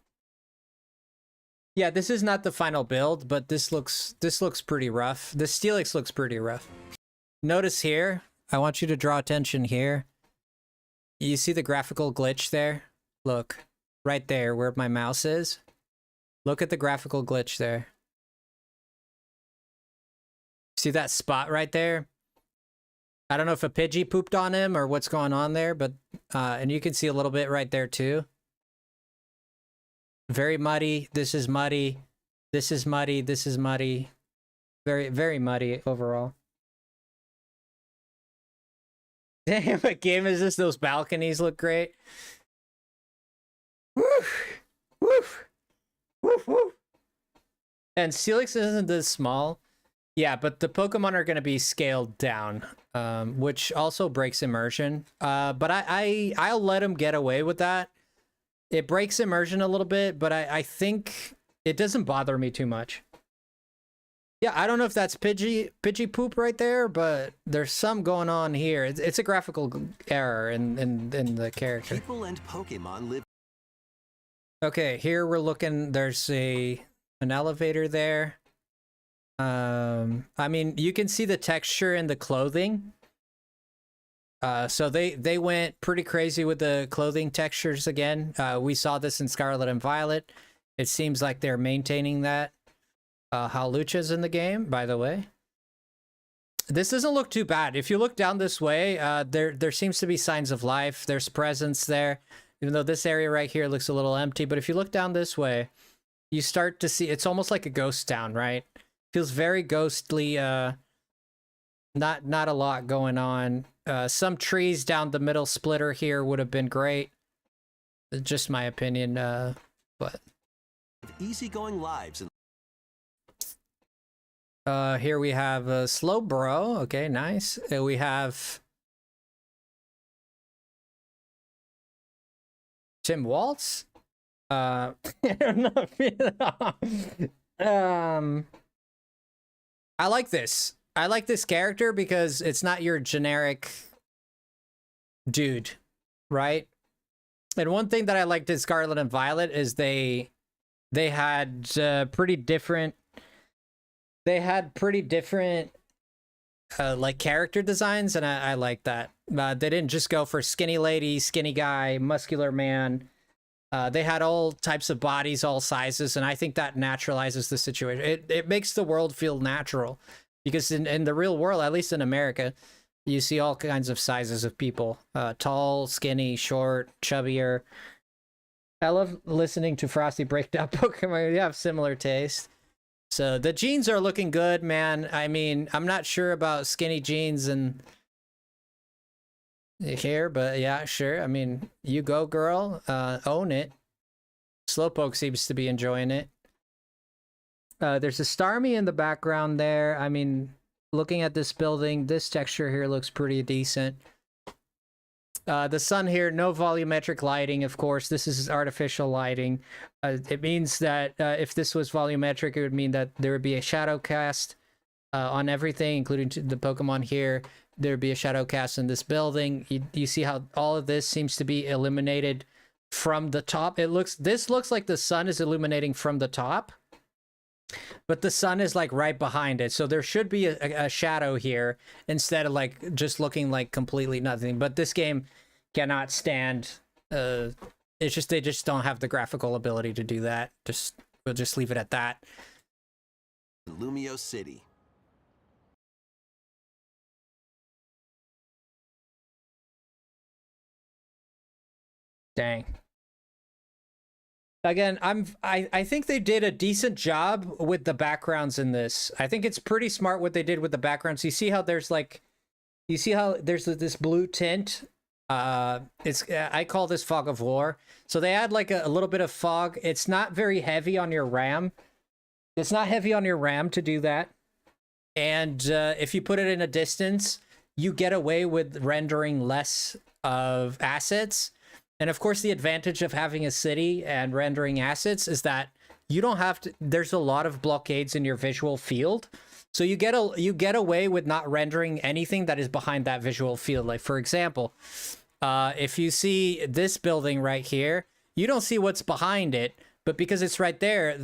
Yeah, this is not the final build, but this looks pretty rough. The Steelix looks pretty rough. Notice here, I want you to draw attention here. You see the graphical glitch there? Look, right there where my mouse is. Look at the graphical glitch there. See that spot right there? I don't know if a Pidgey pooped on him or what's going on there, but and you can see a little bit right there too. Very muddy. This is muddy. This is muddy. This is muddy. Very, very muddy overall. Damn, what game is this? Those balconies look great. Woof! Woof! Woof! Woof! And Steelix isn't this small. Yeah, but the Pokemon are going to be scaled down, which also breaks immersion. But I'll let him get away with that. It breaks immersion a little bit, but I think it doesn't bother me too much. Yeah, I don't know if that's Pidgey poop right there, but there's some going on here. It's a graphical error in the character. People and Pokemon live. Okay, here we're looking. There's an elevator there. I mean, you can see the texture in the clothing. So they went pretty crazy with the clothing textures again. We saw this in Scarlet and Violet. It seems like they're maintaining that. Hawlucha's in the game, by the way. This doesn't look too bad. If you look down this way, there seems to be signs of life. There's presence there, even though this area right here looks a little empty. But if you look down this way, you start to see, it's almost like a ghost town, right? Feels very ghostly. Not a lot going on. Some trees down the middle splitter here would have been great. Just my opinion, but Easygoing lives. Here we have Slowbro. Okay, nice. We have Tim Waltz. I don't know. I like this. I like this character because it's not your generic dude, right? And one thing that I liked in Scarlet and Violet is they had pretty different like character designs, and I like that. They didn't just go for skinny lady, skinny guy, muscular man. They had all types of bodies, all sizes, and I think that naturalizes the situation. It makes the world feel natural, because in the real world, at least in America, you see all kinds of sizes of people. Tall, skinny, short, chubbier. I love listening to Frosty break down Pokemon. You have similar taste. So the jeans are looking good, man. I mean, I'm not sure about skinny jeans and here, but yeah, sure. I mean, you go, girl. Own it. Slowpoke seems to be enjoying it. There's a Starmie in the background there. I mean, looking at this building, this texture here looks pretty decent. The sun here, no volumetric lighting, of course. This is artificial lighting. It means that if this was volumetric, it would mean that there would be a shadow cast on everything, including the Pokemon here. There would be a shadow cast in this building. You see how all of this seems to be illuminated from the top. This looks like the sun is illuminating from the top, but the sun is like right behind it. So there should be a shadow here instead of like just looking like completely nothing. But this game cannot stand, it's just, they just don't have the graphical ability to do that. We'll just leave it at that. Lumio City. Dang. Again, I think they did a decent job with the backgrounds in this. I think it's pretty smart what they did with the backgrounds. You see how there's like, this blue tint. I call this fog of war. So they add like a little bit of fog. It's not very heavy on your RAM. It's not heavy on your RAM to do that. And if you put it in a distance, you get away with rendering less of assets. And of course, the advantage of having a city and rendering assets is that you don't have to, there's a lot of blockades in your visual field. So you get away with not rendering anything that is behind that visual field. Like, for example, if you see this building right here, you don't see what's behind it, but because it's right there,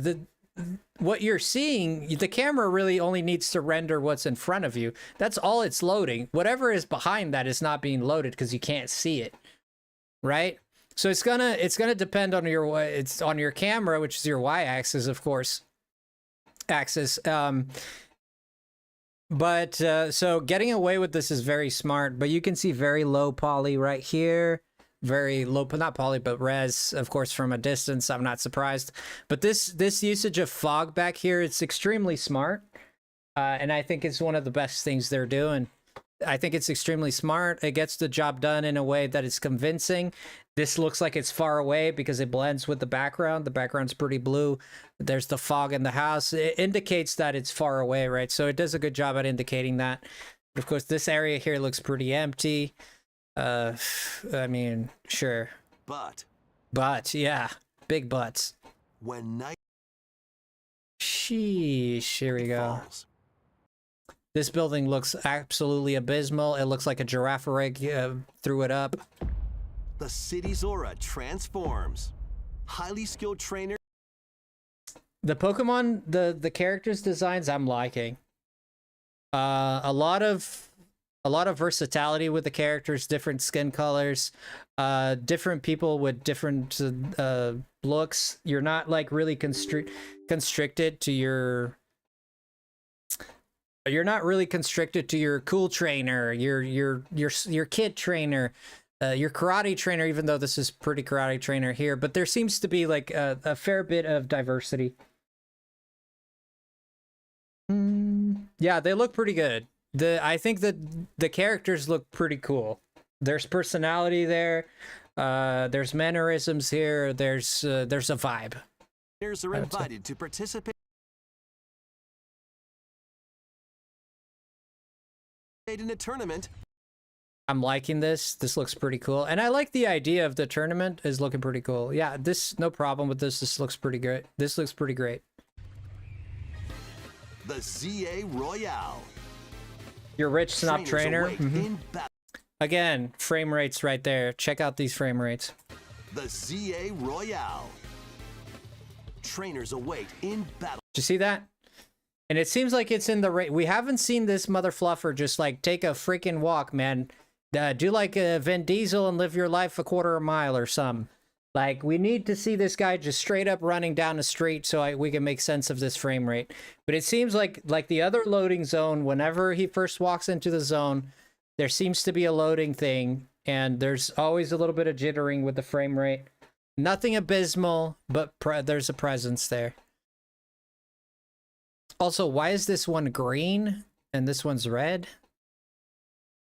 what you're seeing, the camera really only needs to render what's in front of you. That's all it's loading. Whatever is behind that is not being loaded because you can't see it, right? So it's gonna depend on your camera, which is your y-axis, of course, axis. So getting away with this is very smart, but you can see very low poly right here, very low, not poly, but res, of course, from a distance. I'm not surprised, but this usage of fog back here, it's extremely smart. And I think it's one of the best things they're doing. I think it's extremely smart. It gets the job done in a way that is convincing. This looks like it's far away because it blends with the background. The background's pretty blue. There's the fog in the house. It indicates that it's far away, right? So it does a good job at indicating that. Of course, this area here looks pretty empty. I mean, sure. But, yeah. Big butts. When night Sheesh, here we go. falls, This building looks absolutely abysmal. It looks like a giraffe rig threw it up. the city's aura transforms. Highly skilled trainer. The Pokemon, the characters designs, I'm liking. A lot of versatility with the characters, different skin colors, different people with different looks. You're not like really constricted to your. You're not really constricted to your cool trainer, your kid trainer, your karate trainer, even though this is pretty karate trainer here, but there seems to be like a fair bit of diversity. Yeah, they look pretty good. I think that the characters look pretty cool. There's personality there. There's mannerisms here. There's a vibe. Players are invited to participate in a tournament. I'm liking this. This looks pretty cool. And I like the idea of the tournament is looking pretty cool. Yeah, no problem with this. This looks pretty good. This looks pretty great. The ZA Royale. Your rich snob trainer. In battle. Again, frame rates right there. Check out these frame rates. The ZA Royale. Trainers await in battle. Did you see that? And it seems like it's in the rate. We haven't seen this mother fluffer just like take a freaking walk, man. Do like a Vin Diesel and live your life a quarter of a mile or something. Like, we need to see this guy just straight up running down the street so we can make sense of this frame rate. But it seems like the other loading zone, whenever he first walks into the zone, there seems to be a loading thing, and there's always a little bit of jittering with the frame rate. Nothing abysmal, but there's a presence there. Also, why is this one green and this one's red?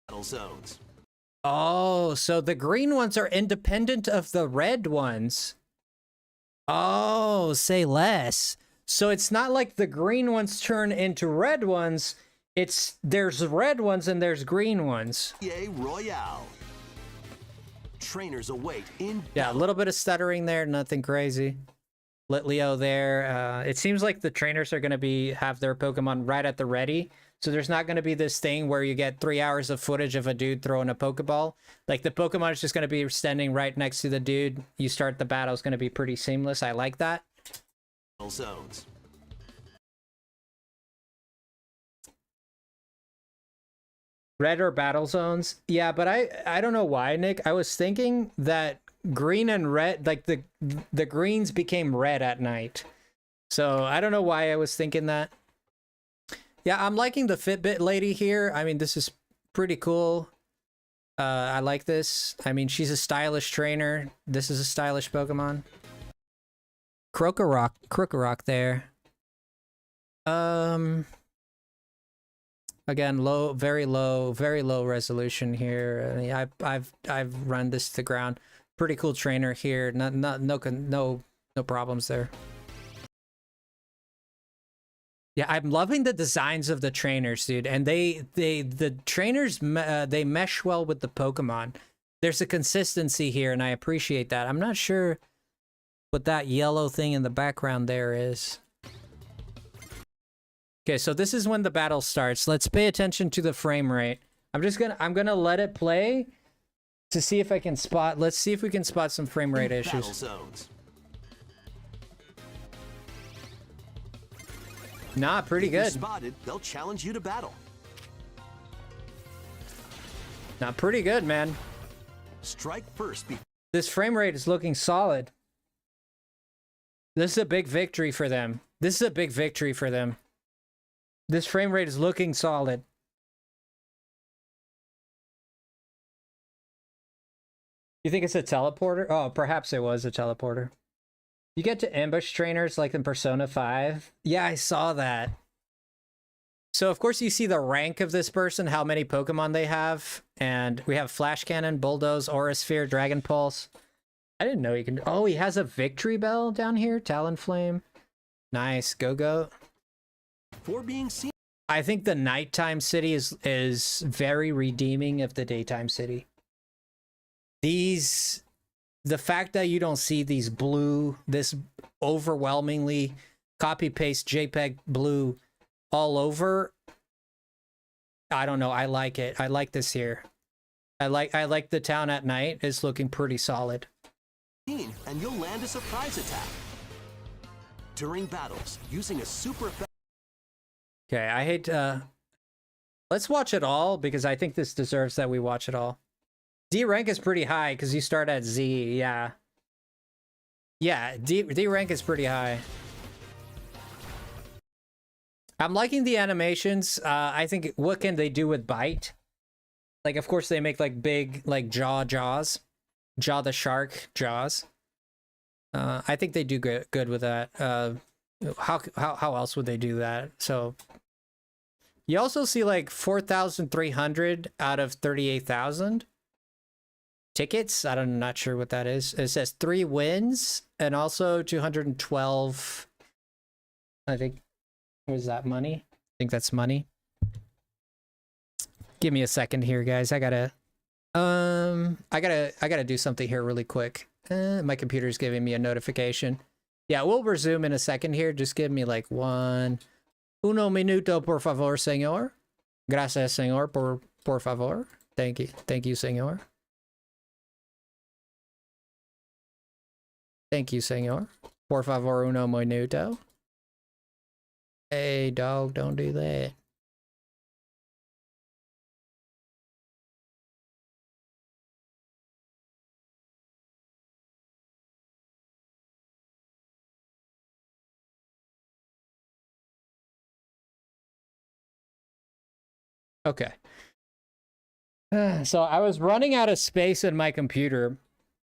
Battle zones. Oh, so the green ones are independent of the red ones. Oh, say less. So it's not like the green ones turn into red ones. There's red ones and there's green ones. ZA Royale. Trainers await in Yeah, a little bit of stuttering there, nothing crazy. Let Leo there. It seems like the trainers are going to have their Pokemon right at the ready. So there's not going to be this thing where you get 3 hours of footage of a dude throwing a Pokeball. Like, the Pokemon is just going to be standing right next to the dude. You start the battle, it's going to be pretty seamless. I like that. zones. Red or battle zones? Yeah, but I don't know why, Nick. I was thinking that green and red, like the greens became red at night. So I don't know why I was thinking that. Yeah, I'm liking the Fitbit lady here. I mean, this is pretty cool. I like this. I mean, she's a stylish trainer. This is a stylish Pokemon. Krokorok there. Again, very low resolution here. I mean, I've run this to the ground. Pretty cool trainer here. No problems there. Yeah, I'm loving the designs of the trainers, dude. And the trainers they mesh well with the Pokemon. There's a consistency here, and I appreciate that. I'm not sure what that yellow thing in the background there is. Okay, so this is when the battle starts. Let's pay attention to the frame rate. I'm gonna let it play to see if I can spot. Let's see if we can spot some frame rate issues. Battle zones. Nah, pretty If you're good. spotted, they'll challenge you to battle. Not pretty good, man. Strike first. This frame rate is looking solid. This is a big victory for them. This frame rate is looking solid. You think it's a teleporter? Oh, perhaps it was a teleporter. You get to ambush trainers like in Persona 5. Yeah, I saw that. So, of course, you see the rank of this person, how many Pokemon they have. And we have Flash Cannon, Bulldoze, Aura Sphere, Dragon Pulse. I didn't know he can... Oh, he has a Victory Bell down here. Talonflame. Nice. Go-Go. For being seen. I think the nighttime city is very redeeming of the daytime city. The fact that you don't see this overwhelmingly copy-paste JPEG blue all over, I don't know. I like it. I like this here. I like the town at night. It's looking pretty solid. And you'll land a surprise attack. During battles, using a super effective... Okay, I hate to... Let's watch it all, because I think this deserves that we watch it all. D rank is pretty high, because you start at Z, yeah. Yeah, D rank is pretty high. I'm liking the animations. I think, what can they do with Bite? Like, of course, they make, like, big, like, jaws. Jaw the Shark jaws. I think they do good with that. How else would they do that? So you also see like 4,300 out of 38,000 tickets. I'm not sure what that is. It says 3 wins and also 212. I think, was that money? I think that's money. Give me a second here, guys. I gotta do something here really quick. My computer's giving me a notification. Yeah, we'll resume in a second here. Just give me like uno minuto, por favor, señor. Gracias, señor, por favor. Thank you. Thank you, senor. Thank you, senor. Por favor, uno minuto. Hey, dog, don't do that. Okay. So I was running out of space in my computer,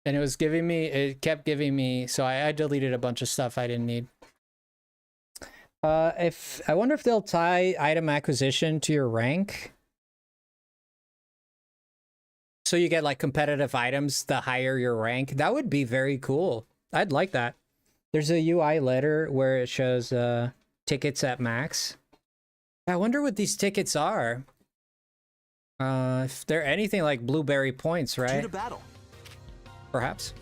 and it kept giving me, so I deleted a bunch of stuff I didn't need. I wonder if they'll tie item acquisition to your rank. So you get like competitive items the higher your rank. That would be very cool. I'd like that. There's a UI letter where it shows tickets at max. I wonder what these tickets are. If they're anything like blueberry points, right? To battle. Perhaps.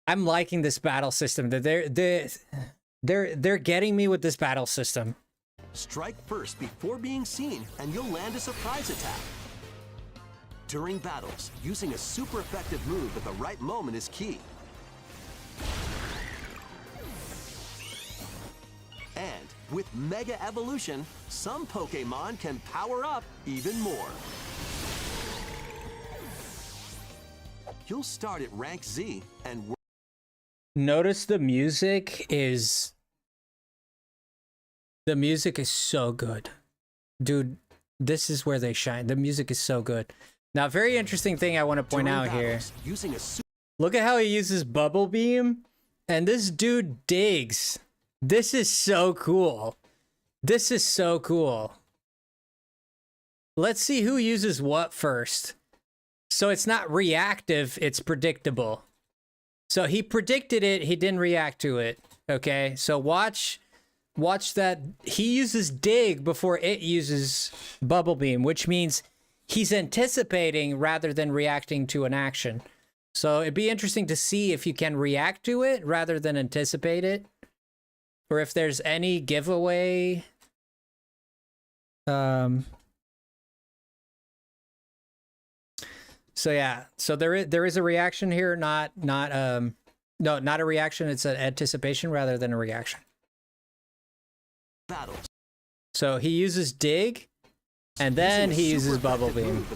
I'm liking this battle system. They're getting me with this battle system. Strike first before being seen, and you'll land a surprise attack. During battles, using a super effective move at the right moment is key. And with Mega Evolution, some Pokemon can power up even more. You'll start at rank Z and work. Notice the music is so good. Dude, this is where they shine. The music is so good. Now, very interesting thing I want to point out here. Look at how he uses Bubble Beam, and this dude digs. This is so cool. This is so cool. Let's see who uses what first. So it's not reactive, it's predictable. So he predicted it, he didn't react to it. Okay, so watch that. He uses dig before it uses Bubble Beam, which means he's anticipating rather than reacting to an action. So it'd be interesting to see if you can react to it rather than anticipate it. Or if there's any giveaway. So yeah, so there is a reaction here, not a reaction, it's an anticipation rather than a reaction. Battles. So he uses dig, and then he uses Bubble Beam.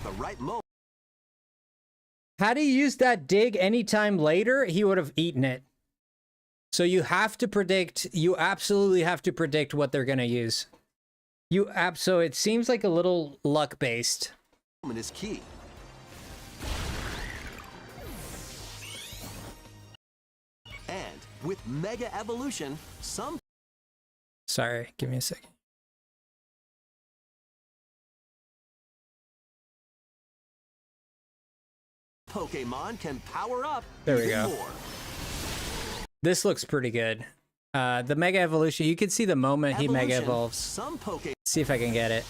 Had he used that dig anytime later, he would have eaten it. So you have to predict, you absolutely have to predict what they're gonna use. So it seems like a little luck-based. Is key. And with Mega Evolution, some... Sorry, give me a second. Pokemon can power up there we even go. More. This looks pretty good. The Mega Evolution, you can see the moment he Mega Evolves. See if I can get it.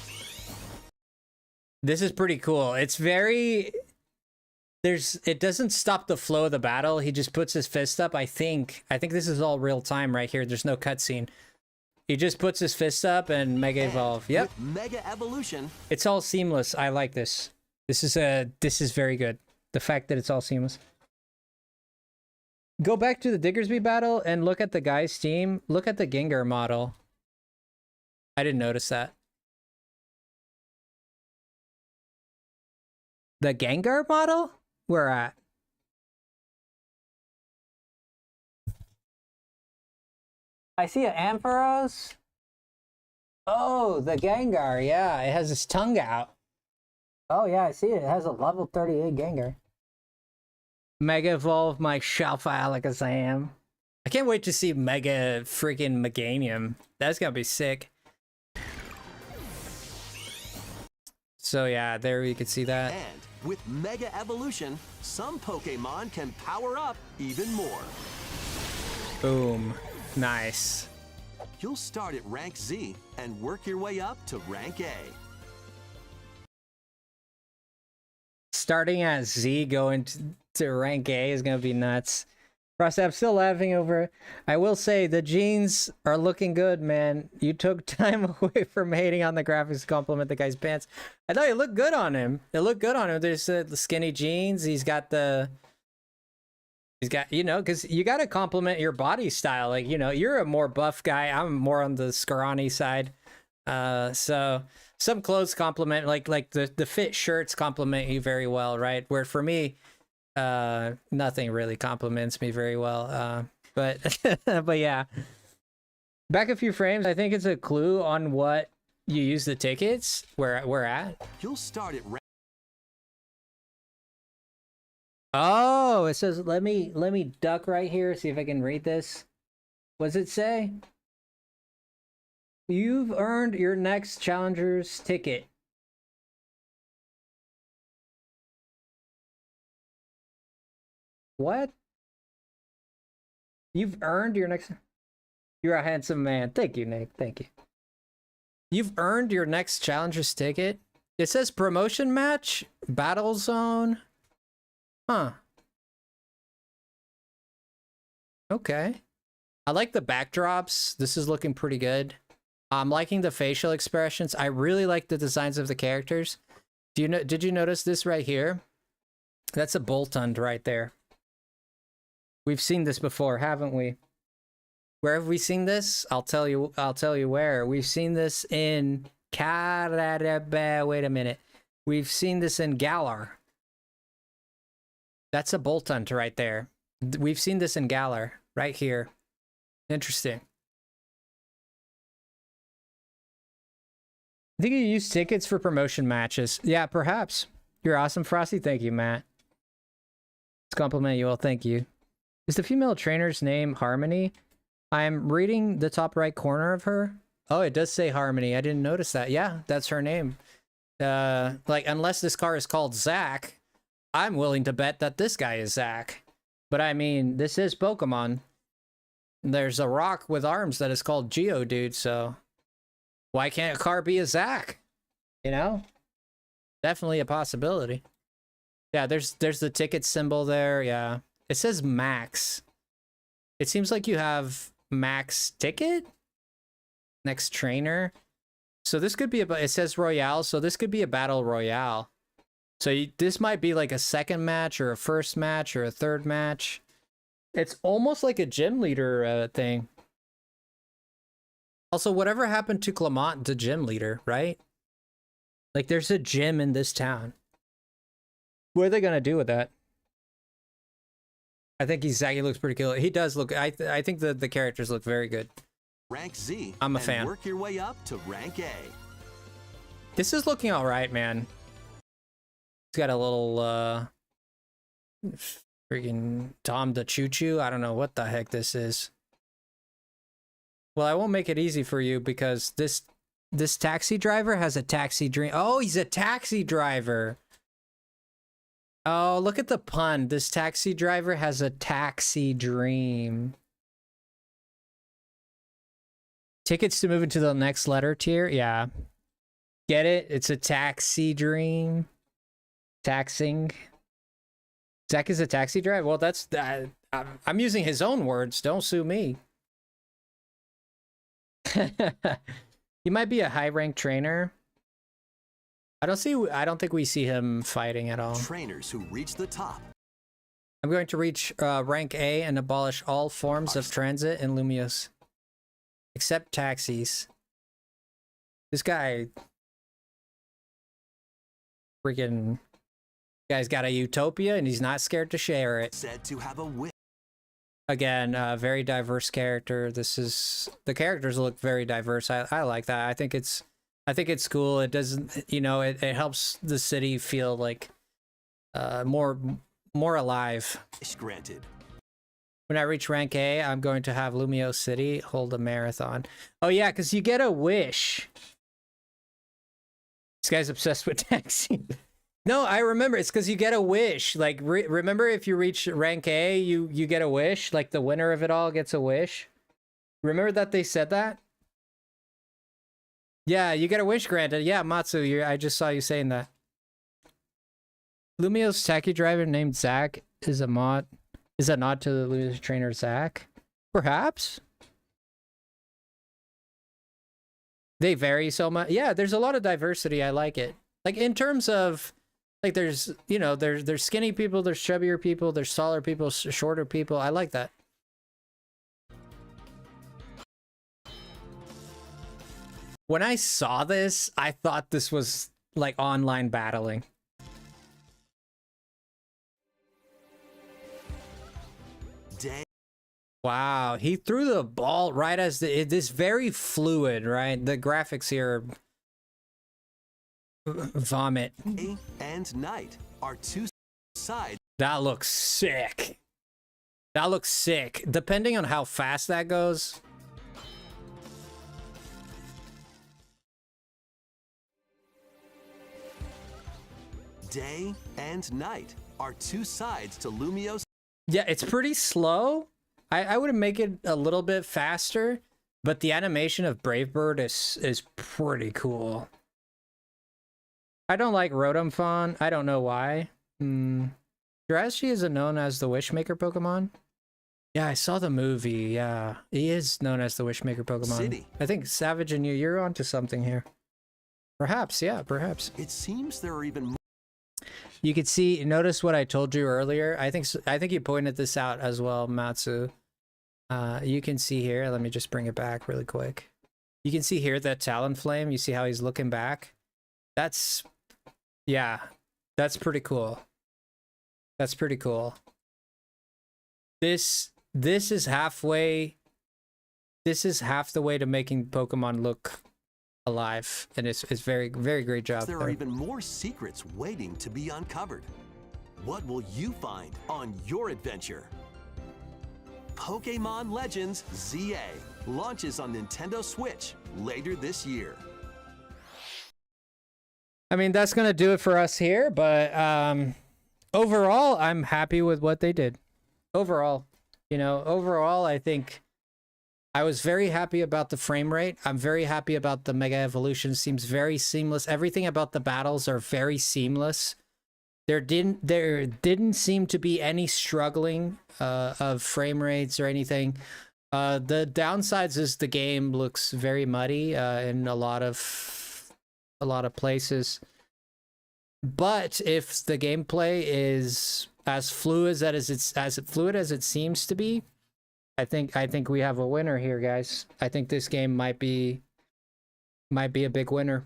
This is pretty cool. It's very... It doesn't stop the flow of the battle. He just puts his fist up. I think this is all real time right here. There's no cutscene. He just puts his fist up and Mega Evolve. Yep. Mega Evolution. It's all seamless. I like this. This is very good. The fact that it's all seamless. Go back to the Diggersby battle and look at the guy's team. Look at the Gengar model. I didn't notice that. The Gengar model? Where at? I see an Ampharos. Oh, the Gengar. Yeah, it has its tongue out. Oh, yeah, I see it. It has a level 38 Gengar. Mega Evolve my Shalfalakazam. I can't wait to see Mega freaking Meganium. That's gonna be sick. So yeah, there you can see that. And with Mega Evolution, some Pokemon can power up even more. Boom. Nice. You'll start at rank Z and work your way up to rank A. Starting at Z going to rank A is gonna be nuts. Frosty, I'm still laughing over it. I will say the jeans are looking good, man. You took time away from hating on the graphics to compliment the guy's pants. I thought it looked good on him. It looked good on him. There's the skinny jeans. He's got, you know, because you got to compliment your body style. Like, you know, you're a more buff guy. I'm more on the scrawny side. So some clothes compliment, like the fit shirts compliment you very well, right? Where for me, nothing really compliments me very well. But but yeah, back a few frames. I think it's a clue on what you use the tickets where we're at. You'll start at Oh, it says let me duck right here, see if I can read this. What does it say? You've earned your next challenger's ticket. What? You've earned your next... You're a handsome man. Thank you, Nick. Thank you. You've earned your next challenger's ticket. It says promotion match, battle zone. Huh. Okay. I like the backdrops. This is looking pretty good. I'm liking the facial expressions. I really like the designs of the characters. Did you notice this right here? That's a Boltund right there. We've seen this before, haven't we? Where have we seen this? I'll tell you where. We've seen this in wait a minute. We've seen this in Galar. That's a Boltund right there. We've seen this in Galar, right here. Interesting. I think you use tickets for promotion matches. Yeah, perhaps. You're awesome, Frosty. Thank you, Matt. Let's compliment you all. Thank you. Is the female trainer's name Harmony? I'm reading the top right corner of her. Oh, it does say Harmony. I didn't notice that. Yeah, that's her name. Like, unless this car is called Zach, I'm willing to bet that this guy is Zach. But I mean, this is Pokemon. There's a rock with arms that is called Geodude, so why can't a car be a Zach? You know? Definitely a possibility. Yeah, there's the ticket symbol there, yeah. It says Max. It seems like you have Max ticket? Next trainer. So this could be it says Royale, so this could be a battle royale. So this might be like a second match or a first match or a third match. It's almost like a gym leader thing. Also, whatever happened to Clement, the gym leader, right? Like, there's a gym in this town. What are they gonna do with that? I think he looks pretty cool. He does look. I think the characters look very good. Rank Z. I'm a fan. Work your way up to rank A. This is looking all right, man. It's got a little freaking Tom the Choo Choo. I don't know what the heck this is. Well, I won't make it easy for you because this taxi driver has a taxi dream. Oh, he's a taxi driver. Oh, look at the pun. This taxi driver has a taxi dream. Tickets to move into the next letter tier? Yeah. Get it? It's a taxi dream. Taxing. Zach is a taxi driver? Well, that's... I'm using his own words. Don't sue me. He might be a high-ranked trainer. I don't think we see him fighting at all. Trainers who reach the top. I'm going to reach rank A and abolish all forms of transit in Lumios. Except taxis. This guy... Freaking... Guy's got a utopia and he's not scared to share it. Said to have a win. Again, very diverse character. The characters look very diverse. I like that. I think it's cool. It doesn't, you know, it helps the city feel like more alive. Granted. When I reach rank A, I'm going to have Lumio City hold a marathon. Oh yeah, because you get a wish. This guy's obsessed with taxi. No, I remember. It's because you get a wish. Like, remember if you reach rank A, you get a wish? Like, the winner of it all gets a wish? Remember that they said that? Yeah, you get a wish granted. Yeah, Matsu, I just saw you saying that. Lumio's taxi driver named Zach is a mod. Is that not to the loser trainer Zach? Perhaps. They vary so much. Yeah, there's a lot of diversity. I like it. Like in terms of, like there's, you know, there's skinny people, there's chubbier people, there's taller people, shorter people. I like that. When I saw this, I thought this was like online battling. Wow, he threw the ball right as this very fluid, right? The graphics here are vomit. Day and night are two sides. That looks sick. That looks sick. Depending on how fast that goes. Day and night are two sides to Lumio's. Yeah, it's pretty slow. I would make it a little bit faster, but the animation of Brave Bird is pretty cool. I don't like Rotom Fawn. I don't know why. Jirachi isn't known as the Wishmaker Pokemon. Yeah, I saw the movie. Yeah, he is known as the Wishmaker Pokemon. City. I think Savage and you're onto something here. Perhaps, yeah, perhaps. It seems there are even more. You could see, notice what I told you earlier. I think you pointed this out as well, Matsu. You can see here, let me just bring it back really quick. You can see here that Talonflame, you see how he's looking back? That's, yeah, that's pretty cool. That's pretty cool. This is halfway, this is half the way to making Pokemon look alive, and it's very great job. There are even more secrets waiting to be uncovered. What will you find on your adventure? Pokemon Legends ZA launches on Nintendo Switch later this year. I mean, that's gonna do it for us here, but overall I'm happy with what they did. Overall, you know, overall I think I was very happy about the frame rate. I'm very happy about the Mega Evolution. Seems very seamless. Everything about the battles are very seamless. There didn't seem to be any struggling of frame rates or anything. The downsides is the game looks very muddy in a lot of places. But if the gameplay is as fluid as it seems to be, I think we have a winner here, guys. I think this game might be a big winner.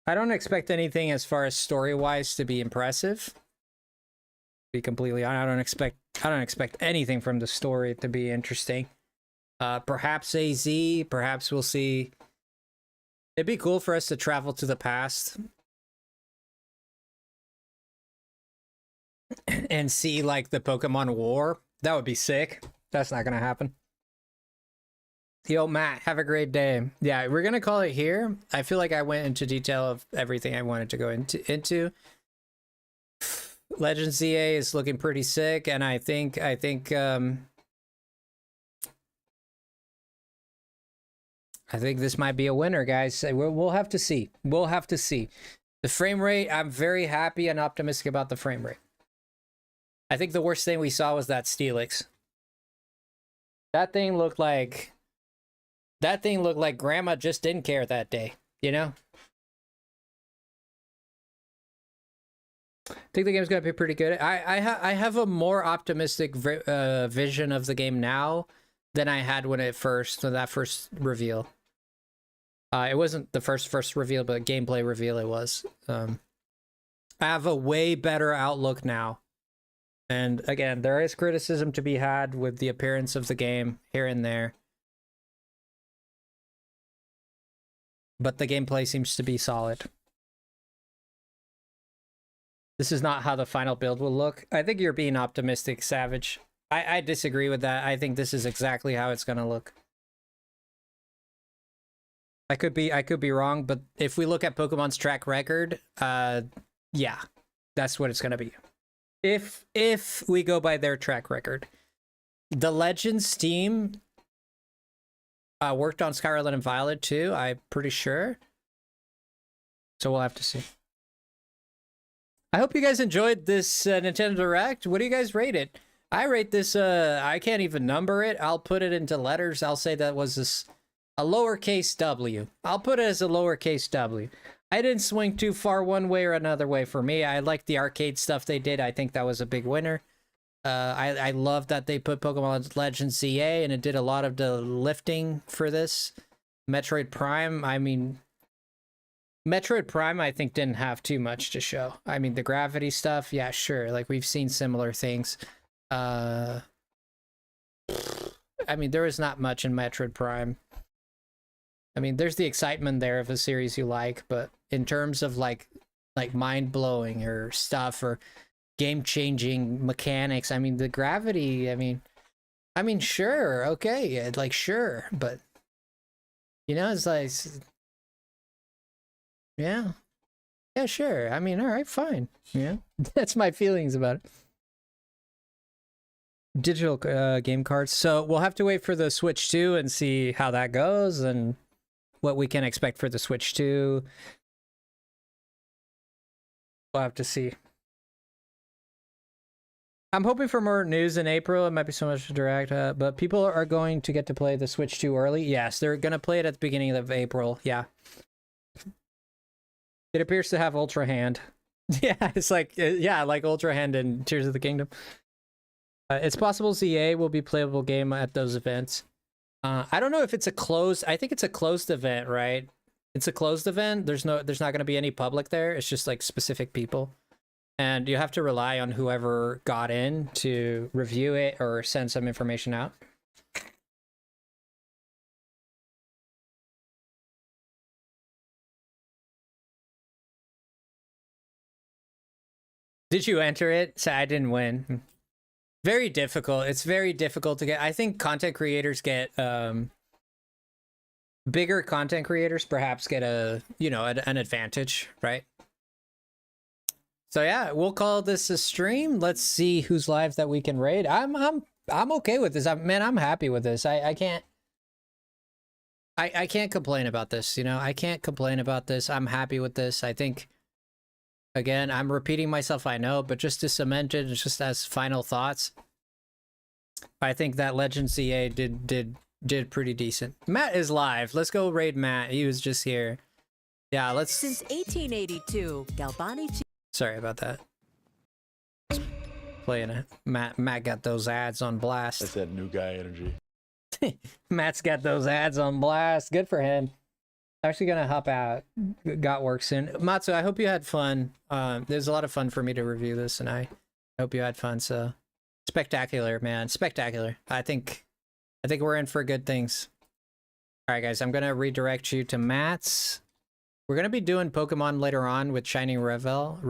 I don't expect anything as far as story-wise to be impressive. To be completely honest, I don't expect anything from the story to be interesting. Perhaps AZ, perhaps we'll see. It'd be cool for us to travel to the past and see like the Pokemon War. That would be sick. That's not gonna happen. Yo, Matt, have a great day. Yeah, we're gonna call it here. I feel like I went into detail of everything I wanted to go into. Legend ZA is looking pretty sick, and I think this might be a winner, guys. We'll have to see. We'll have to see. The frame rate, I'm very happy and optimistic about the frame rate. I think the worst thing we saw was that Steelix. That thing looked like grandma just didn't care that day, you know? I think the game's gonna be pretty good. I have a more optimistic vision of the game now than I had when that first reveal. It wasn't the first reveal, but gameplay reveal it was. I have a way better outlook now. And again, there is criticism to be had with the appearance of the game here and there. But the gameplay seems to be solid. This is not how the final build will look. I think you're being optimistic, Savage. I disagree with that. I think this is exactly how it's gonna look. I could be wrong, but if we look at Pokemon's track record, yeah, that's what it's gonna be. If we go by their track record. The Legends team worked on Scarlet and Violet too, I'm pretty sure. So we'll have to see. I hope you guys enjoyed this Nintendo Direct. What do you guys rate it? I rate this, I can't even number it. I'll put it into letters. I'll say that was a lowercase W. I'll put it as a lowercase W. I didn't swing too far one way or another way for me. I liked the arcade stuff they did. I think that was a big winner. I love that they put Pokemon Legends ZA and it did a lot of the lifting for this. Metroid Prime, I mean, Metroid Prime I think didn't have too much to show. I mean, the gravity stuff, yeah, sure. Like, we've seen similar things. I mean, there is not much in Metroid Prime. I mean, there's the excitement there of a series you like, but in terms of like mind-blowing or stuff or game-changing mechanics, I mean, the gravity, I mean, sure, okay, like, sure, but, you know, it's like, yeah, sure, I mean, all right, fine, yeah, that's my feelings about it. Digital game cards, so we'll have to wait for the Switch 2 and see how that goes and what we can expect for the Switch 2. We'll have to see. I'm hoping for more news in April. It might be so much to direct, but people are going to get to play the Switch 2 early. Yes, they're going to play it at the beginning of April. Yeah. It appears to have Ultra Hand. Yeah, it's like, yeah, like Ultra Hand in Tears of the Kingdom. It's possible ZA will be a playable game at those events. I don't know if it's a closed... I think it's a closed event, right? It's a closed event. There's not going to be any public there. It's just like specific people. And you have to rely on whoever got in to review it or send some information out. Did you enter it? So I didn't win. Very difficult. It's very difficult to get. I think content creators get bigger content creators perhaps get an advantage, right? So yeah, we'll call this a stream. Let's see whose lives that we can raid. I'm okay with this. I'm happy with this. I can't complain about this, you know. I can't complain about this. I'm happy with this. I think, again, I'm repeating myself, I know, but just to cement it, just as final thoughts, I think that Legend CA did pretty decent. Matt is live. Let's go raid Matt. He was just here. Yeah, let's... Since 1882, Galbani... Sorry about that. Playing it. Matt got those ads on blast. That's that new guy energy. Matt's got those ads on blast. Good for him. Actually gonna hop out. Got work soon. Matsu, I hope you had fun. There's a lot of fun for me to review this, and I hope you had fun. So spectacular, man. Spectacular. I think we're in for good things. All right, guys, I'm gonna redirect you to Matt's. We're gonna be doing Pokemon later on with Shining Revelry.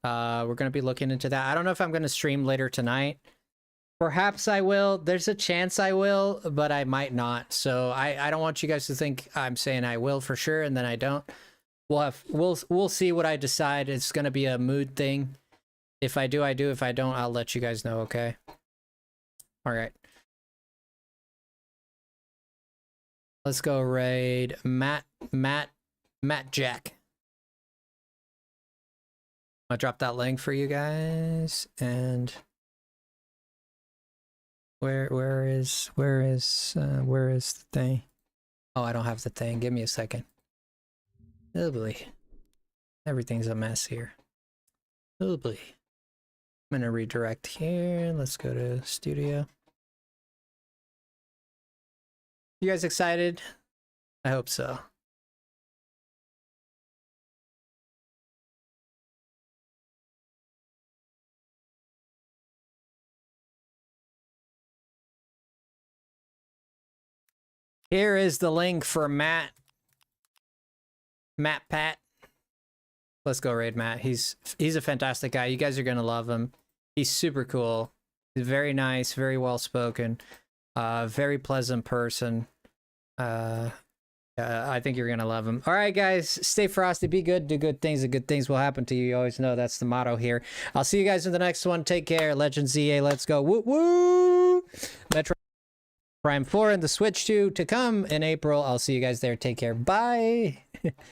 We're gonna be looking into that. I don't know if I'm gonna stream later tonight. Perhaps I will. There's a chance I will, but I might not. So I don't want you guys to think I'm saying I will for sure and then I don't. We'll see what I decide. It's gonna be a mood thing. If I do, I do. If I don't, I'll let you guys know, okay? All right. Let's go raid Matt Jack. I'll drop that link for you guys. And where is the thing? Oh, I don't have the thing. Give me a second. Oh boy. Everything's a mess here. Oh boy. I'm gonna redirect here. Let's go to studio. You guys excited? I hope so. Here is the link for Matt Pat. Let's go raid Matt. He's a fantastic guy. You guys are gonna love him. He's super cool. He's very nice, very well spoken, very pleasant person. I think you're gonna love him. All right, guys, stay frosty, be good, do good things, and good things will happen to you. You always know that's the motto here. I'll see you guys in the next one. Take care. Legend ZA, let's go. Woo woo! Metro Prime 4 and the Switch 2 to come in April. I'll see you guys there. Take care. Bye.